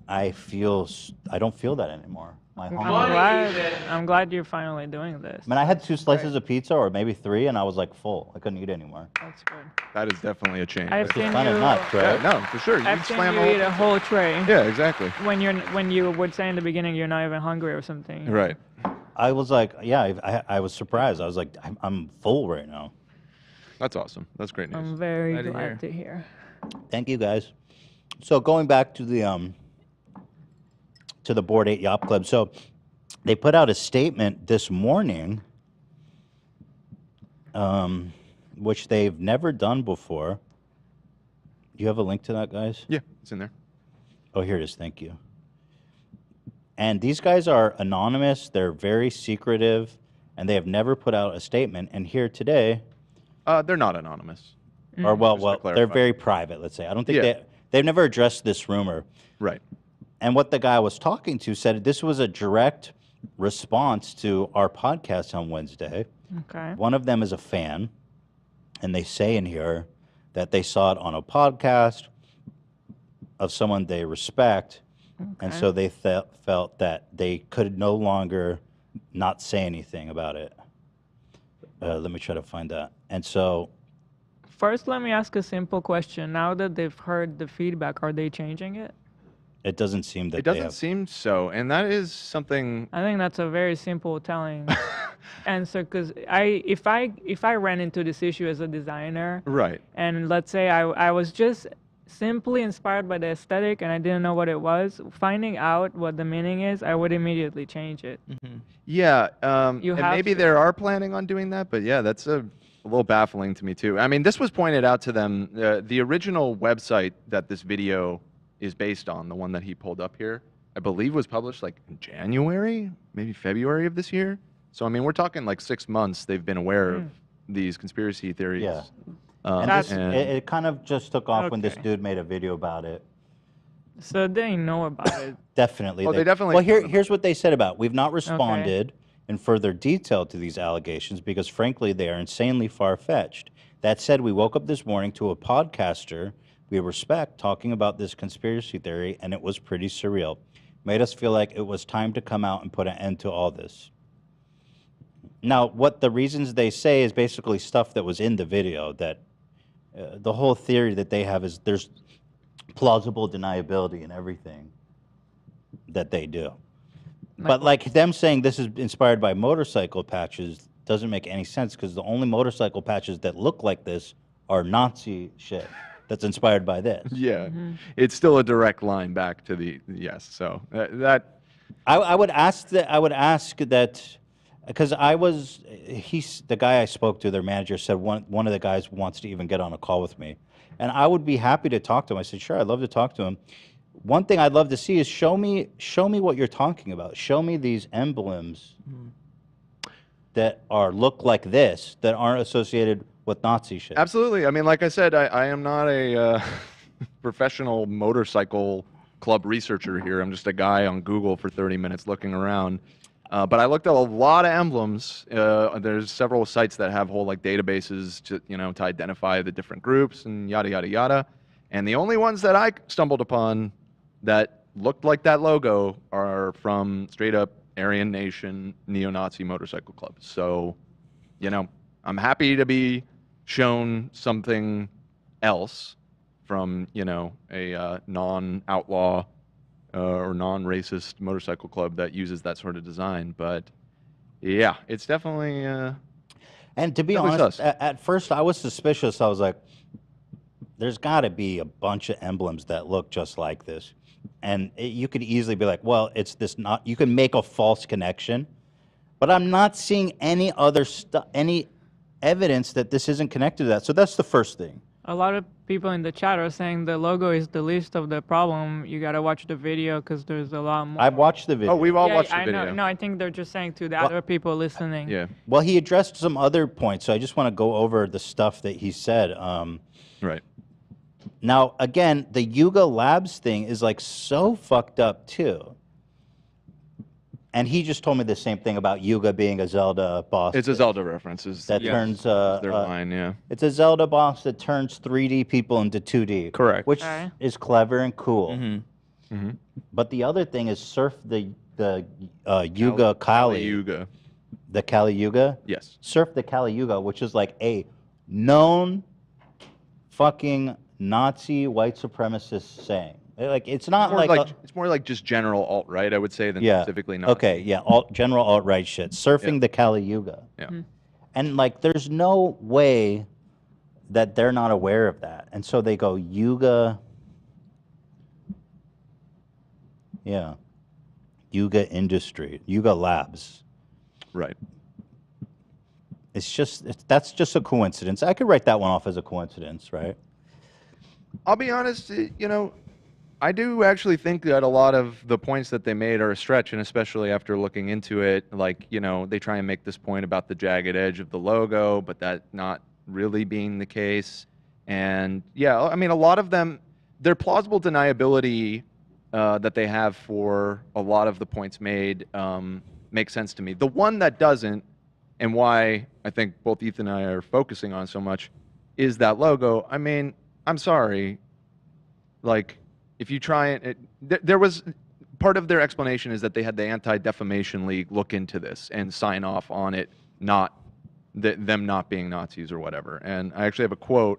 I don't feel that anymore. My hunger. I'm glad you're finally doing this. I mean, I had 2 slices of pizza, or maybe 3, and I was like full. I couldn't eat anymore. That's good. That is definitely a change. I've seen kind of you- nuts, right? Yeah, no, for sure. I've seen you eat a whole tray. Yeah, exactly. When you would say in the beginning you're not even hungry or something. Right. I was like, yeah, I was surprised. I was like, I'm full right now. That's awesome. That's great news. I'm very glad to hear. Thank you, guys. So going back to the Bored Ape Yacht Club. So they put out a statement this morning, which they've never done before. Do you have a link to that, guys? Yeah, it's in there. Oh, here it is. Thank you. And these guys are anonymous. They're very secretive, and they have never put out a statement. And here today, they're not anonymous. or well, Just to they're clarify. very private. Let's say I don't think Yeah. they've never addressed this rumor. Right. And what the guy I was talking to said this was a direct response to our podcast on Wednesday. Okay. One of them is a fan, and they say in here that they saw it on a podcast of someone they respect, and so they felt that they could no longer not say anything about it. Let me try to find that. And so, First, let me ask a simple question. Now that they've heard the feedback, are they changing it? it doesn't seem that It they doesn't have. seem so, and that is something. I think that's a very simple telling answer because if I ran into this issue as a designer, Right. and let's say I was just simply inspired by the aesthetic and I didn't know what it was, finding out what the meaning is, I would immediately change it. Yeah, You and have maybe to. they are planning on doing that, but yeah, that's a little baffling to me too. I mean, this was pointed out to them. The original website that this video is based on, the one that he pulled up here, I believe was published like in January, maybe February of this year. So I mean, we're talking like 6 months they've been aware of these conspiracy theories. Yeah. And It kind of just took off when this dude made a video about it. So they know about it. Definitely. Oh, they definitely Well, know about here's what they said about it. We've not responded in further detail to these allegations because, frankly, they are insanely far-fetched. That said, we woke up this morning to a podcaster we respect talking about this conspiracy theory, and it was pretty surreal. Made us feel like it was time to come out and put an end to all this. Now, what the reasons they say is basically stuff that was in the video, that the whole theory that they have is there's plausible deniability in everything that they do. But like them saying this is inspired by motorcycle patches doesn't make any sense because the only motorcycle patches that look like this are Nazi shit that's inspired by this. Yeah, it's still a direct line back to the So that I would ask that because the guy I spoke to, their manager said one of the guys wants to even get on a call with me, and I would be happy to talk to him. I said sure, I'd love to talk to him. One thing I'd love to see is show me what you're talking about. Show me these emblems that look like this that aren't associated with Nazi shit. Absolutely. I mean, like I said, I am not a professional motorcycle club researcher here. I'm just a guy on Google for 30 minutes looking around. But I looked at a lot of emblems. There's several sites that have whole like databases to to identify the different groups and yada yada yada. And the only ones that I stumbled upon that looked like that logo are from straight up Aryan Nation neo-Nazi motorcycle clubs. So, I'm happy to be shown something else from, a non-outlaw or non-racist motorcycle club that uses that sort of design. But yeah, it's definitely and to be honest, at first I was suspicious. I was like, there's got to be a bunch of emblems that look just like this. And you could easily be like, well, it's this not, you can make a false connection, but I'm not seeing any other any evidence that this isn't connected to that. So that's the first thing. A lot of people in the chat are saying the logo is the least of the problem. You got to watch the video because there's a lot more. I've watched the video. Oh, we've all watched the video. No, I think they're just saying to the other people listening. Yeah. Well, he addressed some other points, so I just want to go over the stuff that he said. Right. Now, again, the Yuga Labs thing is like so fucked up too. And he just told me the same thing about Yuga being a Zelda boss. It's a Zelda reference. That turns their line, yeah. It's a Zelda boss that turns 3D people into 2D. Correct. Which is clever and cool. Mm-hmm. But the other thing is surf the Yuga Kali. Yuga. The Kali Yuga? Yes. Surf the Kali Yuga, which is like a known fucking Nazi white supremacist saying. Like it's not it's more like just general alt-right, I would say, than specifically Nazi. Okay, yeah, general alt-right shit. Surfing the Kali Yuga. Yeah. And like there's no way that they're not aware of that. And so they go Yuga. Yeah. Yuga Industry, Yuga Labs. Right. That's just a coincidence. I could write that one off as a coincidence, right? I'll be honest, I do actually think that a lot of the points that they made are a stretch, and especially after looking into it, like, they try and make this point about the jagged edge of the logo, but that not really being the case. And yeah, I mean, a lot of them, their plausible deniability that they have for a lot of the points made makes sense to me. The one that doesn't, and why I think both Ethan and I are focusing on so much, is that logo. I mean, I'm sorry, like, if you try and there was part of their explanation is that they had the Anti-Defamation League look into this and sign off on it, not them not being Nazis or whatever. And I actually have a quote.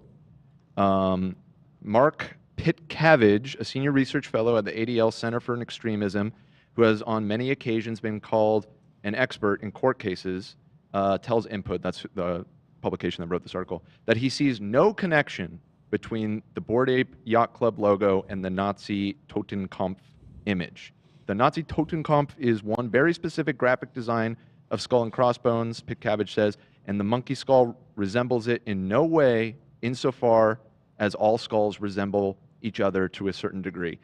Mark Pitcavage, a senior research fellow at the ADL Center for Extremism, who has on many occasions been called an expert in court cases, tells Input, that's the publication that wrote this article, that he sees no connection between the Bored Ape Yacht Club logo and the Nazi Totenkopf image. The Nazi Totenkopf is one very specific graphic design of skull and crossbones, Pitcavage says, and the monkey skull resembles it in no way insofar as all skulls resemble each other to a certain degree.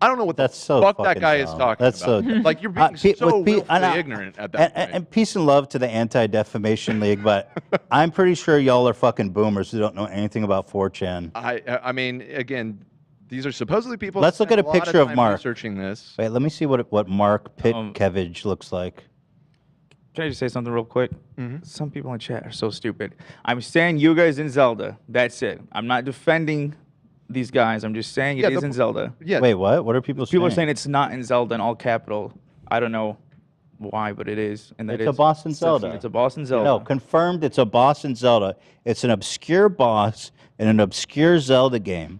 I don't know what That's the so fuck that fucking guy is dumb. talking That's about. so Like you're being so willfully ignorant at that point. And peace and love to the Anti-Defamation League, but I'm pretty sure y'all are fucking boomers who don't know anything about 4chan. I mean, again, these are supposedly people. Let's that look at a spend lot picture of time Mark. researching this. Wait, let me see what Mark Pitkevich looks like. Can I just say something real quick? Mm-hmm. Some people in chat are so stupid. I'm saying you guys in Zelda. That's it. I'm not defending these guys. I'm just saying it is in Zelda. Yeah. Wait, what? What are people saying? People are saying it's not in Zelda in all capital. I don't know why, but it is. And that It's a is Boston definitely- Zelda. It's a Boston Zelda. No, confirmed it's a Boston Zelda. It's an obscure boss in an obscure Zelda game.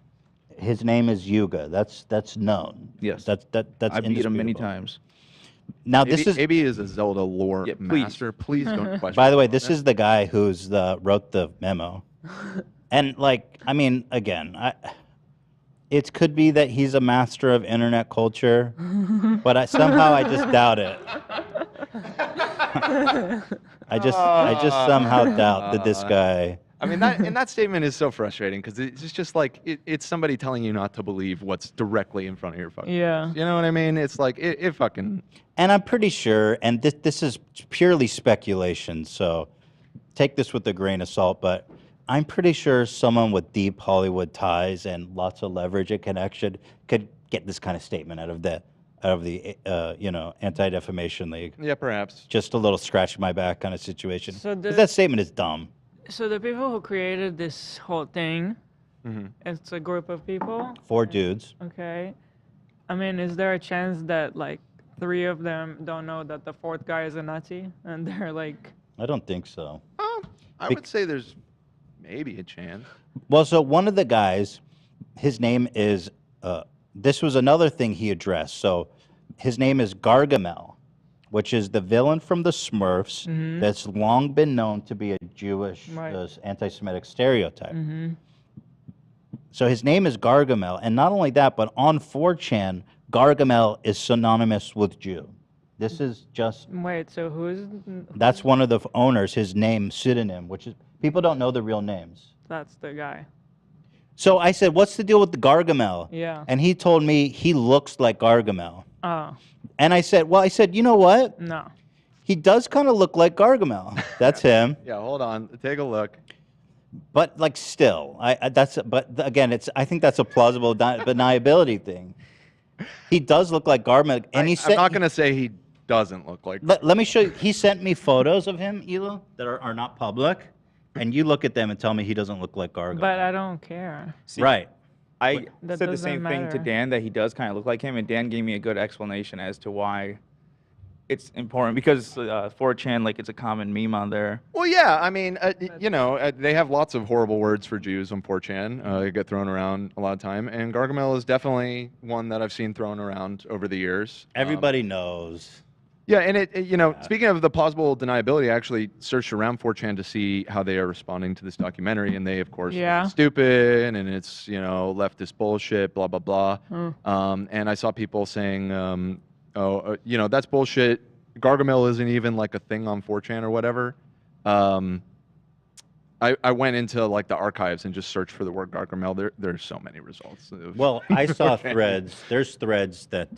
His name is Yuga. That's known. Yes. That's I beat him many indisputable. times. Now this is AB is a Zelda lore master. Please don't question. By the way, him on this that. is the guy who's wrote the memo. And like, I mean, again, it could be that he's a master of internet culture, but somehow I just doubt it. I just somehow doubt that this guy. I mean, that statement is so frustrating because it's just like it's somebody telling you not to believe what's directly in front of your fucking. Yeah. face. You know what I mean? It's like it fucking. And I'm pretty sure, and this is purely speculation, so take this with a grain of salt, but I'm pretty sure someone with deep Hollywood ties and lots of leverage and connection could get this kind of statement out of the Anti-Defamation League. Yeah, perhaps. Just a little scratch my back kind of situation. So 'Cause that statement is dumb. So the people who created this whole thing, Mm-hmm. it's a group of people. 4 dudes. Okay. I mean, is there a chance that like 3 of them don't know that the 4th guy is a Nazi, and they're like? I don't think so. I would say there's maybe a chance. Well, so one of the guys, his name is, this was another thing he addressed. So his name is Gargamel, which is the villain from the Smurfs Mhm. that's long been known to be a Jewish Right. anti-Semitic stereotype. Mm-hmm. So his name is Gargamel, and not only that, but on 4chan, Gargamel is synonymous with Jew. This is just, Wait, so who's? that's one of the owners, his name, pseudonym, which is, people don't know the real names. That's the guy. So I said, what's the deal with the Gargamel? Yeah. And he told me he looks like Gargamel. Oh. And I said, you know what? No. He does kind of look like Gargamel. That's him. Yeah, hold on. Take a look. But like still, but again, I think that's a plausible deniability thing. He does look like Gargamel. And I'm not going to say he doesn't look like. Let me show you. He sent me photos of him, Elo, that are not public. And you look at them and tell me he doesn't look like Gargamel. But I don't care. Right. I That said the doesn't same thing to matter. Dan, that he does kind of look like him, and Dan gave me a good explanation as to why it's important, because 4chan, like, it's a common meme on there. Well, yeah. I mean, they have lots of horrible words for Jews on 4chan. They get thrown around a lot of time, and Gargamel is definitely one that I've seen thrown around over the years. Everybody knows. Yeah, and speaking of the plausible deniability, I actually searched around 4chan to see how they are responding to this documentary, and they, of course, Yeah. it's stupid and it's leftist bullshit, blah blah blah. Mm. And I saw people saying, that's bullshit. Gargamel isn't even like a thing on 4chan or whatever. I went into like the archives and just searched for the word Gargamel. There's so many results. Well, I saw threads. There's threads that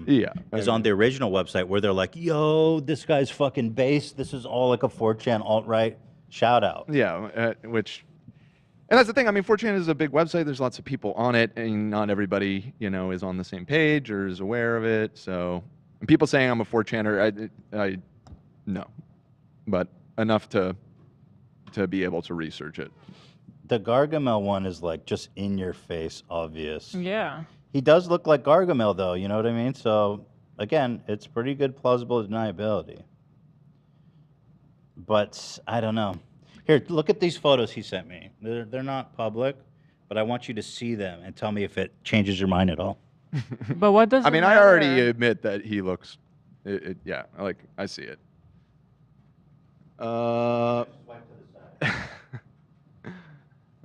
Yeah, is on the original website where they're like, yo, this guy's fucking based. This is all like a 4chan alt-right shout out. Yeah, and that's the thing. I mean, 4chan is a big website. There's lots of people on it, and not everybody, is on the same page or is aware of it. So, and people saying I'm a 4chaner, I no, but enough to be able to research it. The Gargamel one is like just in your face, obvious. Yeah. He does look like Gargamel though, you know what I mean? So again, it's pretty good plausible deniability. But I don't know. Here, look at these photos he sent me. They're not public, but I want you to see them and tell me if it changes your mind at all. But what does? I mean, I already admit that he looks. Yeah, like I see it.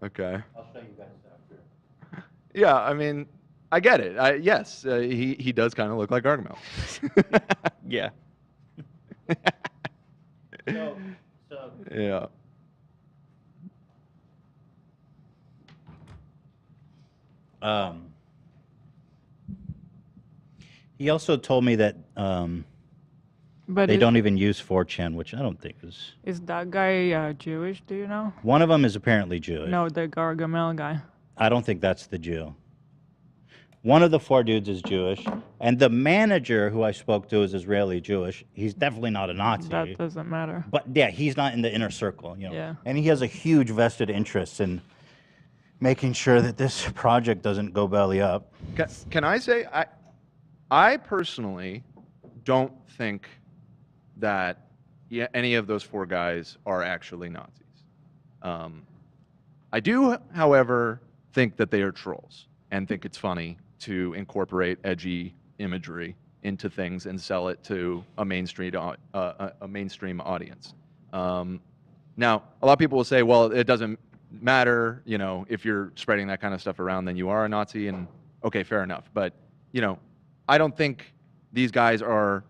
Okay. I'll show you guys after. Yeah, I mean, I get it. Yes, he does kind of look like Gargamel. Yeah. Yeah. He also told me that But they is- don't even use 4chan, which I don't think is. Is that guy Jewish? Do you know? One of them is apparently Jewish. No, the Gargamel guy. I don't think that's the Jew. One of the 4 dudes is Jewish, and the manager who I spoke to is Israeli Jewish. He's definitely not a Nazi. That doesn't matter. But yeah, he's not in the inner circle, you know. Yeah. And he has a huge vested interest in making sure that this project doesn't go belly up. Can I say I personally don't think that any of those 4 guys are actually Nazis. I do, however, think that they are trolls and think it's funny to incorporate edgy imagery into things and sell it to a mainstream audience. Now, a lot of people will say, well, it doesn't matter, you know, if you're spreading that kind of stuff around, then you are a Nazi, and okay, fair enough. But, you know, I don't think these guys are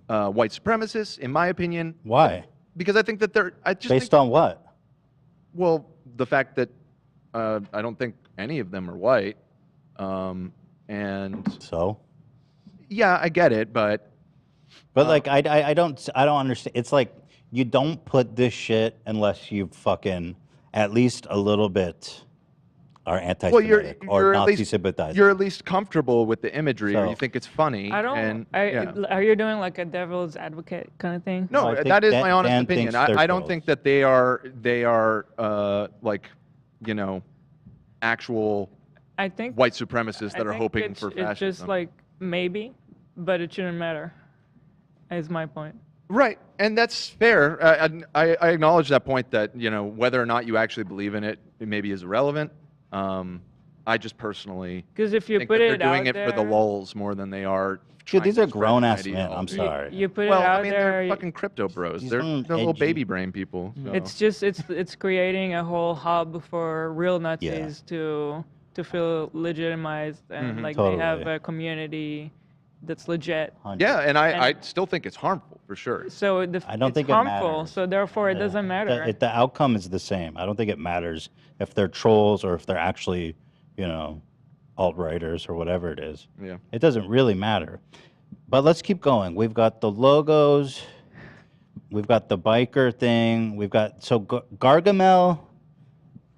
white supremacists, in my opinion. Why? Because I think that they're Based on what? Well, the fact that I don't think any of them are white, and so yeah, I get it, but like I don't understand. It's like you don't put this shit unless you fucking at least a little bit are anti-Semitic or at Nazi least, sympathizing. you're at least comfortable with the imagery, or So- you think it's funny. I don't. And, yeah. Are you doing like a devil's advocate kind of thing? No, that is my honest opinion. I don't think that they are like, you know, actual I think white supremacists that I are think hoping it's, for It's fascism. just like maybe, but it shouldn't matter. Is my point. Right, and that's fair. I acknowledge that point that, you know, whether or not you actually believe in it, it maybe is irrelevant. I just personally 'Cause if you think put that they're it doing out it for the there- lulls more than they are. Dude, these trying are to spread grown-ass an men. I'm ideology. sorry. You put it Well, out I mean, there. they're fucking crypto bros. These They're aren't little edgy. baby brain people. so. It's just it's creating a whole hub for real Nazis to feel legitimized and Mhm. like Totally. they have a community that's legit. Yeah, and I still think it's harmful for sure. So I don't it's think it harmful. matters. So therefore, it doesn't matter. The outcome is the same. I don't think it matters if they're trolls or if they're actually, you know, alt-righters or whatever it is. Yeah. It doesn't really matter. But let's keep going. We've got the logos. We've got the biker thing. We've got, so Gargamel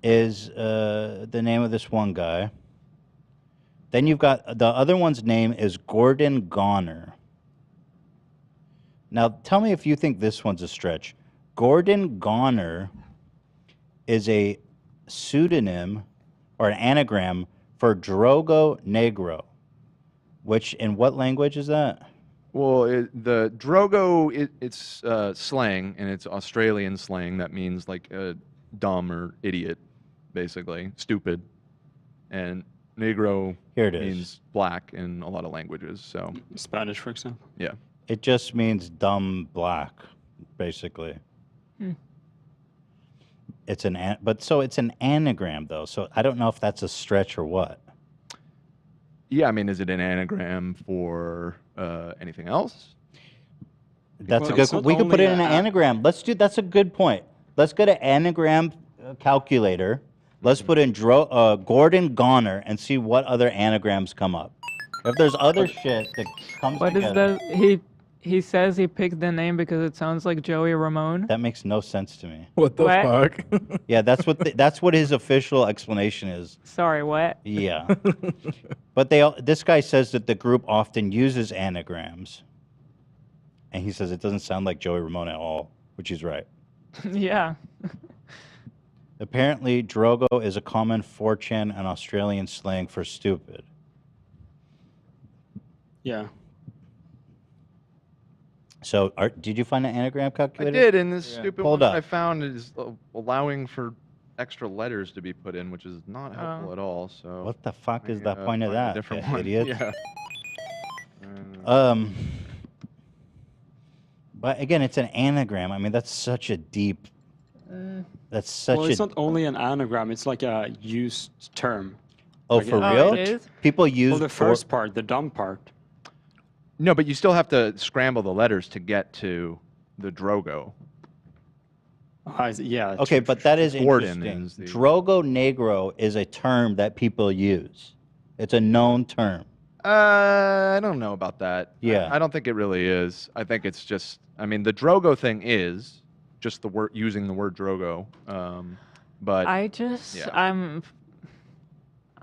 is the name of this one guy. Then you've got, the other one's name is Gordon Goner. Now, tell me if you think this one's a stretch. Gordon Goner is a pseudonym or an anagram for Drogo Negro, which in what language is that? Well, the Drogo, it's slang, and it's Australian slang that means like dumb or idiot, basically, stupid. And Negro Here it is. means black in a lot of languages. So Spanish, for example. Yeah. It just means dumb black, basically. It's it's an anagram though. So I don't know if that's a stretch or what. Yeah, I mean, is it an anagram for anything else? That's a good. We could put it in an anagram. That's a good point. Let's get an anagram calculator. Let's put in Gordon Goner and see what other anagrams come up. If there's other shit that comes What is together, that? He says he picked the name because it sounds like Joey Ramone. that makes no sense to me. What the What? fuck? Yeah, that's what his official explanation is. Sorry, what? Yeah. But this guy says that the group often uses anagrams. And he says it doesn't sound like Joey Ramone at all, which he's right. Yeah. Apparently, Drogo is a common 4chan and Australian slang for stupid. Yeah. So, did you find an anagram I calculator? did, and this stupid Hold one up. I found is allowing for extra letters to be put in, which is not helpful Oh. at all. So What the fuck is the gotta point of find a that, different you one. idiot? Yeah. But again, it's an anagram. I mean, that's such a deep. That's such Well, a. it's not only an anagram; it's like a used term. Oh, Like for a- real? People use. Well, the first part, the dumb part. No, but you still have to scramble the letters to get to the Drogo. Yeah. Okay, but that is Gordon interesting. is the- Drogo Negro is a term that people use. It's a known term. I don't know about that. Yeah. I don't think it really is. I think it's just. I mean, the Drogo thing is just the word using the word Drogo. But I just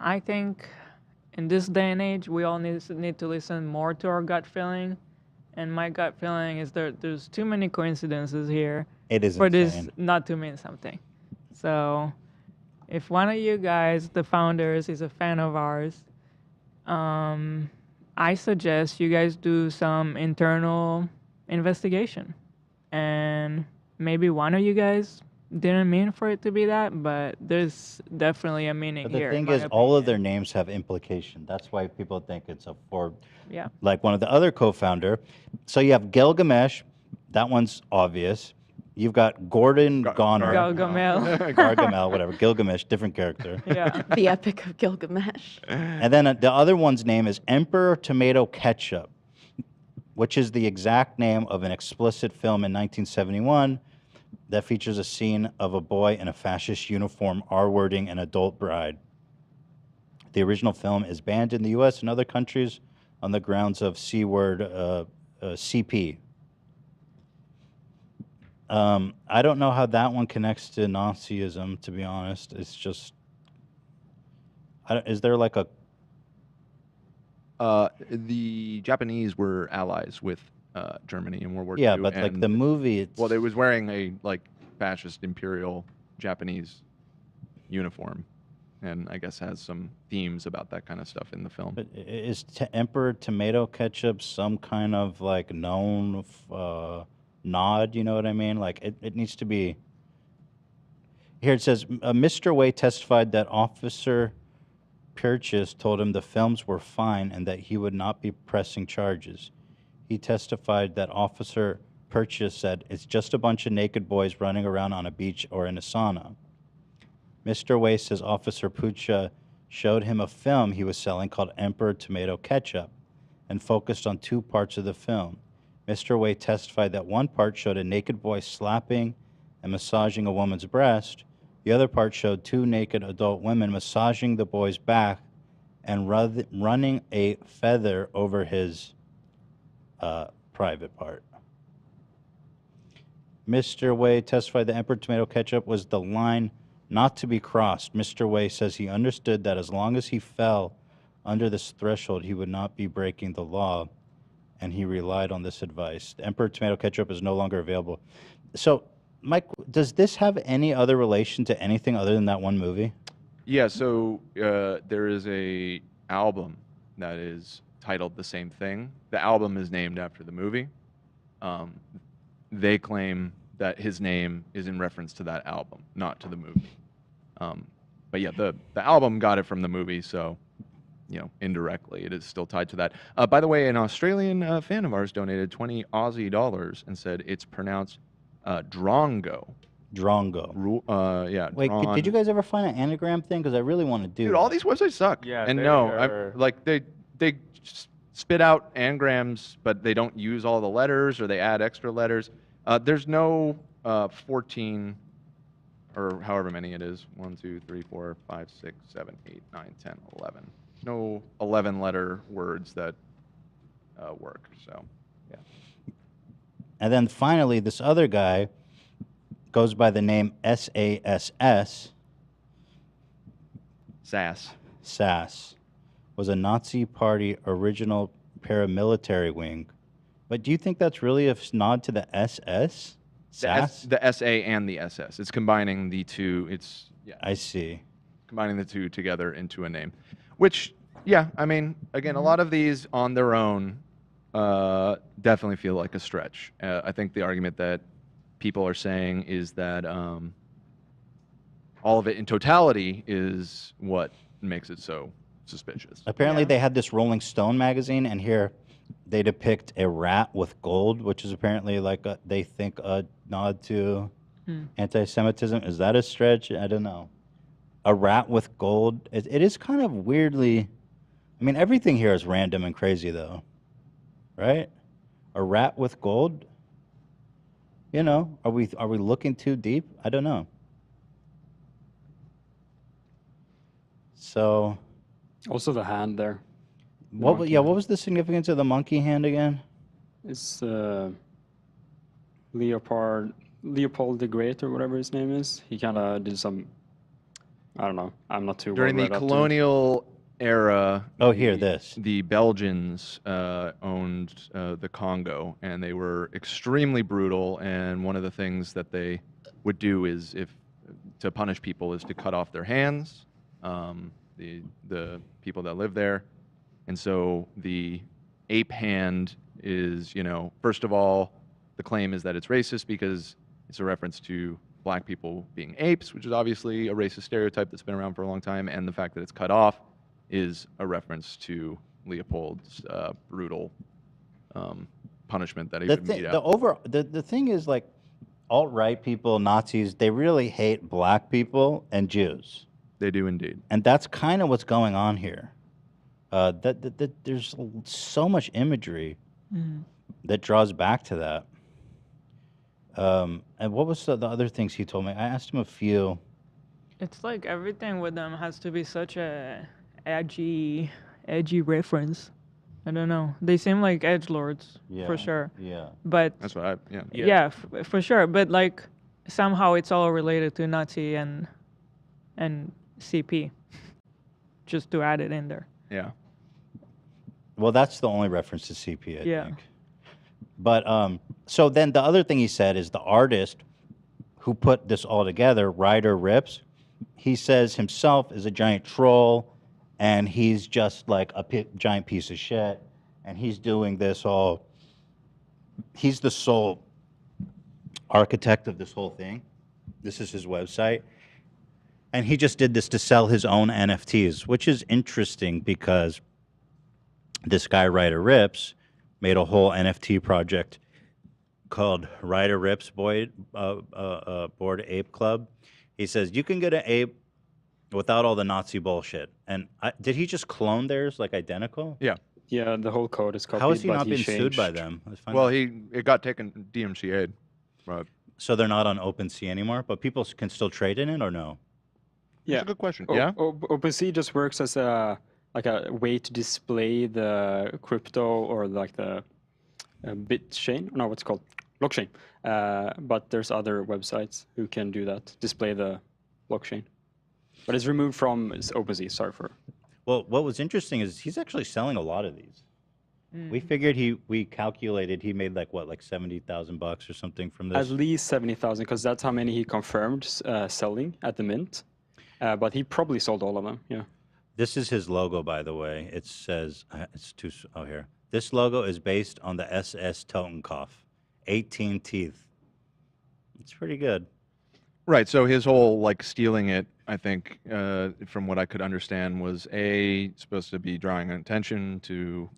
I think in this day and age we all need to listen more to our gut feeling, and my gut feeling is there's too many coincidences here It is for insane. this not to mean something. So if one of you guys, the founders, is a fan of ours, I suggest you guys do some internal investigation, and maybe one of you guys didn't mean for it to be that, but there's definitely a meaning But the here. thing is, all of their names have implication. That's why people think it's a for. Yeah. Like one of the other co-founder. So you have Gilgamesh. That one's obvious. You've got Gordon Goner. Gargamel. Gargamel, whatever. Gilgamesh, different character. Yeah. The Epic of Gilgamesh. And then the other one's name is Emperor Tomato Ketchup, which is the exact name of an explicit film in 1971 that features a scene of a boy in a fascist uniform R-wording an adult bride. The original film is banned in the U.S. and other countries on the grounds of C-word CP. I don't know how that one connects to Nazism, to be honest. It's just... is there like a... the Japanese were allies with Germany in World War II. Yeah, but like the movie, it's... Well, they was wearing a like fascist imperial Japanese uniform, and I guess has some themes about that kind of stuff in the film. But is Emperor Tomato Ketchup some kind of like known nod? You know what I mean? Like it needs to be. Here it says, Mr. Wade testified that Officer Purchase told him the films were fine and that he would not be pressing charges. He testified that Officer Purchase said, it's just a bunch of naked boys running around on a beach or in a sauna. Mr. Wade says Officer Pucha showed him a film he was selling called Emperor Tomato Ketchup and focused on two parts of the film. Mr. Wade testified that one part showed a naked boy slapping and massaging a woman's breast. The other part showed two naked adult women massaging the boy's back and running a feather over his private part. Mr. Wade testified that Emperor Tomato Ketchup was the line not to be crossed. Mr. Wade says he understood that as long as he fell under this threshold, he would not be breaking the law, and he relied on this advice. The Emperor Tomato Ketchup is no longer available. So, Mike, does this have any other relation to anything other than that one movie? Yeah, so there is a album that is titled the same thing. The album is named after the movie. They claim that his name is in reference to that album, not to the movie. But yeah, the album got it from the movie, so indirectly it is still tied to that. By the way, an Australian fan of ours donated 20 Aussie dollars and said it's pronounced Drongo. Drongo. Yeah. Wait, did you guys ever find an anagram thing? Because I really want to do. Dude, all these websites suck. Yeah, and they no, are- they spit out anagrams, but they don't use all the letters or they add extra letters. There's no 14 or however many it is. 1, 2, 3, 4, 5, 6, 7, 8, 9, 10, 11. No 11-letter words that work. So, yeah. And then finally, this other guy goes by the name SASS. SAS was a Nazi Party original paramilitary wing. But do you think that's really a nod to the SS? SAS? The SA and the SS. It's combining the two. I see. Combining the two together into a name. Which, yeah, I mean, again, a lot of these on their own definitely feel like a stretch. I think the argument that people are saying is that all of it in totality is what makes it so suspicious. Apparently, they had this Rolling Stone magazine, and here they depict a rat with gold, which is apparently like they think a nod to anti-Semitism. Is that a stretch? I don't know. A rat with gold. It is kind of weirdly. I mean, everything here is random and crazy, though, right? A rat with gold. You know, are we looking too deep? I don't know. So. Also the hand there. What was the significance of the monkey hand again? It's Leopold the Great or whatever his name is. He kind of did some. I don't know. I'm not too During well the read up to it. colonial era, this. The Belgians owned the Congo, and they were extremely brutal. And one of the things that they would do is, if to punish people, is to cut off their hands. The people that live there, and so the ape hand is, first of all, the claim is that it's racist because it's a reference to black people being apes, which is obviously a racist stereotype that's been around for a long time, and the fact that it's cut off is a reference to Leopold's brutal punishment that he would mete out. The thing is, like, alt-right people, Nazis, they really hate black people and Jews. They do indeed. And that's kind of what's going on here. There's so much imagery that draws back to that. And what was the other things he told me? I asked him a few. It's like everything with them has to be such a edgy reference. I don't know. They seem like edgelords for sure. Yeah. But that's what for sure. But like somehow it's all related to Nazi and CP, just to add it in there. Yeah. Well, that's the only reference to CP, I Yeah. think. But so then the other thing he said is the artist who put this all together, Ryder Rips, he says himself is a giant troll, and he's just like a giant piece of shit, and he's doing this all. He's the sole architect of this whole thing. This is his website. And he just did this to sell his own NFTs, which is interesting because this guy, Ryder Rips, made a whole NFT project called Ryder Rips Board Ape Club. He says, you can get an ape without all the Nazi bullshit. And did he just clone theirs, like identical? Yeah. Yeah, the whole code is copied. How has he but not been sued changed. by them? Well, it got taken DMCA'd. Right. So they're not on OpenSea anymore, but people can still trade in it or no? Yeah, That's a good question. Yeah. OpenSea just works as a way to display the crypto or like the bit chain. No, what's it called? Blockchain. But there's other websites who can do that, display the blockchain. But it's removed from OpenSea. Sorry for. Well, what was interesting is he's actually selling a lot of these. We figured we calculated he made like 70,000 bucks or something from this. At least 70,000, because that's how many he confirmed selling at the mint. But he probably sold all of them. Yeah. This is his logo, by the way. It says here. This logo is based on the SS Totenkopf, 18 teeth. It's pretty good. Right. So his whole stealing it, I think, from what I could understand, was supposed to be drawing attention to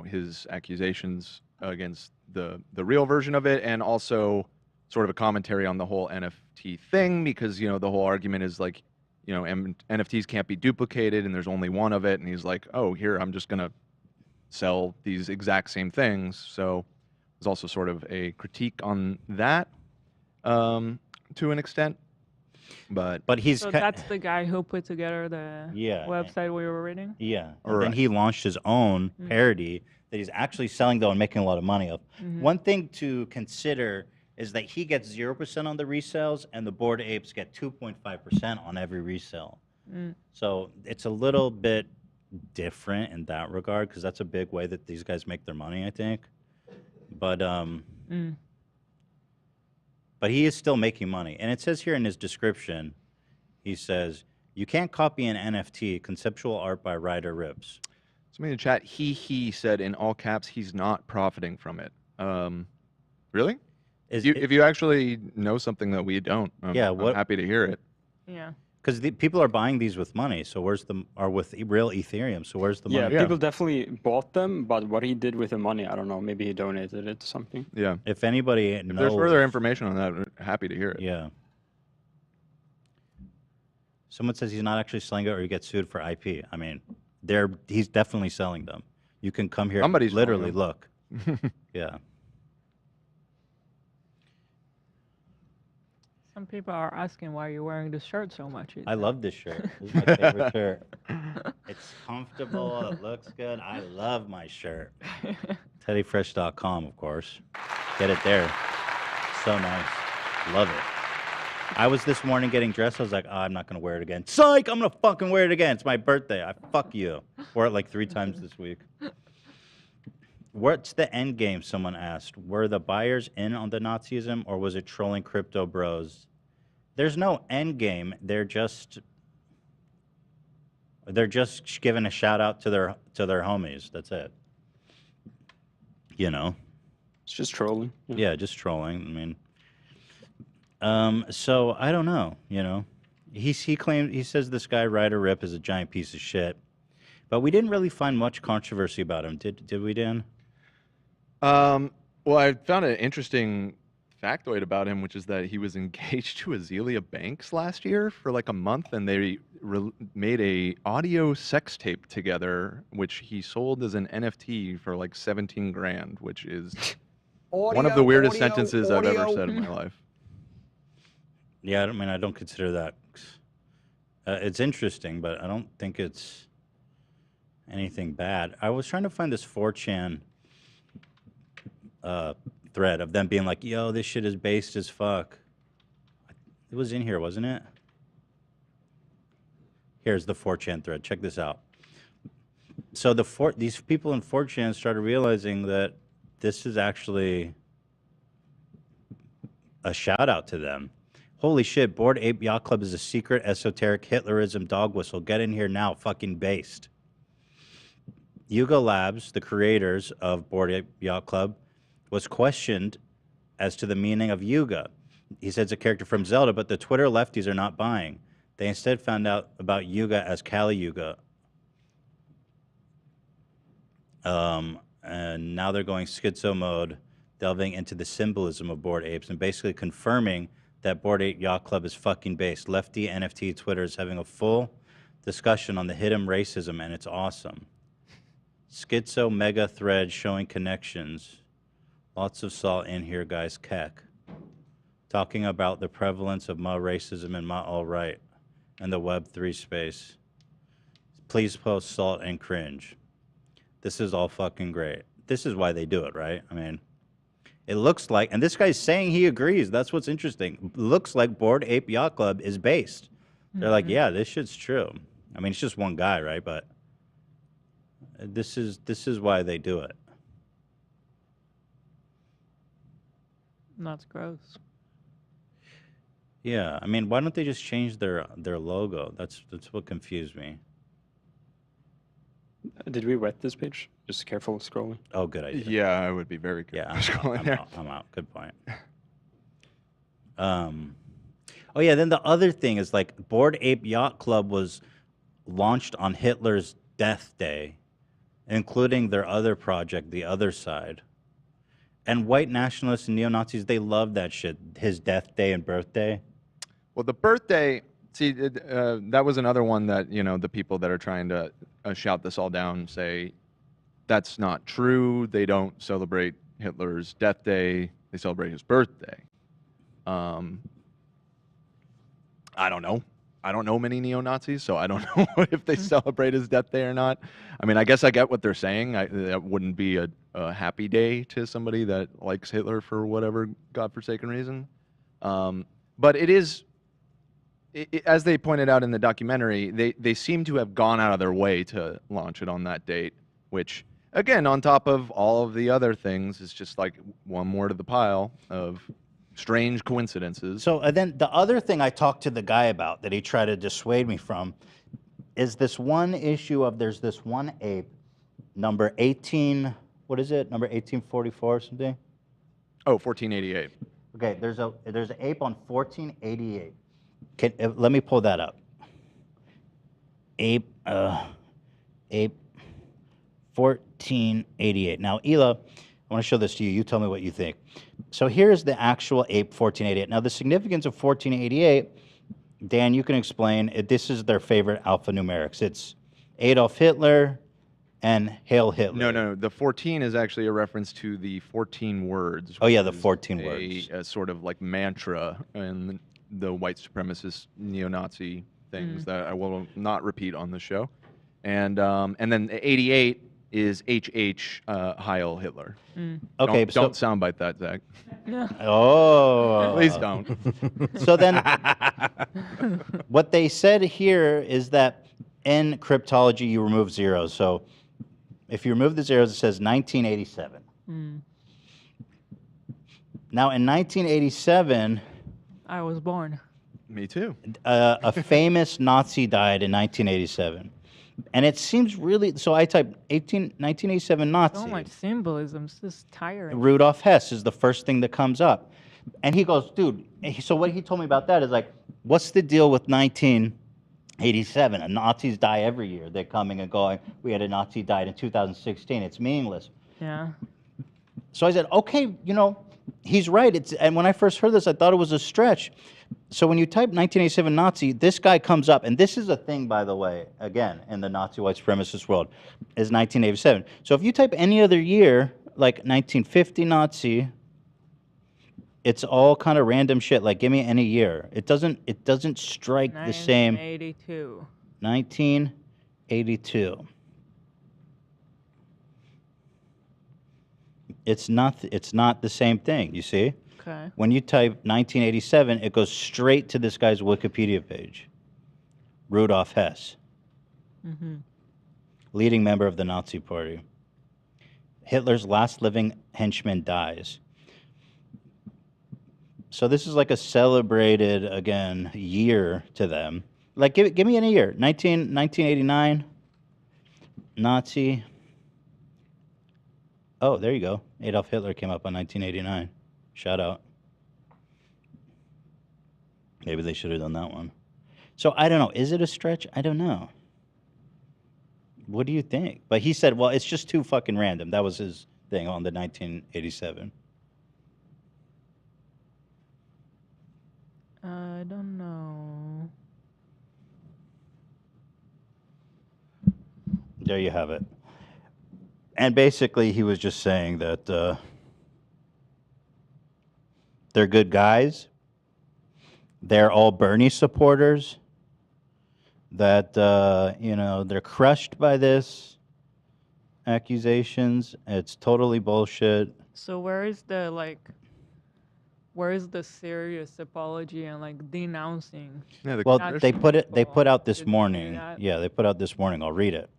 his accusations against the real version of it, and also sort of a commentary on the whole NFT thing, because the whole argument is NFTs can't be duplicated and there's only one of it, and he's like, oh, here, I'm just gonna sell these exact same things. So there's also sort of a critique on that to an extent, but he's so that's the guy who put together the Yeah. website we were reading. Yeah. All And then right. he launched his own Mhm. parody that he's actually selling, though, and making a lot of money of. Mhm. One thing to consider is that he gets 0% on the resales, and the Bored Apes get 2.5% on every resale. Mm. So it's a little bit different in that regard, because that's a big way that these guys make their money, I think. But but he is still making money. And it says here in his description, he says, you can't copy an NFT, conceptual art by Ryder Rips. somebody in the chat, he said in all caps he's not profiting from it. Really? If you actually know something that we don't, I'm happy to hear it. Yeah. Because people are buying these with money, so with real Ethereum, so where's the money? Yeah, people definitely bought them, but what he did with the money, I don't know. Maybe he donated it to something. Yeah. If anybody If knows, there's further information on that, I'm happy to hear it. Yeah. Someone says he's not actually selling it, or he gets sued for IP. I mean, he's definitely selling them. You can come here, Somebody's and literally selling look. Yeah. Some people are asking why you're wearing this shirt so much. I love this shirt. This is my favorite shirt. It's comfortable. It looks good. I love my shirt. TeddyFresh.com, of course. Get it there. So nice. Love it. I was this morning getting dressed. I was like, oh, I'm not going to wear it again. Psych! I'm going to fucking wear it again. It's my birthday. I fuck you. Wore it like 3 times this week. What's the end game? Someone asked. Were the buyers in on the Nazism, or was it trolling crypto bros? There's no end game. They're just giving a shout out to their homies. That's it. You know. It's just trolling. Yeah, just trolling. I mean, so I don't know. You know, he says this guy Ryder Rip is a giant piece of shit, but we didn't really find much controversy about him. Did we, Dan? Well, I found an interesting factoid about him, which is that he was engaged to Azealia Banks last year for like a month, and they made a audio sex tape together, which he sold as an NFT for like 17 grand, which is one of the weirdest sentences I've ever said in my life. Yeah, I mean, I don't consider that. It's interesting, but I don't think it's anything bad. I was trying to find this 4chan thread of them being like, yo, this shit is based as fuck. It was in here, wasn't it? Here's the 4chan thread. Check this out. So these people in 4chan started realizing that this is actually a shout out to them. Holy shit, Bored Ape Yacht Club is a secret esoteric Hitlerism dog whistle. Get in here now, fucking based. Yuga Labs, the creators of Bored Ape Yacht Club, was questioned as to the meaning of Yuga. He said it's a character from Zelda, but the Twitter lefties are not buying. They instead found out about Yuga as Kali Yuga. And now they're going schizo mode, delving into the symbolism of Bored Apes and basically confirming that Bored Ape Yacht Club is fucking based. Lefty NFT Twitter is having a full discussion on the hidden racism, and it's awesome. Schizo mega thread showing connections. Lots of salt in here, guys. Keck. Talking about the prevalence of ma racism and ma all right and the Web3 space. Please post salt and cringe. This is all fucking great. This is why they do it, right? I mean, it looks like, and this guy's saying he agrees. That's what's interesting. Looks like Bored Ape Yacht Club is based. They're like, yeah, this shit's true. I mean, it's just one guy, right? But this is why they do it. That's gross. Yeah, I mean, why don't they just change their logo? That's what confused me. Did we wet this page? Just careful scrolling. Oh, good idea. Yeah, I would be very careful scrolling there. I'm out. Good point. Oh yeah, then the other thing is like Bored Ape Yacht Club was launched on Hitler's death day, including their other project, The Other Side. And white nationalists and neo-Nazis, they love that shit, his death day and birthday. Well, the birthday, see, that was another one that, you know, the people that are trying to shout this all down say that's not true. They don't celebrate Hitler's death day. They celebrate his birthday. I don't know. I don't know many neo-Nazis, so I don't know if they celebrate his death day or not. I mean, I guess I get what they're saying. That wouldn't be a happy day to somebody that likes Hitler for whatever godforsaken reason. But it is, as they pointed out in the documentary, they seem to have gone out of their way to launch it on that date, which, again, on top of all of the other things, is just like one more to the pile of strange coincidences. So then the other thing I talked to the guy about that he tried to dissuade me from is this one issue of there's this one ape, number 18, what is it? Number 1844 or something? Oh, 1488. Okay, there's an ape on 1488. Let me pull that up. Ape 1488. Now, Hila, I want to show this to you. You tell me what you think. So here's the actual ape 1488. Now, the significance of 1488, Dan, you can explain. This is their favorite alphanumerics. It's Adolf Hitler and Hail Hitler. No. The 14 is actually a reference to the 14 words. Oh, yeah, the 14 words. A sort of like mantra the white supremacist neo-Nazi things Mm. that I will not repeat on the show. And then 88 is H.H. Heil Hitler. Mm. Okay, Don't soundbite that, Zach. Yeah. Oh. Please don't. So then, what they said here is that in cryptology, you remove zeros. So if you remove the zeros, it says 1987. Mm. Now, in 1987, I was born. Me too. A famous Nazi died in 1987. And it seems really, so I type 1987 Nazi. So much symbolism. It's just tiring. Rudolf Hess is the first thing that comes up. And he goes, dude, so what he told me about that is like, what's the deal with 1987? And Nazis die every year. They're coming and going. We had a Nazi died in 2016. It's meaningless. Yeah. So I said, okay, he's right. And when I first heard this, I thought it was a stretch. So when you type 1987 Nazi, this guy comes up, and this is a thing, by the way, again, in the Nazi white supremacist world, is 1987. So if you type any other year, like 1950 Nazi, it's all kind of random shit. Like, give me any year. It doesn't strike the same. 1982. 1982. It's not the same thing, you see? Okay. When you type 1987, it goes straight to this guy's Wikipedia page. Rudolf Hess, Mm-hmm. leading member of the Nazi Party. Hitler's last living henchman dies. So this is like a celebrated, again, year to them. Like, give me any year. 1989, Nazi. Oh, there you go. Adolf Hitler came up on 1989. Shout out. Maybe they should have done that one. So I don't know. Is it a stretch? I don't know. What do you think? But he said, well, it's just too fucking random. That was his thing on the 1987. I don't know. There you have it. And basically, he was just saying that they're good guys. They're all Bernie supporters. That, they're crushed by this accusations. It's totally bullshit. So where is the serious apology and denouncing? Well, they put out this Did they do morning. that? Yeah, they put out this morning. I'll read it.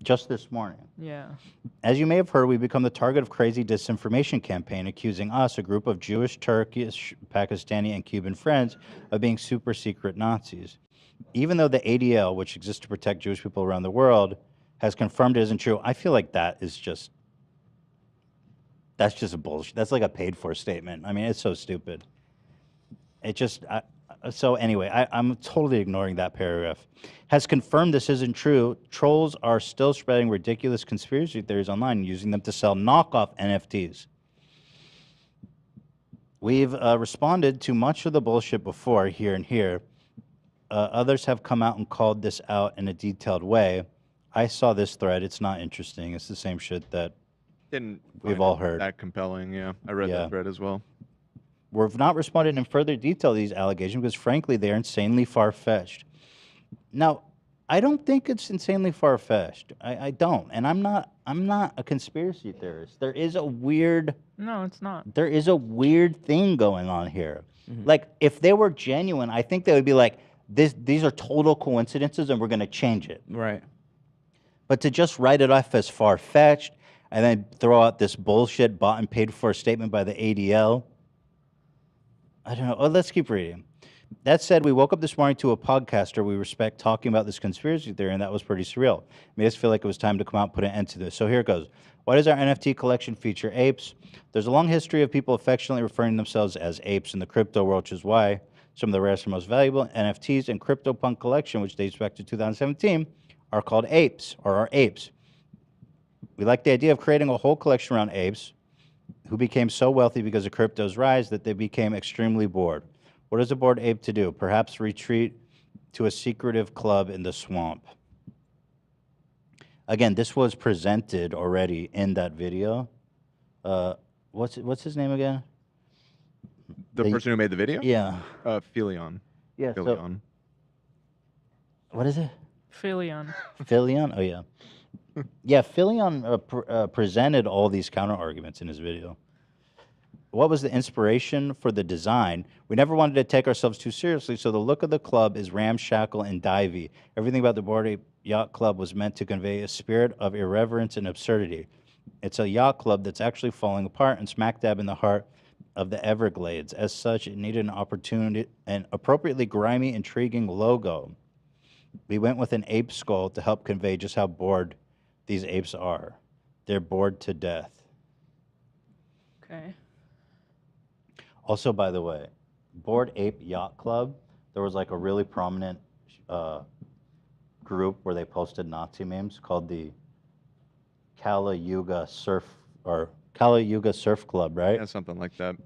Just this morning. Yeah. As you may have heard, we've become the target of crazy disinformation campaign accusing us, a group of Jewish, Turkish, Pakistani, and Cuban friends, of being super secret Nazis. Even though the ADL, which exists to protect Jewish people around the world, has confirmed it isn't true, I feel like that's just a bullshit. That's like a paid-for statement. I mean, it's so stupid. So anyway, I'm totally ignoring that paragraph. Has confirmed this isn't true. Trolls are still spreading ridiculous conspiracy theories online, using them to sell knockoff NFTs. We've responded to much of the bullshit before, here and here. Others have come out and called this out in a detailed way. I saw this thread. It's not interesting. It's the same shit that we've all heard. That compelling, yeah. I read that thread as well. We've not responded in further detail to these allegations because, frankly, they're insanely far-fetched. Now, I don't think it's insanely far-fetched. I don't, and I'm not a conspiracy theorist. There is a weird. No, it's not. There is a weird thing going on here. Like, if they were genuine, I think they would be like, these are total coincidences, and we're going to change it. Right. But to just write it off as far-fetched and then throw out this bullshit bought and paid for statement by the ADL. I don't know. Oh, let's keep reading. That said, we woke up this morning to a podcaster we respect talking about this conspiracy theory, and that was pretty surreal. It made us feel like it was time to come out and put an end to this. So here it goes. Why does our NFT collection feature apes? There's a long history of people affectionately referring to themselves as apes in the crypto world, which is why some of the rarest and most valuable NFTs in CryptoPunk collection, which dates back to 2017, are called apes, or are apes. We like the idea of creating a whole collection around apes who became so wealthy because of crypto's rise that they became extremely bored. What is a bored ape to do? Perhaps retreat to a secretive club in the swamp. Again, this was presented already in that video. What's his name again? The person who made the video? Yeah. Philion. Yeah, so- Philion. What is it? Philion. Philion? Oh, yeah. Yeah, Philion presented all these counter arguments in his video. What was the inspiration for the design? We never wanted to take ourselves too seriously, so the look of the club is ramshackle and divey. Everything about the Bored Ape Yacht Club was meant to convey a spirit of irreverence and absurdity. It's a yacht club that's actually falling apart and smack dab in the heart of the Everglades. As such, it needed an appropriately grimy, intriguing logo. We went with an ape skull to help convey just how bored these apes are. They're bored to death. Okay. Also, by the way, Bored Ape Yacht Club, there was like a really prominent group where they posted Nazi memes called the Kala Yuga Surf Club, right? Yeah, something like that.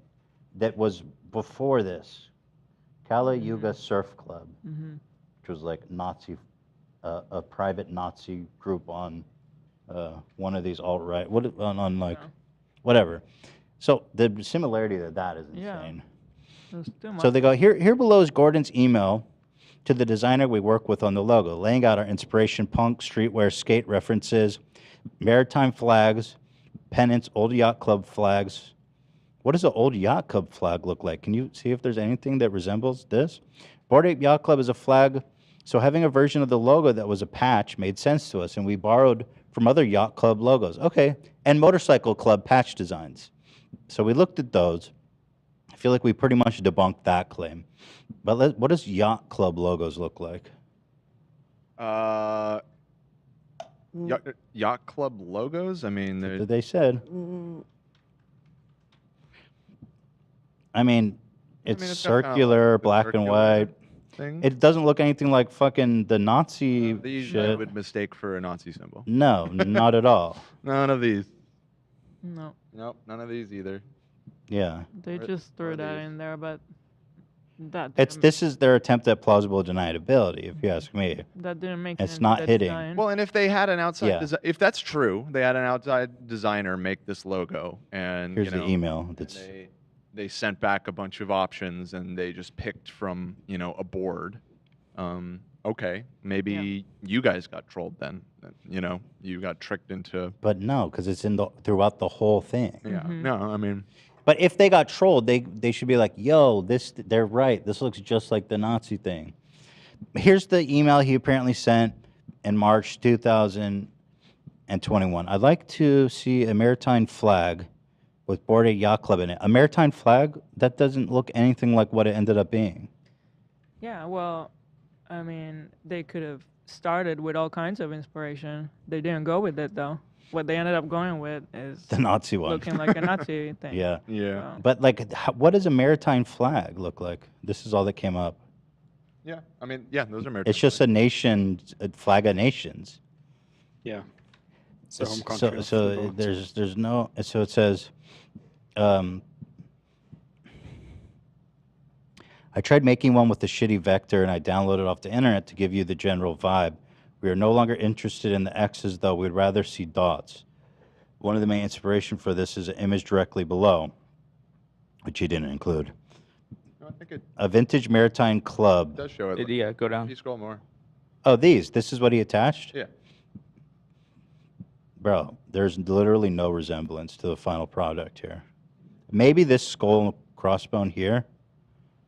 That was before this. Kala Yuga Surf Club, Mm-hmm. which was like Nazi, a private Nazi group on one of these alt-right, whatever. So the similarity to that is insane. There's too much. So they go, here below is Gordon's email to the designer we work with on the logo, laying out our inspiration, punk, streetwear, skate references, maritime flags, pennants, old yacht club flags. What does an old yacht club flag look like? Can you see if there's anything that resembles this? Bored Ape Yacht Club is a flag, so having a version of the logo that was a patch made sense to us, and we borrowed from other yacht club logos. Okay, and motorcycle club patch designs. So we looked at those. I feel like we pretty much debunked that claim. But what does yacht club logos look like? Yacht club logos? I mean, They said. I mean, it's it's got kinda circular, like the black and circular white. thing. It doesn't look anything like fucking the Nazi These I shit. would mistake for a Nazi symbol. No, not at all. None of these. No. Nope, none of these either. Yeah. They just threw that in there, but that This is their attempt at plausible deniability, if you ask me. that didn't make It's sense. not That hitting. design. Well, and if they had an outside, Yeah. if that's true, they had an outside designer make this logo, and Here's you the know, email. and That's they sent back a bunch of options, and they just picked from a board. Okay, maybe you guys got trolled then. You got tricked into. But no, because it's throughout the whole thing. Yeah. No, I mean. But if they got trolled, they should be like, yo, they're right. This looks just like the Nazi thing. Here's the email he apparently sent in March 2021. I'd like to see a maritime flag with Bored Ape Yacht Club in it. A maritime flag? That doesn't look anything like what it ended up being. Yeah, well, I mean, they could have started with all kinds of inspiration. They didn't go with it, though. What they ended up going with is The Nazi one. looking like a Nazi thing. Yeah. Yeah. But like, what does a maritime flag look like? This is all that came up. Yeah, I mean, yeah, those are maritime. It's just a flag of nations. Yeah. It's the home So, country of so the boat. there's no. So it says, I tried making one with the shitty vector and I downloaded off the internet to give you the general vibe. We are no longer interested in the X's though. We'd rather see dots. One of the main inspiration for this is an image directly below, which he didn't include. No, I think it A vintage maritime club. does show it. Yeah, go down. If you scroll more. Oh, this is what he attached? Yeah. Bro, there's literally no resemblance to the final product here. Maybe this skull crossbone here.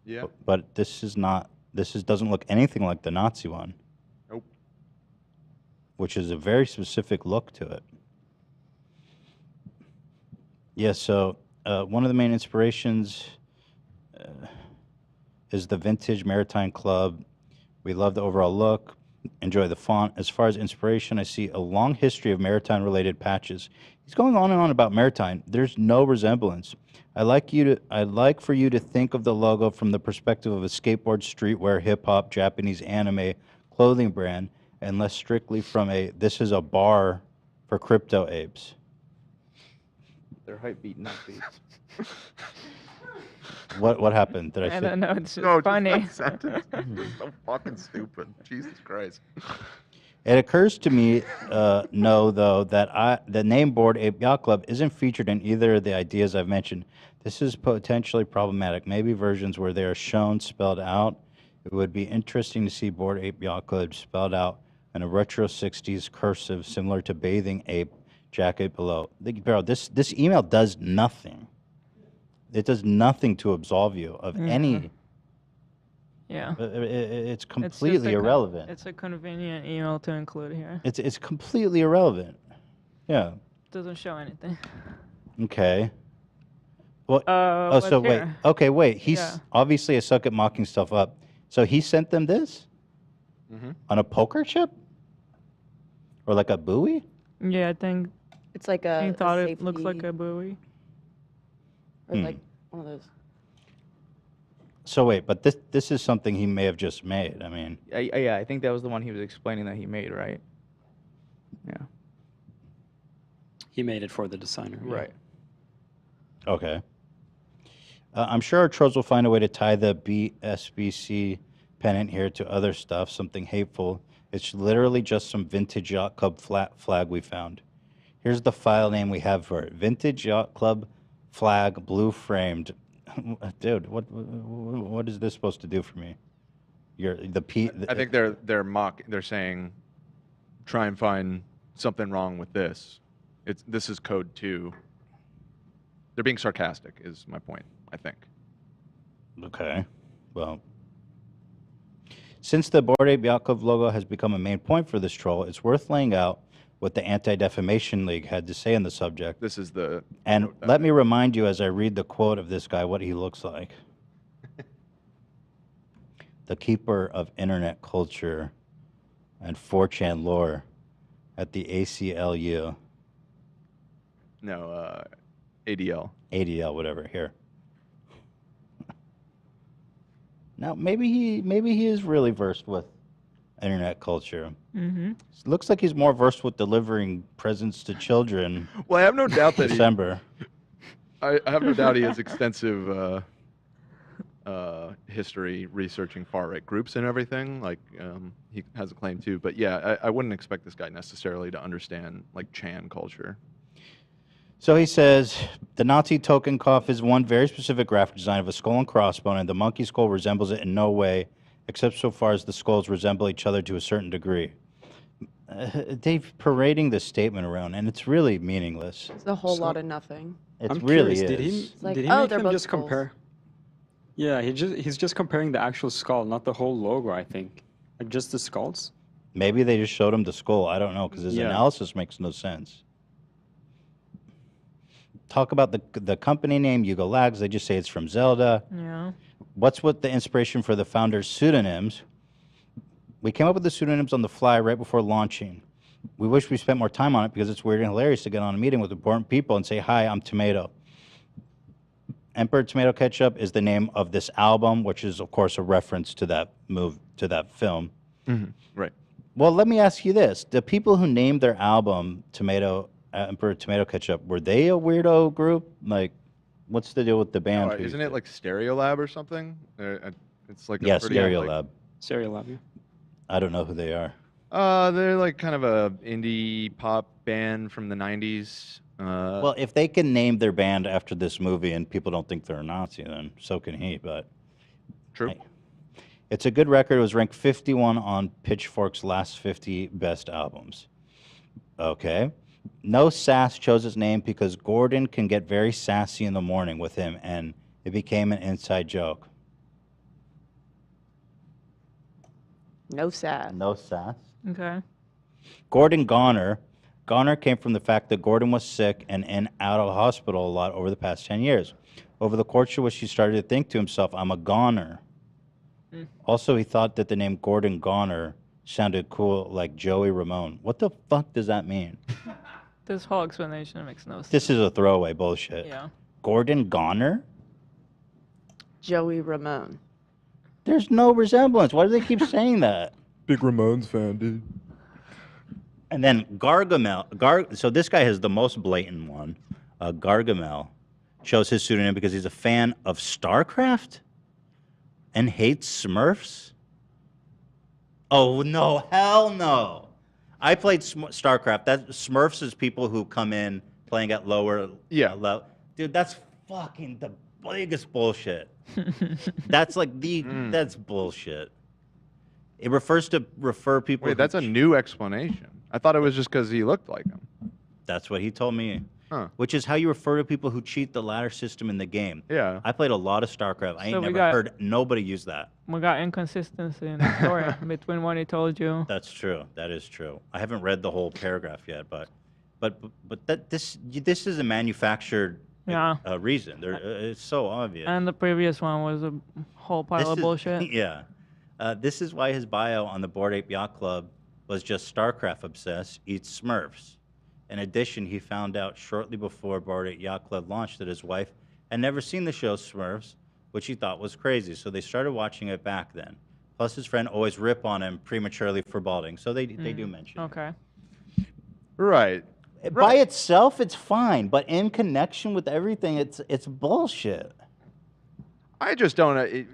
Yeah. But this is not. Doesn't look anything like the Nazi one. Nope. Which is a very specific look to it. Yeah. So one of the main inspirations is the vintage maritime club. We love the overall look. Enjoy the font. As far as inspiration, I see a long history of maritime-related patches. He's going on and on about maritime. There's no resemblance. I'd like for you to think of the logo from the perspective of a skateboard, streetwear, hip-hop, Japanese anime clothing brand, and less strictly from this is a bar for crypto apes. They're hype beat, not beats. What happened? Did I say? don't know. It's just No, funny. just that sentence. It's so fucking stupid. Jesus Christ. It occurs to me, no, though, that the name Bored Ape Yacht Club isn't featured in either of the ideas I've mentioned. This is potentially problematic. Maybe versions where they are shown spelled out. It would be interesting to see Bored Ape Yacht Club spelled out in a retro 60s cursive similar to Bathing Ape jacket below. Bro, this email does nothing. It does nothing to absolve you of any. Yeah. It's just completely irrelevant. It's a convenient email to include here. It's completely irrelevant. Yeah. Doesn't show anything. Okay. Well, what's so wait. here? Okay, wait. He's Yeah. obviously a suck at mocking stuff up. So he sent them this on a poker chip, or like a buoy. Yeah, I think It's like he a thought it looks safety- like a buoy. or like one of those. So wait, but this is something he may have just made. I mean, Yeah, I think that was the one he was explaining that he made, right? Yeah. He made it for the designer. yeah. Right. okay. I'm sure our trolls will find a way to tie the BSBC pennant here to other stuff, something hateful. It's literally just some vintage yacht club flag we found. Here's the file name we have for it: Vintage Yacht Club flag, blue framed. Dude, what is this supposed to do for me? I think they're saying, try and find something wrong with this. This is code 2. They're being sarcastic, is my point, I think. Okay. Well, since the Bored Ape Yacht Club logo has become a main point for this troll, it's worth laying out what the Anti-Defamation League had to say on the subject. This is the... And let me remind you, as I read the quote of this guy, what he looks like. The keeper of internet culture and 4chan lore at the ACLU. No, ADL. ADL, whatever. Here. Now, maybe he is really versed with internet culture. Mm-hmm. Looks like he's more versed with delivering presents to children. Well, I have no doubt that December. I have no doubt he has extensive history researching far-right groups and everything. Like, he has a claim too. But yeah, I wouldn't expect this guy necessarily to understand like Chan culture. So he says, the Nazi token cough is one very specific graphic design of a skull and crossbone, and the monkey skull resembles it in no way, except so far as the skulls resemble each other to a certain degree. They've parading this statement around, and it's really meaningless. It's a whole lot of nothing. It I'm really curious, is. like, did he oh, make they're them both just skulls. compare? Yeah, he's just comparing the actual skull, not the whole logo. I think, like just the skulls. Maybe they just showed him the skull. I don't know, because his Yeah. analysis makes no sense. Talk about the company name, Yugo Lags. They just say it's from Zelda. Yeah. What's with the inspiration for the founders' pseudonyms? We came up with the pseudonyms on the fly right before launching. We wish we spent more time on it because it's weird and hilarious to get on a meeting with important people and say, hi, I'm Tomato. Emperor Tomato Ketchup is the name of this album, which is, of course, a reference to that film. Right. Well, let me ask you this. The people who named their album Emperor Tomato Ketchup, were they a weirdo group? Like, what's the deal with the band? who- Isn't it like Stereolab or something? It's like a Yeah, pretty, Stereolab. Stereolab, yeah. I don't know who they are. They're like kind of a indie pop band from the 90s. Well, if they can name their band after this movie and people don't think they're a Nazi, then so can he. But true. Hey, it's a good record. It was ranked 51 on Pitchfork's last 50 best albums. Okay. No Sass chose his name because Gordon can get very sassy in the morning with him, and it became an inside joke. No sass. No Sass. Okay. Gordon Goner. Goner came from the fact that Gordon was sick and in out of hospital a lot over the past 10 years. Over the course of which he started to think to himself, I'm a goner. Also, he thought that the name Gordon Goner sounded cool, like Joey Ramone. What the fuck does that mean? This whole explanation makes no sense. This is a throwaway bullshit. Yeah. Gordon Goner? Joey Ramone. There's no resemblance. Why do they keep saying that? Big Ramones fan, dude. And then Gargamel. So this guy has the most blatant one. Gargamel chose his pseudonym because he's a fan of StarCraft and hates Smurfs. Oh, no. Hell no. I played StarCraft. That Smurfs is people who come in playing at lower level. Dude, that's fucking the biggest bullshit. That's like that's bullshit. It refers to people. Wait, that's a new explanation. I thought it was just because he looked like him. That's what he told me. Huh. Which is how you refer to people who cheat the ladder system in the game. Yeah. I played a lot of StarCraft. I ain't So we never got- heard nobody use that. We got inconsistency in the story between what he told you. That's true. That is true. I haven't read the whole paragraph yet, but this is a manufactured reason. It's so obvious. And the previous one was a whole pile This of is- bullshit. Yeah. This is why his bio on the Bored Ape Yacht Club was just StarCraft obsessed, eats Smurfs. In addition, he found out shortly before Bored Ape Yacht Club launched that his wife had never seen the show Smurfs, which he thought was crazy. So they started watching it back then. Plus, his friend always rip on him prematurely for balding. So they do mention. Okay. Right. By itself, it's fine, but in connection with everything, it's bullshit. I just don't.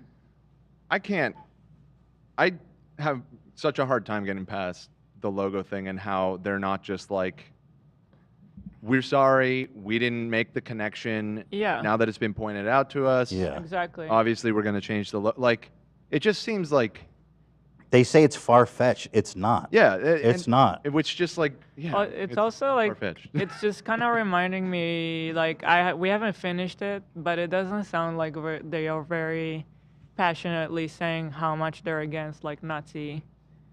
I can't. I have such a hard time getting past the logo thing and how they're not just like, we're sorry, we didn't make the connection. Yeah. Now that it's been pointed out to us. Yeah. Exactly. Obviously, we're going to change the like. It just seems like. They say it's far-fetched. It's not. Yeah. It's not. Which just like. Yeah. It's also like far-fetched. it's just kind of reminding me like we haven't finished it, but it doesn't sound like they are very passionately saying how much they're against like Nazi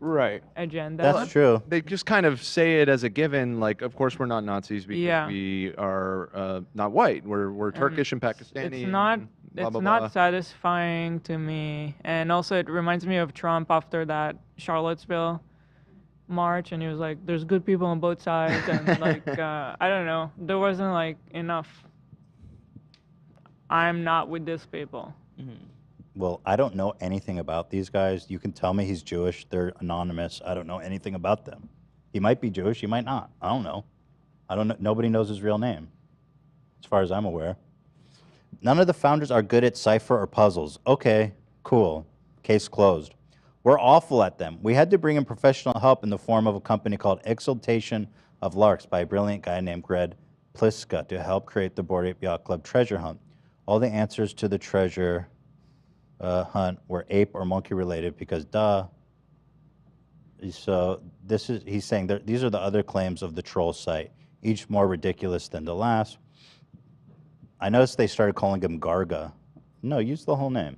Right. agenda. That's true. They just kind of say it as a given, like, of course we're not Nazis because Yeah. we are not white. We're Turkish and Pakistani. It's not. and blah, It's blah, not blah. satisfying to me, and also it reminds me of Trump after that Charlottesville march, and he was like, "There's good people on both sides," and like I don't know, there wasn't like enough. I'm not with these people. Well, I don't know anything about these guys. You can tell me he's Jewish. They're anonymous. I don't know anything about them. He might be Jewish. He might not. I don't know. I don't know. Nobody knows his real name, as far as I'm aware. None of the founders are good at cipher or puzzles. Okay, cool. Case closed. We're awful at them. We had to bring in professional help in the form of a company called Exaltation of Larks by a brilliant guy named Greg Pliska to help create the Bored Ape Yacht Club treasure hunt. All the answers to the treasure hunt were ape or monkey related because duh. So he's saying that these are the other claims of the troll site, each more ridiculous than the last. I noticed they started calling him Garga. No, use the whole name.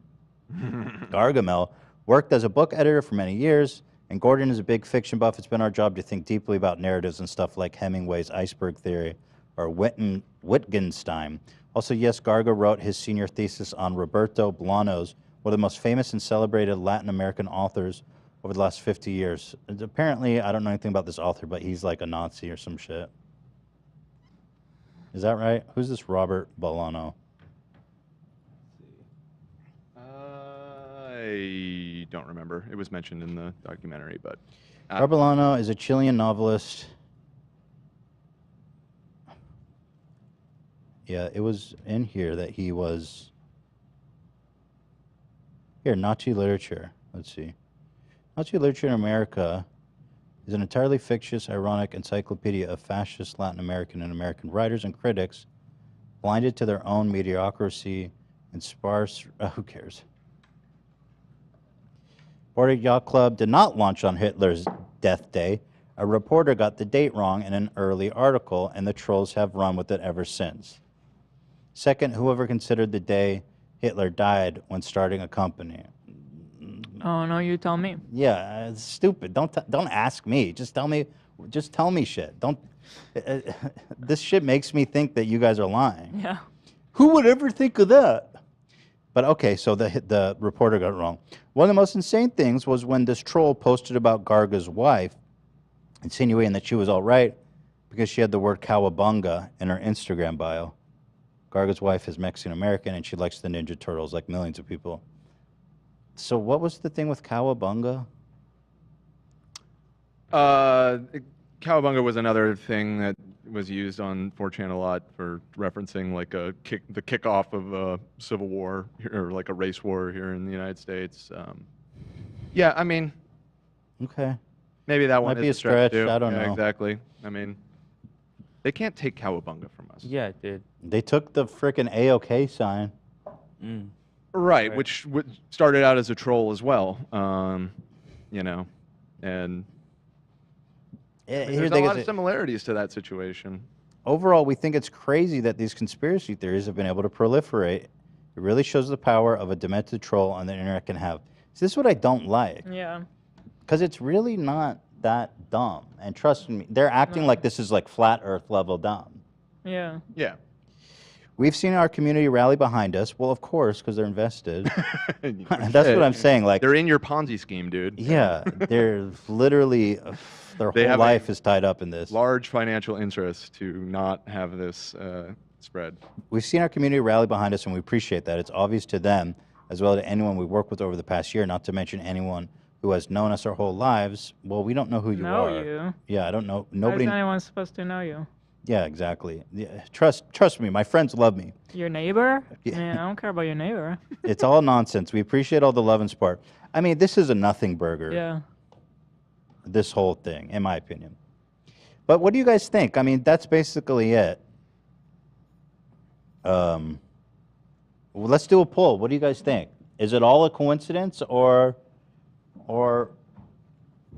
Gargamel worked as a book editor for many years, and Gordon is a big fiction buff. It's been our job to think deeply about narratives and stuff like Hemingway's Iceberg Theory or Wittgenstein. Also, yes, Garga wrote his senior thesis on Roberto Bolaños, one of the most famous and celebrated Latin American authors over the last 50 years. And apparently, I don't know anything about this author, but he's like a Nazi or some shit. Is that right? Who's this Robert Bolaño? I don't remember. It was mentioned in the documentary, but. Robert Bolaño is a Chilean novelist. Yeah, it was in here that he was. Here, Nazi literature. Let's see. Nazi literature in America is an entirely fictitious, ironic encyclopedia of fascist Latin American and American writers and critics, blinded to their own mediocrity and sparse. Who cares? Bored Ape Yacht Club did not launch on Hitler's death day. A reporter got the date wrong in an early article, and the trolls have run with it ever since. Second, whoever considered the day Hitler died when starting a company? Oh no, you tell me. Yeah, it's stupid. Don't ask me. Just tell me. Just tell me shit. Don't. This shit makes me think that you guys are lying. Yeah. Who would ever think of that? But okay, so the reporter got it wrong. One of the most insane things was when this troll posted about Garga's wife, insinuating that she was all right because she had the word cowabunga in her Instagram bio. Garga's wife is Mexican-American, and she likes the Ninja Turtles like millions of people. So what was the thing with cowabunga? Cowabunga was another thing that was used on 4chan a lot for referencing like the kickoff of a civil war or like a race war here in the United States. Yeah, I mean, okay. Maybe that one Might be is a stretch. too. I don't Yeah, know. Exactly. I mean, they can't take Cowabunga from us. Yeah, dude. They took the frickin' A-OK sign. Right, which started out as a troll as well. You know, and I mean, there's a lot of similarities to that situation. Overall, we think it's crazy that these conspiracy theories have been able to proliferate. It really shows the power of a demented troll on the internet can have. So this is what I don't like. Yeah. Because it's really not that dumb. And trust me, they're acting like this is like flat earth level dumb. Yeah. Yeah. We've seen our community rally behind us. Well, of course, because they're invested. That's what I'm saying. Like they're in your Ponzi scheme, dude. Yeah, they're literally their They whole have life is tied up in this. Large financial interest to not have this spread. We've seen our community rally behind us, and we appreciate that. It's obvious to them, as well as to anyone we work with over the past year, not to mention anyone who has known us our whole lives. Well, we don't know who you Know are. you? Yeah, I don't know. Nobody. Nobody. How's anyone supposed to know you? Yeah, exactly. Yeah, trust me, my friends love me. Your neighbor? Yeah. Man, I don't care about your neighbor. It's all nonsense. We appreciate all the love and support. I mean, this is a nothing burger. Yeah. This whole thing, in my opinion. But what do you guys think? I mean, that's basically it. Well, let's do a poll. What do you guys think? Is it all a coincidence, or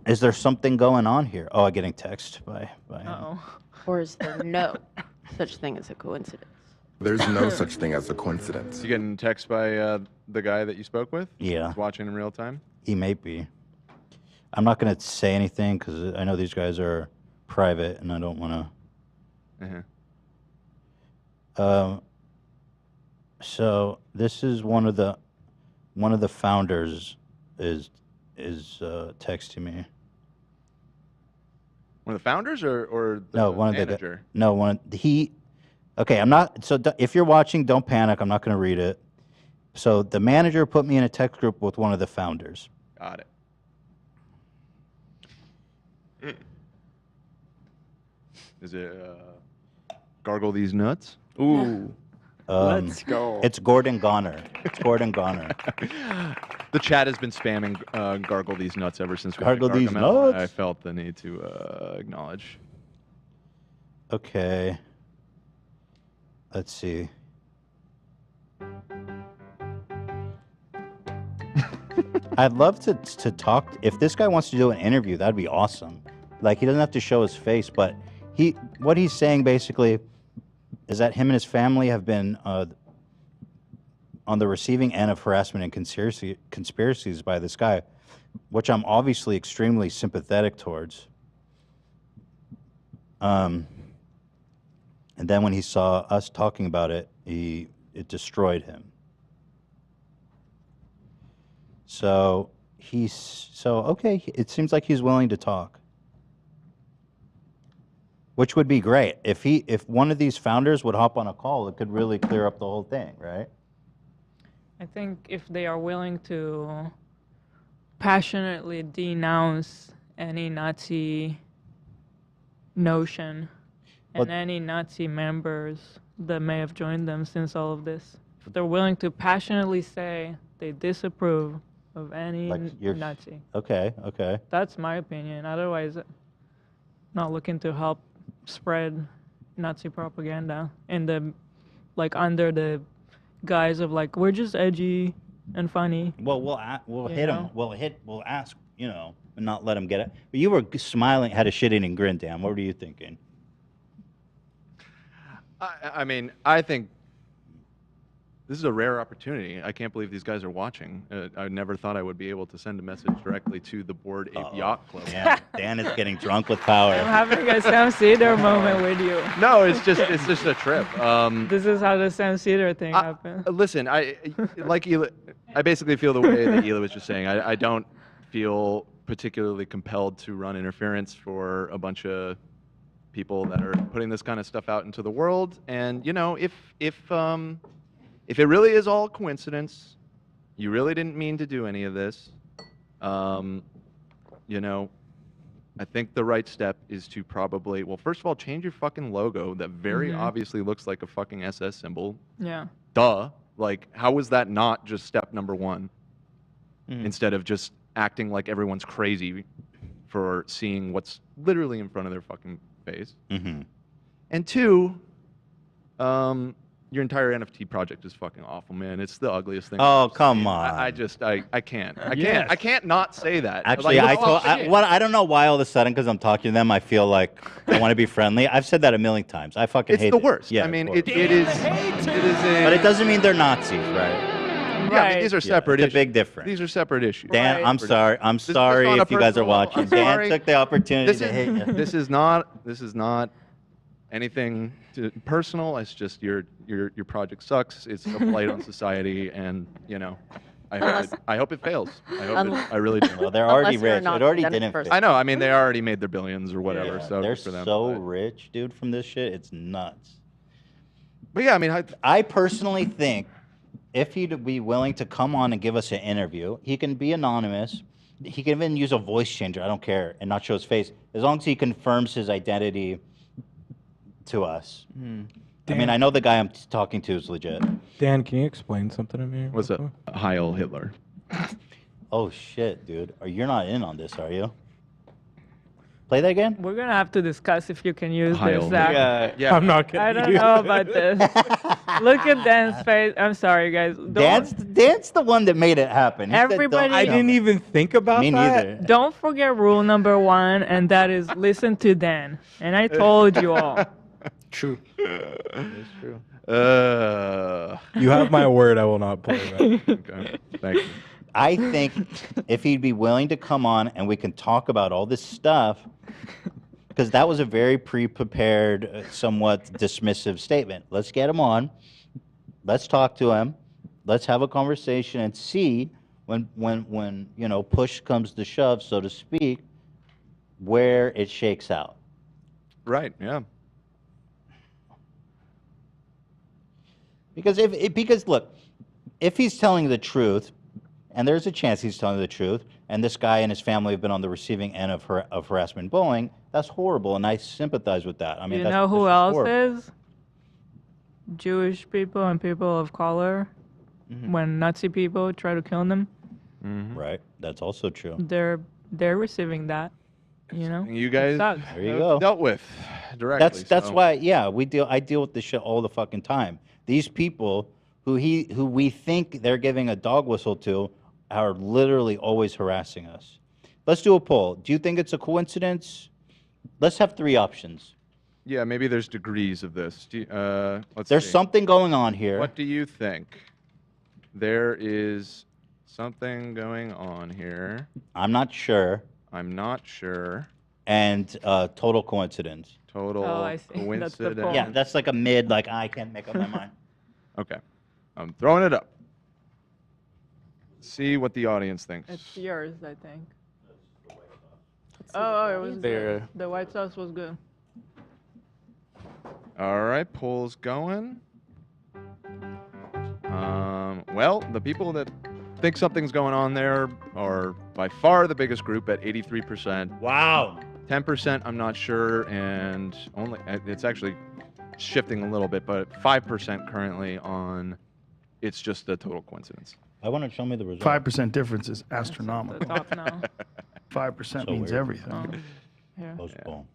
is there something going on here? Oh, I'm getting text by. Uh-oh. Or is there no such thing as a coincidence? There's no such thing as a coincidence. You getting text by the guy that you spoke with? Yeah. He's watching in real time? He may be. I'm not going to say anything because I know these guys are private, and I don't want to. So this is one of the founders is texting me. One of the founders or the No, one of manager? Okay, I'm not. So if you're watching, don't panic. I'm not going to read it. So the manager put me in a text group with one of the founders. Got it. Is it gargle these nuts? Ooh. Let's go. It's Gordon Goner. It's Gordon Goner. The chat has been spamming gargle these nuts ever since we Gargle had these Gargamel. nuts? I felt the need to acknowledge. Okay. Let's see. I'd love to talk. If this guy wants to do an interview, that'd be awesome. Like, he doesn't have to show his face, but what he's saying basically is that him and his family have been on the receiving end of harassment and conspiracies by this guy, which I'm obviously extremely sympathetic towards. And then when he saw us talking about it, it destroyed him. So okay, it seems like he's willing to talk. Which would be great. If one of these founders would hop on a call, it could really clear up the whole thing, right? I think if they are willing to passionately denounce any Nazi notion and any Nazi members that may have joined them since all of this, if they're willing to passionately say they disapprove of any Nazi. Okay. That's my opinion. Otherwise, not looking to help spread Nazi propaganda in the, like, under the guise of, like, we're just edgy and funny. Well, we'll hit him. We'll ask, and not let him get it. But you were smiling, had a shit-eating grin, Dan. What were you thinking? I mean, I think this is a rare opportunity. I can't believe these guys are watching. I never thought I would be able to send a message directly to the Board Ape Yacht Club. Yeah, Dan is getting drunk with power. I'm having a Sam Cedar moment with you. No, it's just a trip. This is how the Sam Cedar thing happened. Listen, like Hila, I basically feel the way that Hila was just saying. I don't feel particularly compelled to run interference for a bunch of people that are putting this kind of stuff out into the world. And if it really is all coincidence, you really didn't mean to do any of this, I think the right step is to probably, well, first of all, change your fucking logo that very obviously looks like a fucking SS symbol. Yeah. Duh. Like, how was that not just step number one? Instead of just acting like everyone's crazy for seeing what's literally in front of their fucking face. Mm-hmm. And two, your entire NFT project is fucking awful, man. It's the ugliest thing. Oh, I've ever come seen. on. I can't. I Yes. can't not say that. Actually, Like, I don't know why all of a sudden, because I'm talking to them, I feel like I want to be friendly. I've said that a million times. I fucking It's hate the it. worst. Yeah, I mean, of it course. is a. But it doesn't mean they're Nazis, right? Yeah, I mean, these are separate It's issues. a big difference. These are separate issues. Dan, I'm sorry. I'm This is sorry on a if you guys are personal- watching. I'm Dan sorry. took the opportunity to hate you. This is not anything personal. It's just your project sucks. It's a blight on society, and I hope it fails. I really do. Well, they're already rich. It already didn't fit. I know. I mean, they already made their billions or whatever. Yeah, so they're good for them. so rich, dude, from this shit. It's nuts. But yeah, I mean, I personally think if he'd be willing to come on and give us an interview, he can be anonymous. He can even use a voice changer. I don't care, and not show his face, as long as he confirms his identity to us. I mean, I know the guy I'm talking to is legit. Dan, can you explain something to me? What's up? Heil Hitler. Oh shit, dude. You're not in on this, are you? Play that again? We're gonna have to discuss if you can use Heil this, Zach. Yeah. I'm not I gonna don't use know it. about this. Look at Dan's face. I'm sorry, guys. Dan's the one that made it happen. He said, "Don't Everybody- I didn't even think about Me neither. Don't forget rule number 1, and that is listen to Dan. And I told you all. True. It's true. You have my word. I will not play that. Okay. Thank you. I think if he'd be willing to come on and we can talk about all this stuff, because that was a very pre-prepared, somewhat dismissive statement. Let's get him on. Let's talk to him. Let's have a conversation and see when push comes to shove, so to speak, where it shakes out. Right. Yeah. Because because look, if he's telling the truth, and there's a chance he's telling the truth, and this guy and his family have been on the receiving end of harassment and bullying, that's horrible, and I sympathize with that. I mean, You that's, know who that's else horrible. is? Jewish people and people of color. When Nazi people try to kill them, Right, that's also true. they're receiving that. You know. You It guys sucks. There you go. dealt with directly. That's so. why, yeah, I deal with this shit all the fucking time. These people who we think they're giving a dog whistle to are literally always harassing us. Let's do a poll. Do you think it's a coincidence? Let's have 3 options. Yeah, maybe there's degrees of this. Let's There's see. something going on here. What do you think? There is something going on here. I'm not sure. I'm not sure. And total coincidence. Total Oh, I see. That's the coincidence. poll. Yeah, that's like a mid, like I can't make up my mind. Okay. I'm throwing it up. See what the audience thinks. It's yours, I think. Oh, it was good. The white sauce was good. All right, poll's going. Well, the people that think something's going on there are by far the biggest group at 83%. Wow. 10% I'm not sure, and only it's actually shifting a little bit, but 5% currently on it's just a total coincidence. I want to show me the result. 5% difference is astronomical. Top now. 5% So means weird. everything. Here. Postpone.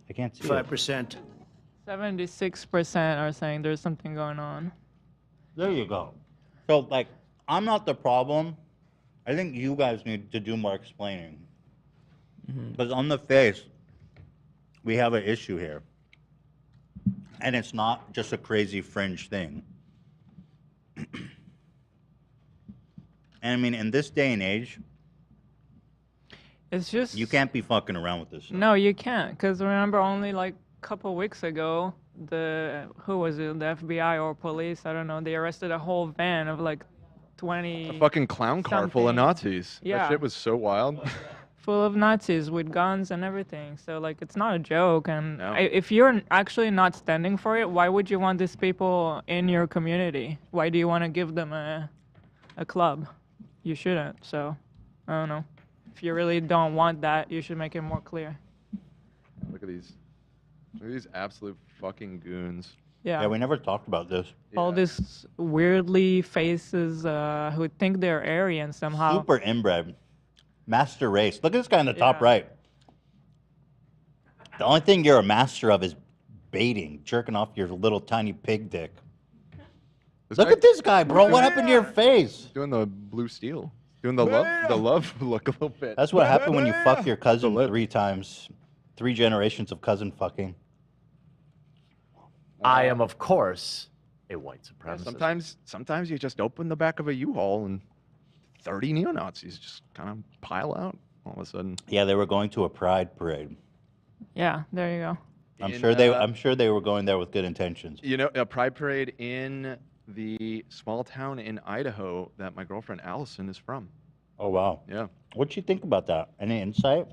I can't see 5%. 76% are saying there's something going on. There you go. So, like, I'm not the problem. I think you guys need to do more explaining. Because on the face, we have an issue here. And it's not just a crazy fringe thing. And I mean, in this day and age, It's just you can't be fucking around with this. No, you can't. Because remember, only like a couple weeks ago, who was it? The FBI or police? I don't know. They arrested a whole van of like 20. A fucking clown car full of something. Nazis. Yeah. That shit was so wild. Full of Nazis with guns and everything. So like, it's not a joke. And No. if you're actually not standing for it, why would you want these people in your community? Why do you want to give them a club? You shouldn't. So I don't know. If you really don't want that, you should make it more clear. Look at these. Look at these absolute fucking goons. Yeah. Yeah, we never talked about this. All these weirdly faces who think they're Aryan somehow. Super inbred. Master race. Look at this guy in the top right. The only thing you're a master of is baiting, jerking off your little tiny pig dick. Look at this guy, bro. What happened to your face? Doing the blue steel. Doing the love look a little bit. That's what happened when you fuck your cousin 3 times. 3 generations of cousin fucking. I am, of course, a white supremacist. Sometimes you just open the back of a U-Haul and 30 neo-Nazis just kind of pile out all of a sudden. Yeah, they were going to a pride parade. Yeah, there you go. I'm sure they were going there with good intentions. You know, a pride parade in the small town in Idaho that my girlfriend Allison is from. Oh wow. Yeah. What'd you think about that? Any insight?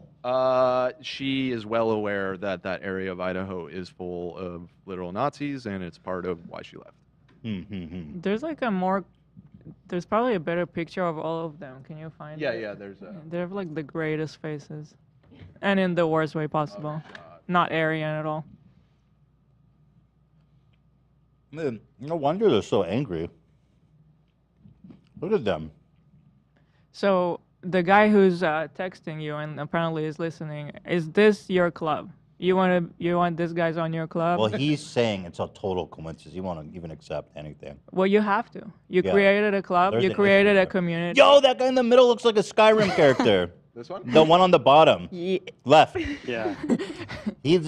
She is well aware that that area of Idaho is full of literal Nazis, and it's part of why she left. There's like there's probably a better picture of all of them. Can you find it? Yeah, there's a... They have like the greatest faces. And in the worst way possible. Not Aryan at all. Man, no wonder they're so angry. Look at them. So the guy who's texting you and apparently is listening, is this your club? You want this guy's on your club? Well, he's saying it's a total coincidence. You won't even accept anything. Well, you have to. You Yeah. created a club. There's You an created issue a community. Yo, that guy in the middle looks like a Skyrim character. This one? The one on the bottom. Left. Yeah. He's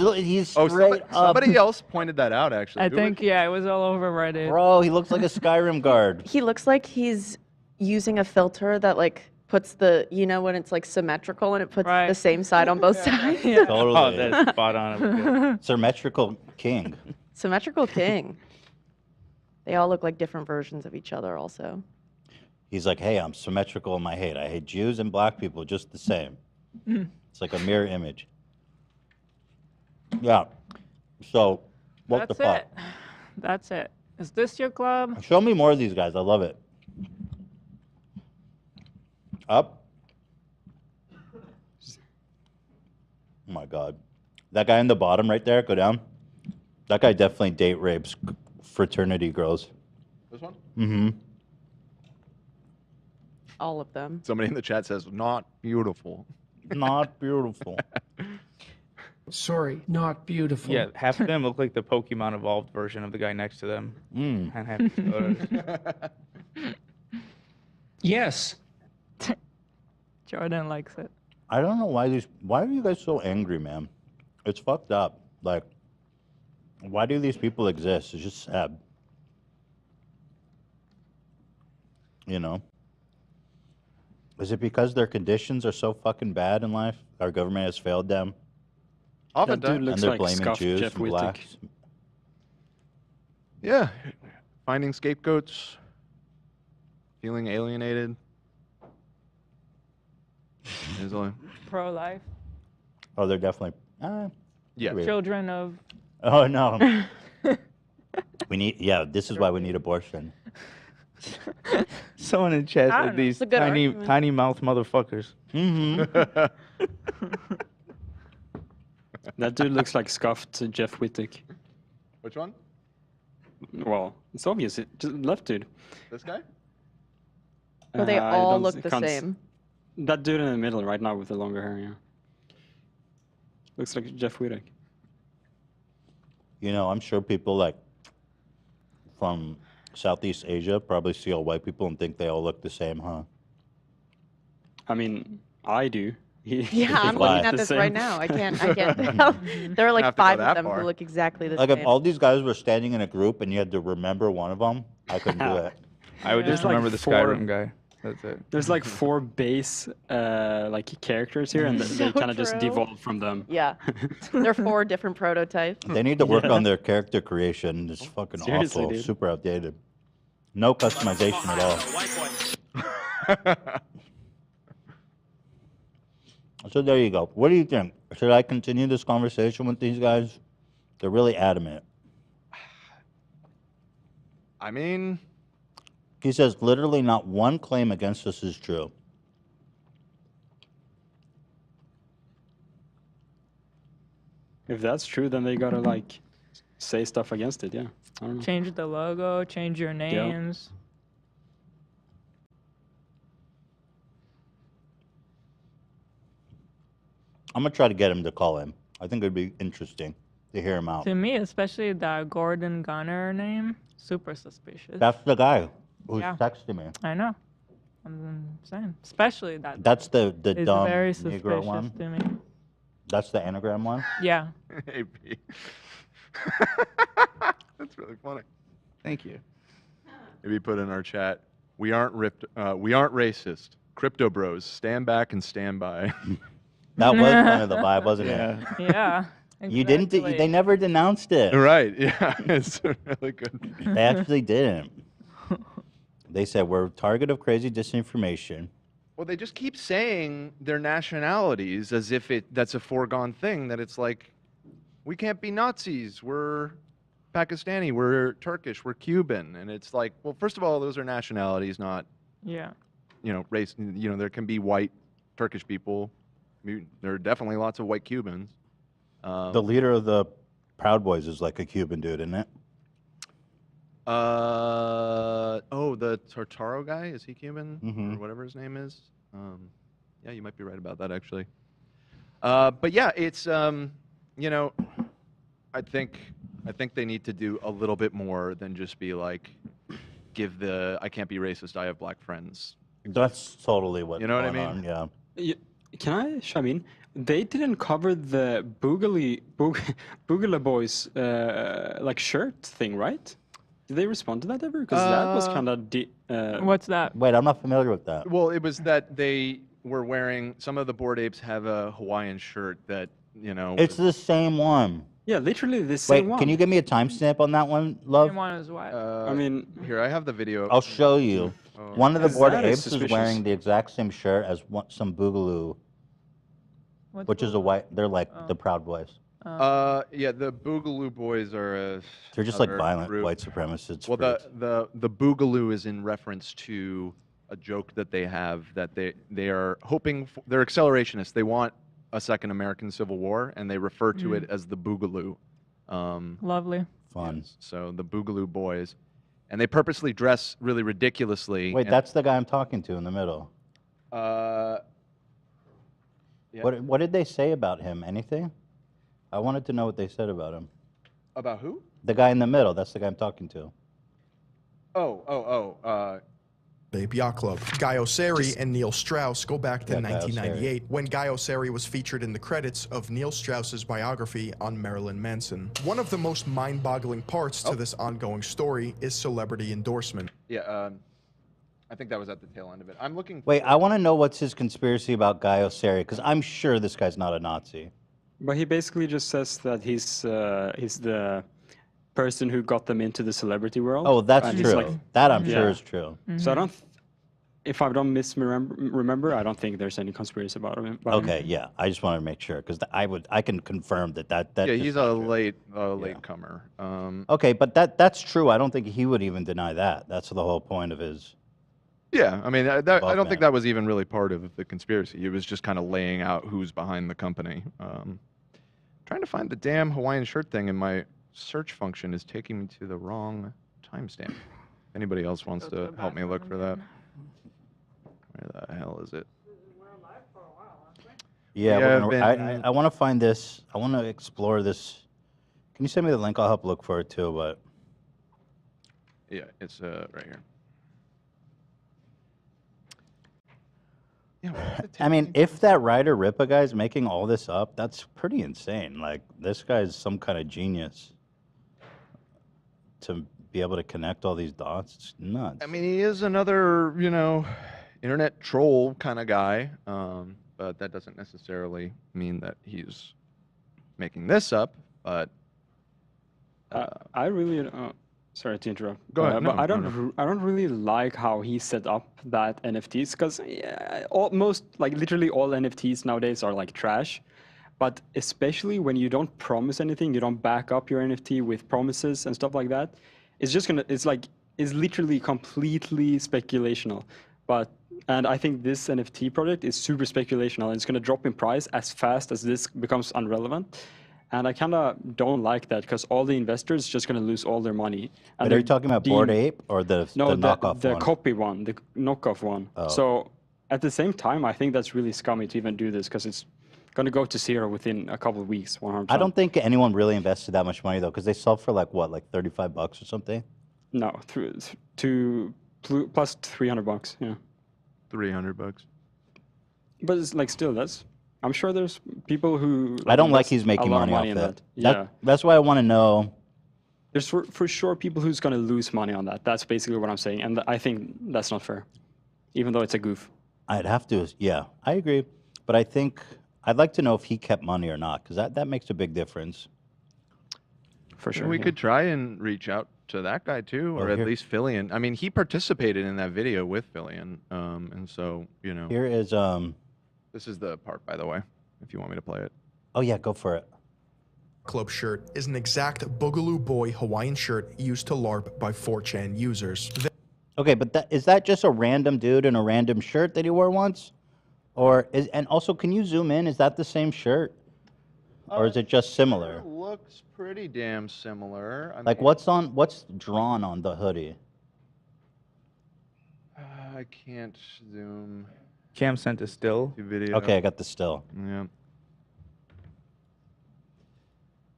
straight up. Somebody else pointed that out, actually. I Who think, yeah, it was all over Reddit. Bro, he looks like a Skyrim guard. He looks like he's using a filter that like puts the, you know, when it's like symmetrical and it puts the same side on both sides. Totally. Oh, that's spot on. Symmetrical king. Symmetrical king. They all look like different versions of each other also. He's like, hey, I'm symmetrical in my hate. I hate Jews and black people just the same. It's like a mirror image. Yeah. So, what the fuck? That's it. Is this your club? Show me more of these guys. I love it. Up. Oh my God. That guy in the bottom right there, go down. That guy definitely date rapes fraternity girls. This one? Mm-hmm. All of them. Somebody in the chat says, not beautiful. Not beautiful. Sorry, not beautiful. Yeah, half of them look like the Pokemon evolved version of the guy next to them. And half his photos. Yes. Jordan likes it. I don't know why are you guys so angry, man? It's fucked up. Like, why do these people exist? It's just sad. You know? Is it because their conditions are so fucking bad in life? Our government has failed them? That dude looks and they're like blaming scuffed Jews Jeff and Wittek. blacks. Yeah. Finding scapegoats. Feeling alienated. There's a... Pro-life. Oh, they're definitely... Yeah. weird. Children of... Oh, no. This is why we need abortion. Someone in chat I don't said know. these It's a good tiny, argument. tiny mouth motherfuckers. Mm-hmm. That dude looks like scuffed Jeff Wittek. Which one? Well, it's obvious. Just left dude. This guy? Well, they I all don't- look the can't same. That dude in the middle right now with the longer hair, yeah. Looks like Jeff Wittek. You know, I'm sure people like from Southeast Asia probably see all white people and think they all look the same, huh? I mean, I do. Yeah, I'm looking at this right now. I can't tell. There are Have like to go 5 that of them far. who look exactly the Like same. if all these guys were standing in a group and you had to remember one of them, I couldn't do it. I would There's just like remember the four- Skyrim guy. That's it. There's like 4 base like characters here, and they So kind of just true. devolved from them. Yeah. There are 4 different prototypes. They need to work on their character creation. It's fucking Seriously, awful. dude. Super outdated. No customization at all. So there you go. What do you think? Should I continue this conversation with these guys? They're really adamant. I mean... He says literally not one claim against us is true. If that's true, then they gotta like say stuff against it. Yeah. I don't know. Change the logo, change your names. I'm gonna try to get him to call in. I think it'd be interesting to hear him out. To me, especially that Gordon Gunner name, super suspicious. That's the guy who's Yeah. texting me. I know. I'm saying, especially that. That's the is dumb very Negro suspicious one. to me. That's the anagram one. Yeah. Hey, B. That's really funny. Thank you. Maybe put in our chat. We aren't racist. Crypto bros, stand back and stand by. That was kind of the vibe, wasn't Yeah. it? Yeah. You didn't. They never denounced it. Right. Yeah. It's really good. They actually didn't. They said we're target of crazy disinformation. Well, they just keep saying their nationalities as if that's a foregone thing. That it's like, we can't be Nazis. We're Pakistani. We're Turkish. We're Cuban. And it's like, well, first of all, those are nationalities, not Yeah. Race. There can be white Turkish people. There are definitely lots of white Cubans. The leader of the Proud Boys is like a Cuban dude, isn't it? The Tortaro guy, is he Cuban Mhm. or whatever his name is? Yeah, you might be right about that actually. But yeah, it's I think they need to do a little bit more than just be like, give the I can't be racist, I have black friends. That's totally what. You know what I going mean? on, yeah. Can I chime in? They didn't cover the Boogala Boys like shirt thing, right? Did they respond to that ever? Because that was kind of. What's that? Wait, I'm not familiar with that. Well, it was that they were wearing. Some of the Bored Apes have a Hawaiian shirt that It's the same one. Yeah, literally the same Wait, one. can you give me a timestamp on that one, love? Same one as what? I mean, here I have the video. I'll show you. Oh. One of the Is Bored that Apes is suspicious? wearing the exact same shirt as some Boogaloo, What's which is a white. They're like the Proud Boys. Yeah, the Boogaloo Boys are. They're just like another violent group. white supremacists. Well, freaks. the Boogaloo is in reference to a joke that they have that they are hoping they're accelerationists. They want a second American Civil War, and they refer to it as the Boogaloo. Lovely. Fun. Yes, so the Boogaloo Boys, and they purposely dress really ridiculously. Wait, and, that's the guy I'm talking to in the middle. yeah. What did they say about him? Anything? I wanted to know what they said about him. About who? The guy in the middle. That's the guy I'm talking to. Yacht Club. Guy Osseri and Neil Strauss go back to Yeah, Guy 1998 when Guy Osseri was featured in the credits of Neil Strauss's biography on Marilyn Manson. One of the most mind-boggling parts to this ongoing story is celebrity endorsement. Yeah, I think that was at the tail end of it. I'm looking. Wait, I want to know what's his conspiracy about Guy Osseri, because I'm sure this guy's not a Nazi. but he basically just says that he's the person who got them into the celebrity world. Oh, that's and true. he's like- That I'm Yeah. sure is true. So I don't. If I don't remember, I don't think there's any conspiracy about him. Okay, yeah. I just want to make sure because I can confirm that. Yeah, just he's not a true. late comer. Okay, but that's true. I don't think he would even deny that. That's the whole point of his. Yeah, I mean, I don't think Involvement. that was even really part of the conspiracy. It was just kind of laying out who's behind the company. Trying to find the damn Hawaiian shirt thing, and my search function is taking me to the wrong timestamp. If anybody else wants to help me look for that. Where the hell is it? Yeah, We we're have gonna, I want to find this. I want to explore this. Can you send me the link? I'll help look for it too. But Yeah, it's right here. I mean, if that writer Ripa guy's making all this up, that's pretty insane. Like this guy's some kind of genius to be able to connect all these dots. It's nuts. I mean, he is another, internet troll kind of guy, but that doesn't necessarily mean that he's making this up. But I really. Sorry to interrupt. Go ahead. But No, I no. don't really like how he set up that NFTs because literally all NFTs nowadays are like trash. But especially when you don't promise anything, you don't back up your NFT with promises and stuff like that. It's literally completely speculational. And I think this NFT project is super speculational and it's gonna drop in price as fast as this becomes irrelevant. And I kind of don't like that because all the investors just going to lose all their money. And But are you talking about Bored Ape or the knockoff the one? copy one, the knockoff one. Oh. So at the same time, I think that's really scummy to even do this because gonna go to zero within a couple of weeks. 100%. I don't think anyone really invested that much money though, because they sell for like what, like $35 or something. No, plus $300. Yeah. $300. But it's like still that's. I'm sure there's people who. I don't like invest he's a making lot of money off in it. that. Yeah. That's why I want to know. There's for sure people who's gonna lose money on that. That's basically what I'm saying, and I think that's not fair, even though it's a goof. I'd have to. Yeah, I agree. But I think I'd like to know if he kept money or not, because that makes a big difference. For sure. We could try and reach out to that guy too, or at least Fillion. I mean, he participated in that video with Fillion, and so Here is This is the part, by the way, if you want me to play it. Oh yeah, go for it. Club shirt is an exact Boogaloo Boy Hawaiian shirt used to LARP by 4chan users. Okay, but is that just a random dude in a random shirt that he wore once? And also, can you zoom in? Is that the same shirt? Or is it just similar? It looks pretty damn similar. Like what's drawn on the hoodie? I can't zoom. Cam sent a still. Video. Okay, I got the still. Yeah.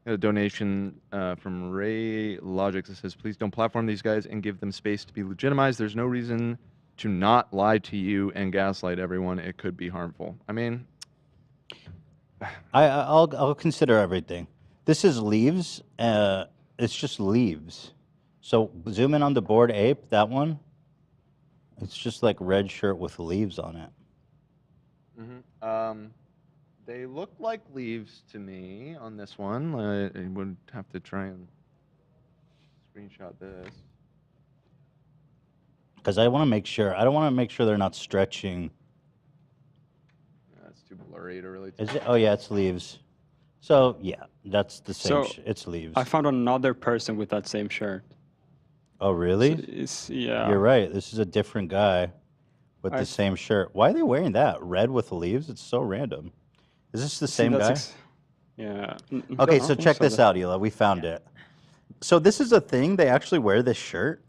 A donation from Ray Logics that says, please don't platform these guys and give them space to be legitimized. There's no reason to not lie to you and gaslight everyone. It could be harmful. I mean, I'll consider everything. This is leaves. It's just leaves. So zoom in on the Bored Ape, that one. It's just like red shirt with leaves on it. they look like leaves to me on this one. I would have to try and screenshot this. Because I want to make sure. I don't want to make sure they're not stretching. That's too blurry to really. Is it? Oh yeah, it's leaves. So yeah, that's the same. So It's leaves. I found another person with that same shirt. Oh really? So it's, yeah. You're right. This is a different guy with I- the same shirt. Why are they wearing that? Red with leaves? It's so random. Is this the same guy? Yeah. Okay, so check this out, Hila. We found it. So this is a thing. They actually wear this shirt.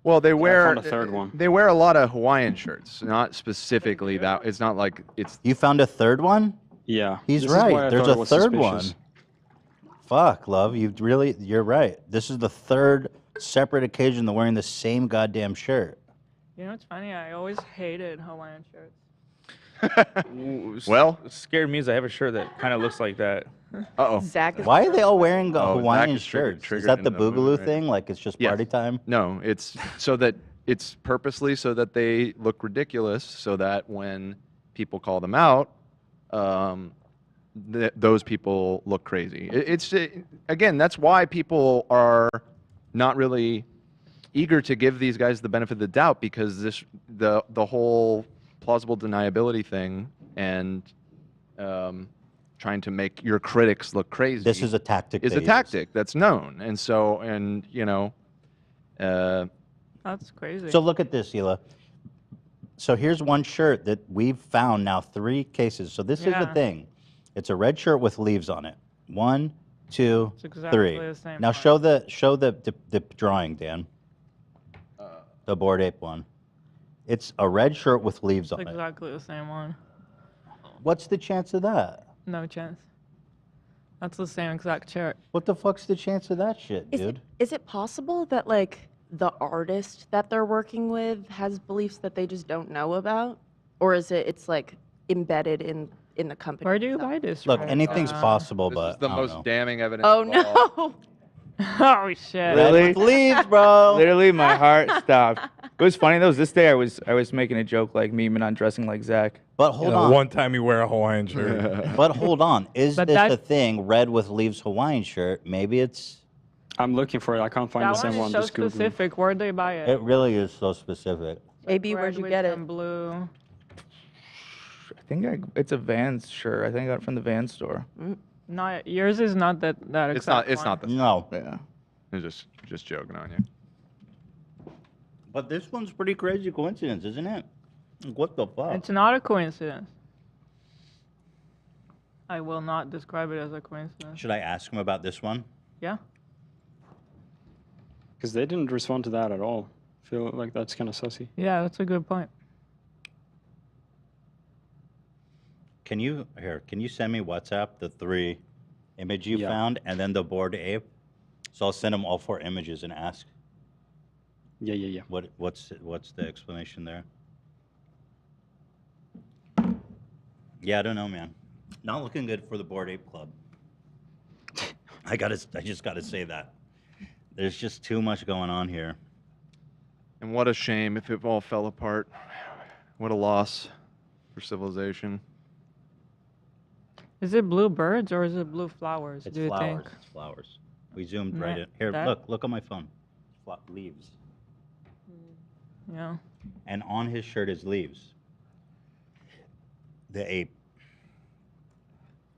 Well, they wear found a third one. They wear a lot of Hawaiian shirts, not specifically that. It's not like it's. You found a third one? Yeah. He's This is why I right. There's thought it a was third suspicious. one. Fuck, love. You're right. This is the third separate occasion they're wearing the same goddamn shirt. You know what's funny? I always hated Hawaiian shirts. Well, scared me is I have a shirt that kind of looks like that. Uh-oh. Zach is Why are they all wearing Oh, Hawaiian Zach is triggered- shirts? Is triggered that the into the movie, Boogaloo right? thing? Like it's just Yes. party time? No, it's so that it's purposely so that they look ridiculous, so that when people call them out, those people look crazy. Again, that's why people are not really eager to give these guys the benefit of the doubt, because the whole plausible deniability thing and trying to make your critics look crazy. This is a tactic. Is they a use. tactic that's known, and so That's crazy. So look at this, Hila. So here's one shirt that we've found now 3 cases. So this is the Yeah. thing. It's a red shirt with leaves on it. 1, 2, It's exactly 3. the same Now one. show the drawing, Dan. The Bored Ape one. It's a red shirt with leaves It's on it. exactly the same one. What's the chance of that? No chance. That's the same exact shirt. What the fuck's the chance of that shit, dude? Is it possible that like the artist that they're working with has beliefs that they just don't know about, or is it's like embedded in the company? Where do you buy this? Look, from? anything's possible, this but is the I don't most know. damning evidence. Oh of all. no! Oh shit! Really? Leaves, bro. Literally, my heart stopped. It was funny though. This day, I was making a joke like memeing on dressing like Zach. But hold on. One time you wear a Hawaiian shirt. But hold on. Is But this that- the thing? Red with leaves Hawaiian shirt. Maybe it's. I'm looking for it. I can't find That the same one one. is so Just Google. specific. Where'd they buy it? It really is so specific. AB, where'd you Red get with it? some blue. I think it's a Vans shirt. I think I got it from the Vans store. No, yours is not that It's not. exact It's one. not the. No. Yeah. I'm just joking on you. But this one's pretty crazy coincidence, isn't it? Like, what the fuck? It's not a coincidence. I will not describe it as a coincidence. Should I ask him about this one? Yeah. Because they didn't respond to that at all. Feel like that's kind of sussy. Yeah, that's a good point. Can you send me WhatsApp the 3 image you found and then the bored ape? So I'll send them all 4 images and ask. Yeah. What's the explanation there? Yeah, I don't know, man. Not looking good for the Bored Ape Club. I just gotta say that. There's just too much going on here. And what a shame if it all fell apart. What a loss for civilization. Is it blue birds or is it blue flowers? It's do you flowers. think? It's flowers. We zoomed right in. That- Here, that- look on my phone. Leaves. Yeah. And on his shirt is leaves. The ape.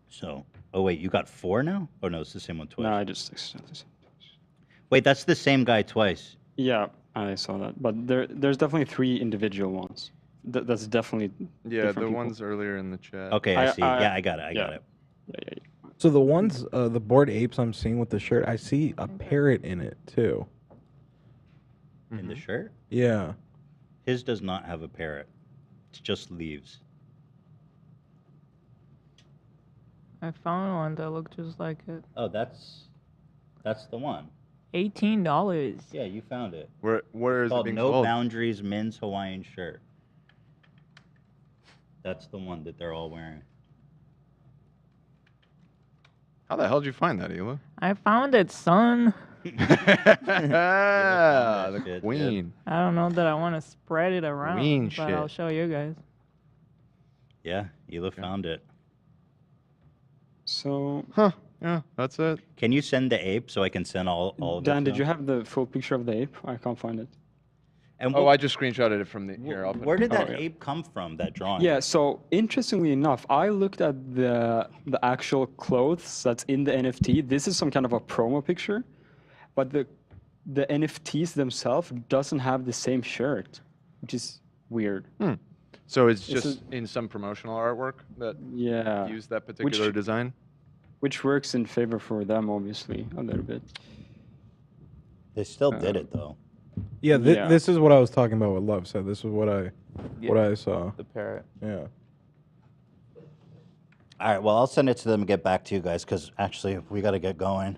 So, oh wait, you got 4 now? Oh no, it's the same one twice. No, I just. Wait, that's the same guy twice. Yeah, I saw that. But there's definitely 3 individual ones. That's definitely. Yeah, different the people. ones earlier in the chat. Okay, I see. Yeah, I got it. I got it. Yeah. So the ones, the bored apes I'm seeing with the shirt, I see a parrot in it too. In the shirt? Yeah. His does not have a parrot. It's just leaves. I found one that looked just like it. Oh, that's the one. $18. Yeah, you found it. Where is It's called it being No sold? Boundaries Men's Hawaiian Shirt. That's the one that they're all wearing. How the hell did you find that, Hila? I found it, son. The queen. I don't know that I want to spread it around, Queen but I'll shit. show you guys. Yeah, Hila found it. So. Huh. Yeah, that's it. Can you send the ape so I can send all of Dan, this did you now? have the full picture of the ape? I can't find it. And Oh, I just screenshotted it from the here. I'll put Where it did that yeah. ape come from? That drawing? Yeah, so interestingly enough, I looked at the actual clothes that's in the NFT. This is some kind of a promo picture, but the NFTs themselves doesn't have the same shirt, which is weird. So it's It's just in some promotional artwork that Yeah. used that particular design? Which works in favor for them, obviously, a little bit. They still did it though. Yeah, Yeah. this is what I was talking about. What Love said. This is what I saw. The parrot. Yeah. All right, well, I'll send it to them and get back to you guys because actually we got to get going.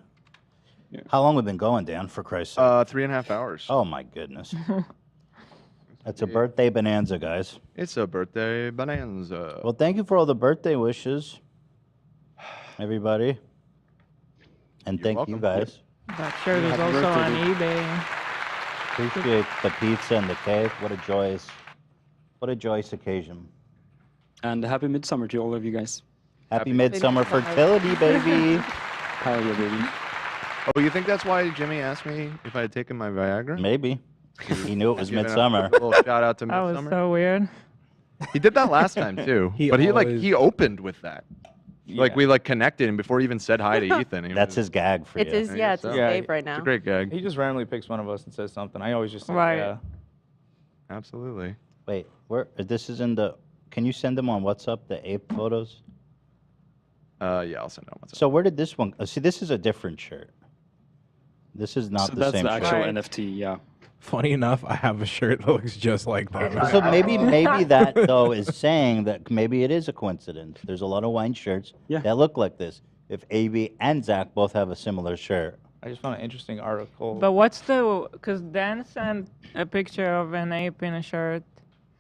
How long we been going, Dan, for Christ's sake? 3.5 hours. Oh, my goodness. That's a birthday bonanza, guys. It's a birthday bonanza. Well, thank you for all the birthday wishes, everybody. And thank you guys. That shirt is Happy also birthday, on dude. eBay. Appreciate the pizza and the cake. What a joyous occasion. And happy midsummer to all of you guys. Happy midsummer fertility, baby. Hell yeah, baby. Oh, you think that's why Jimmie asked me if I had taken my Viagra? Maybe. He knew it was Giving a midsummer. little shout out to That was midsummer. so weird. He did that last time too. He But always- he opened with that. Like Yeah. we connected and before he even said hi to Ethan. he That's was- his gag for It's you. his, yeah, it's his Yeah, babe right It's now. a great gag. He just randomly picks one of us and says something. I always just say, Right. yeah. Absolutely. Wait, this is in the... Can you send them on WhatsApp, the ape photos? Yeah, I'll send it on WhatsApp. So where did this one... see, this is a different shirt. This is not So the that's same the shirt. actual Right. NFT, yeah. Funny enough, I have a shirt that looks just like that. So maybe that though is saying that maybe it is a coincidence. There's a lot of wine shirts Yeah. that look like this. If AB and Zach both have a similar shirt, I just found an interesting article. But what's the... Because Dan sent a picture of an ape in a shirt.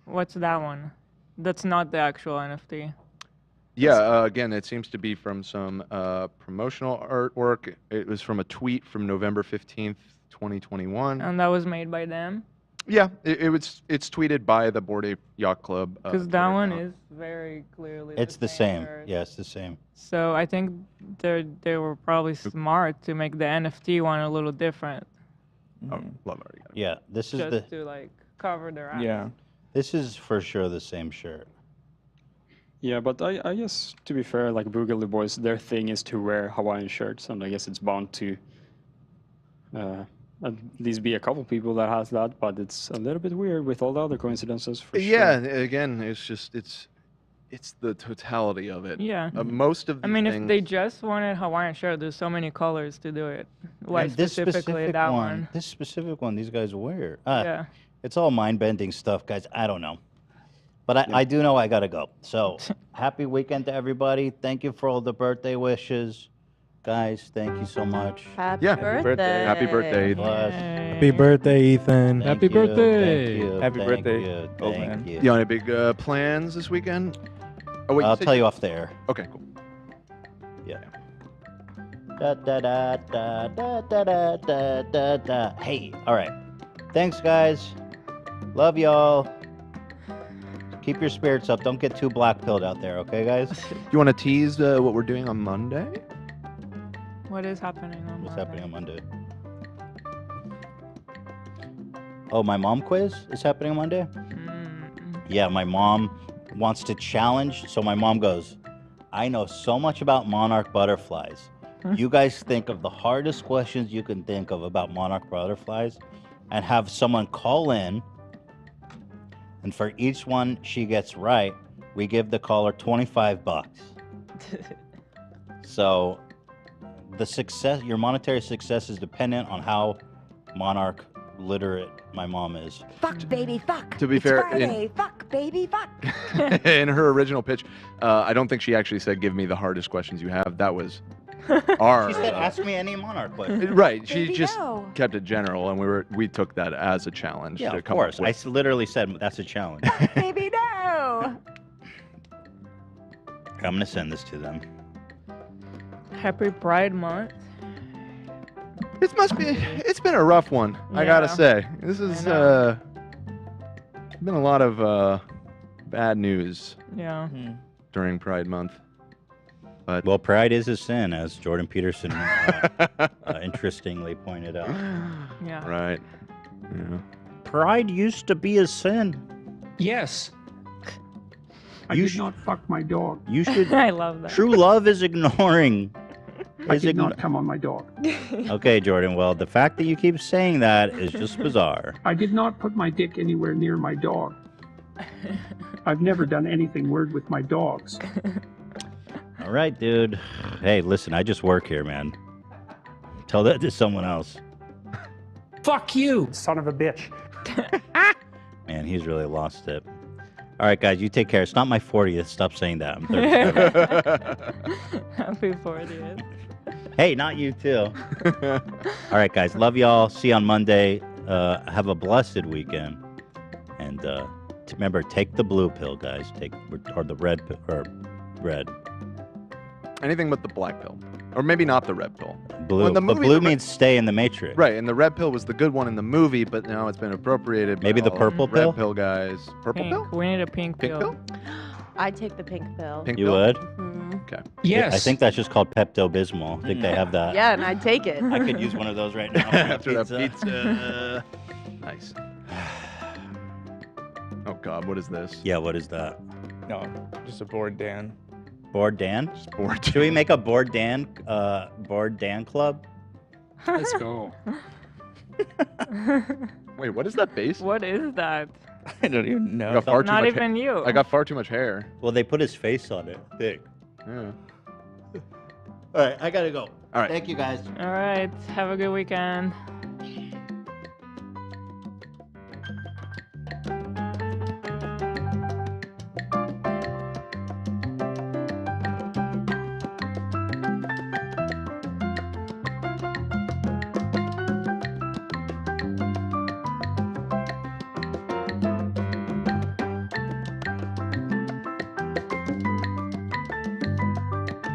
What's that one? That's not the actual NFT. Yeah, again, it seems to be from some promotional artwork. It was from a tweet from November 15th, 2021. And that was made by them? Yeah, it's tweeted by the Bored Ape Yacht Club. Because that Twitter one account. is very clearly it's the same. shirt. Yeah, it's the same. So I think they were probably smart to make the NFT one a little different. Oh, love already got it. Yeah, this is Just to like cover their eyes. yeah. this is for sure the same shirt. Yeah, but I guess, to be fair, like Boogaloo Boys, their thing is to wear Hawaiian shirts, and I guess it's bound to at least be a couple people that has that, but it's a little bit weird with all the other coincidences, for Yeah, sure. again, it's just it's the totality of it. Yeah. Most of I these mean, things, if they just wanted Hawaiian shirt, there's so many colors to do it. Why And this specifically specific that one? This specific one, these guys wear. Yeah. It's all mind-bending stuff, guys. I don't know. But I do know I gotta go. So happy weekend to everybody. Thank you for all the birthday wishes. Guys, thank you so much. Happy birthday. Happy birthday. Happy birthday, Ethan. Thank Happy you, birthday. Thank you, Happy thank birthday, you, old thank man. you. You want any big plans this weekend? Oh wait, I'll said tell you off the air. Okay, cool. Yeah. Da, da, da, da, da, da, da, da, da, da. Hey, all right. Thanks, guys. Love y'all. Keep your spirits up. Don't get too black-pilled out there, okay, guys? You want to tease what we're doing on Monday? What is happening on What's Monday? happening on Monday? Oh, my mom quiz is happening on Monday? Yeah, my mom wants to challenge. So my mom goes, I know so much about monarch butterflies. You guys think of the hardest questions you can think of about monarch butterflies and have someone call in. And for each one she gets right, we give the caller $25. So the success, your monetary success is dependent on how monarch literate my mom is. Fuck, baby, fuck. To be It's fair, Friday. Fuck, baby, fuck. in her original pitch, I don't think she actually said, "Give me the hardest questions you have." That was our. She said, ask me any monarch question. Right. She Baby, just no. kept it general, and we took that as a challenge. Yeah, to of come up course. with- Literally said that's a challenge. Baby, no. I'm going to send this to them. Happy Pride Month. It's been a rough one. I gotta Yeah. say, this is been a lot of bad news Yeah. during Pride Month. But Well, pride is a sin, as Jordan Peterson interestingly pointed out. Yeah. right. Yeah. Pride used to be a sin. Yes. I You did sh- not fuck my dog. You should. I love that. True love is ignoring. I is did igno- not come on my dog. Okay, Jordan. Well, the fact that you keep saying that is just bizarre. I did not put my dick anywhere near my dog. I've never done anything weird with my dogs. All right, dude. Hey, listen, I just work here, man. Tell that to someone else. Fuck you, son of a bitch. Man, he's really lost it. All right, guys, you take care. It's not my 40th. Stop saying that. I'm 37. Happy 40th. Hey, not you too. All right, guys. Love y'all. See you on Monday. Have a blessed weekend. And remember, take the blue pill, guys. Or the red pill, or red. Anything but the black pill, or maybe not the red pill. Blue. Well, in the But movie, blue the red- means stay in the matrix. Right, and the red pill was the good one in the movie, but now it's been appropriated. by Maybe the all purple red pill? pill guys. Purple Pink. pill? We need a pink Pink pill. I'd take the pink pill. Pink You pill? would? Mhm. Okay. Yes. I think that's just called Pepto-Bismol. I think they have that. Yeah, and I'd take it. I could use one of those right now. After that pizza. Nice. Oh God, what is this? Yeah, what is that? No, just a bored Dan. Bored Dan? Just bored. Should we make a Bored Dan club? Let's go. Wait, what is that base? What is that? I don't even I know. got far too Not much even you. I got far too much hair. Well, they put his face on it. Thick. Yeah. All right, I gotta go. All right. Thank you, guys. All right. Have a good weekend.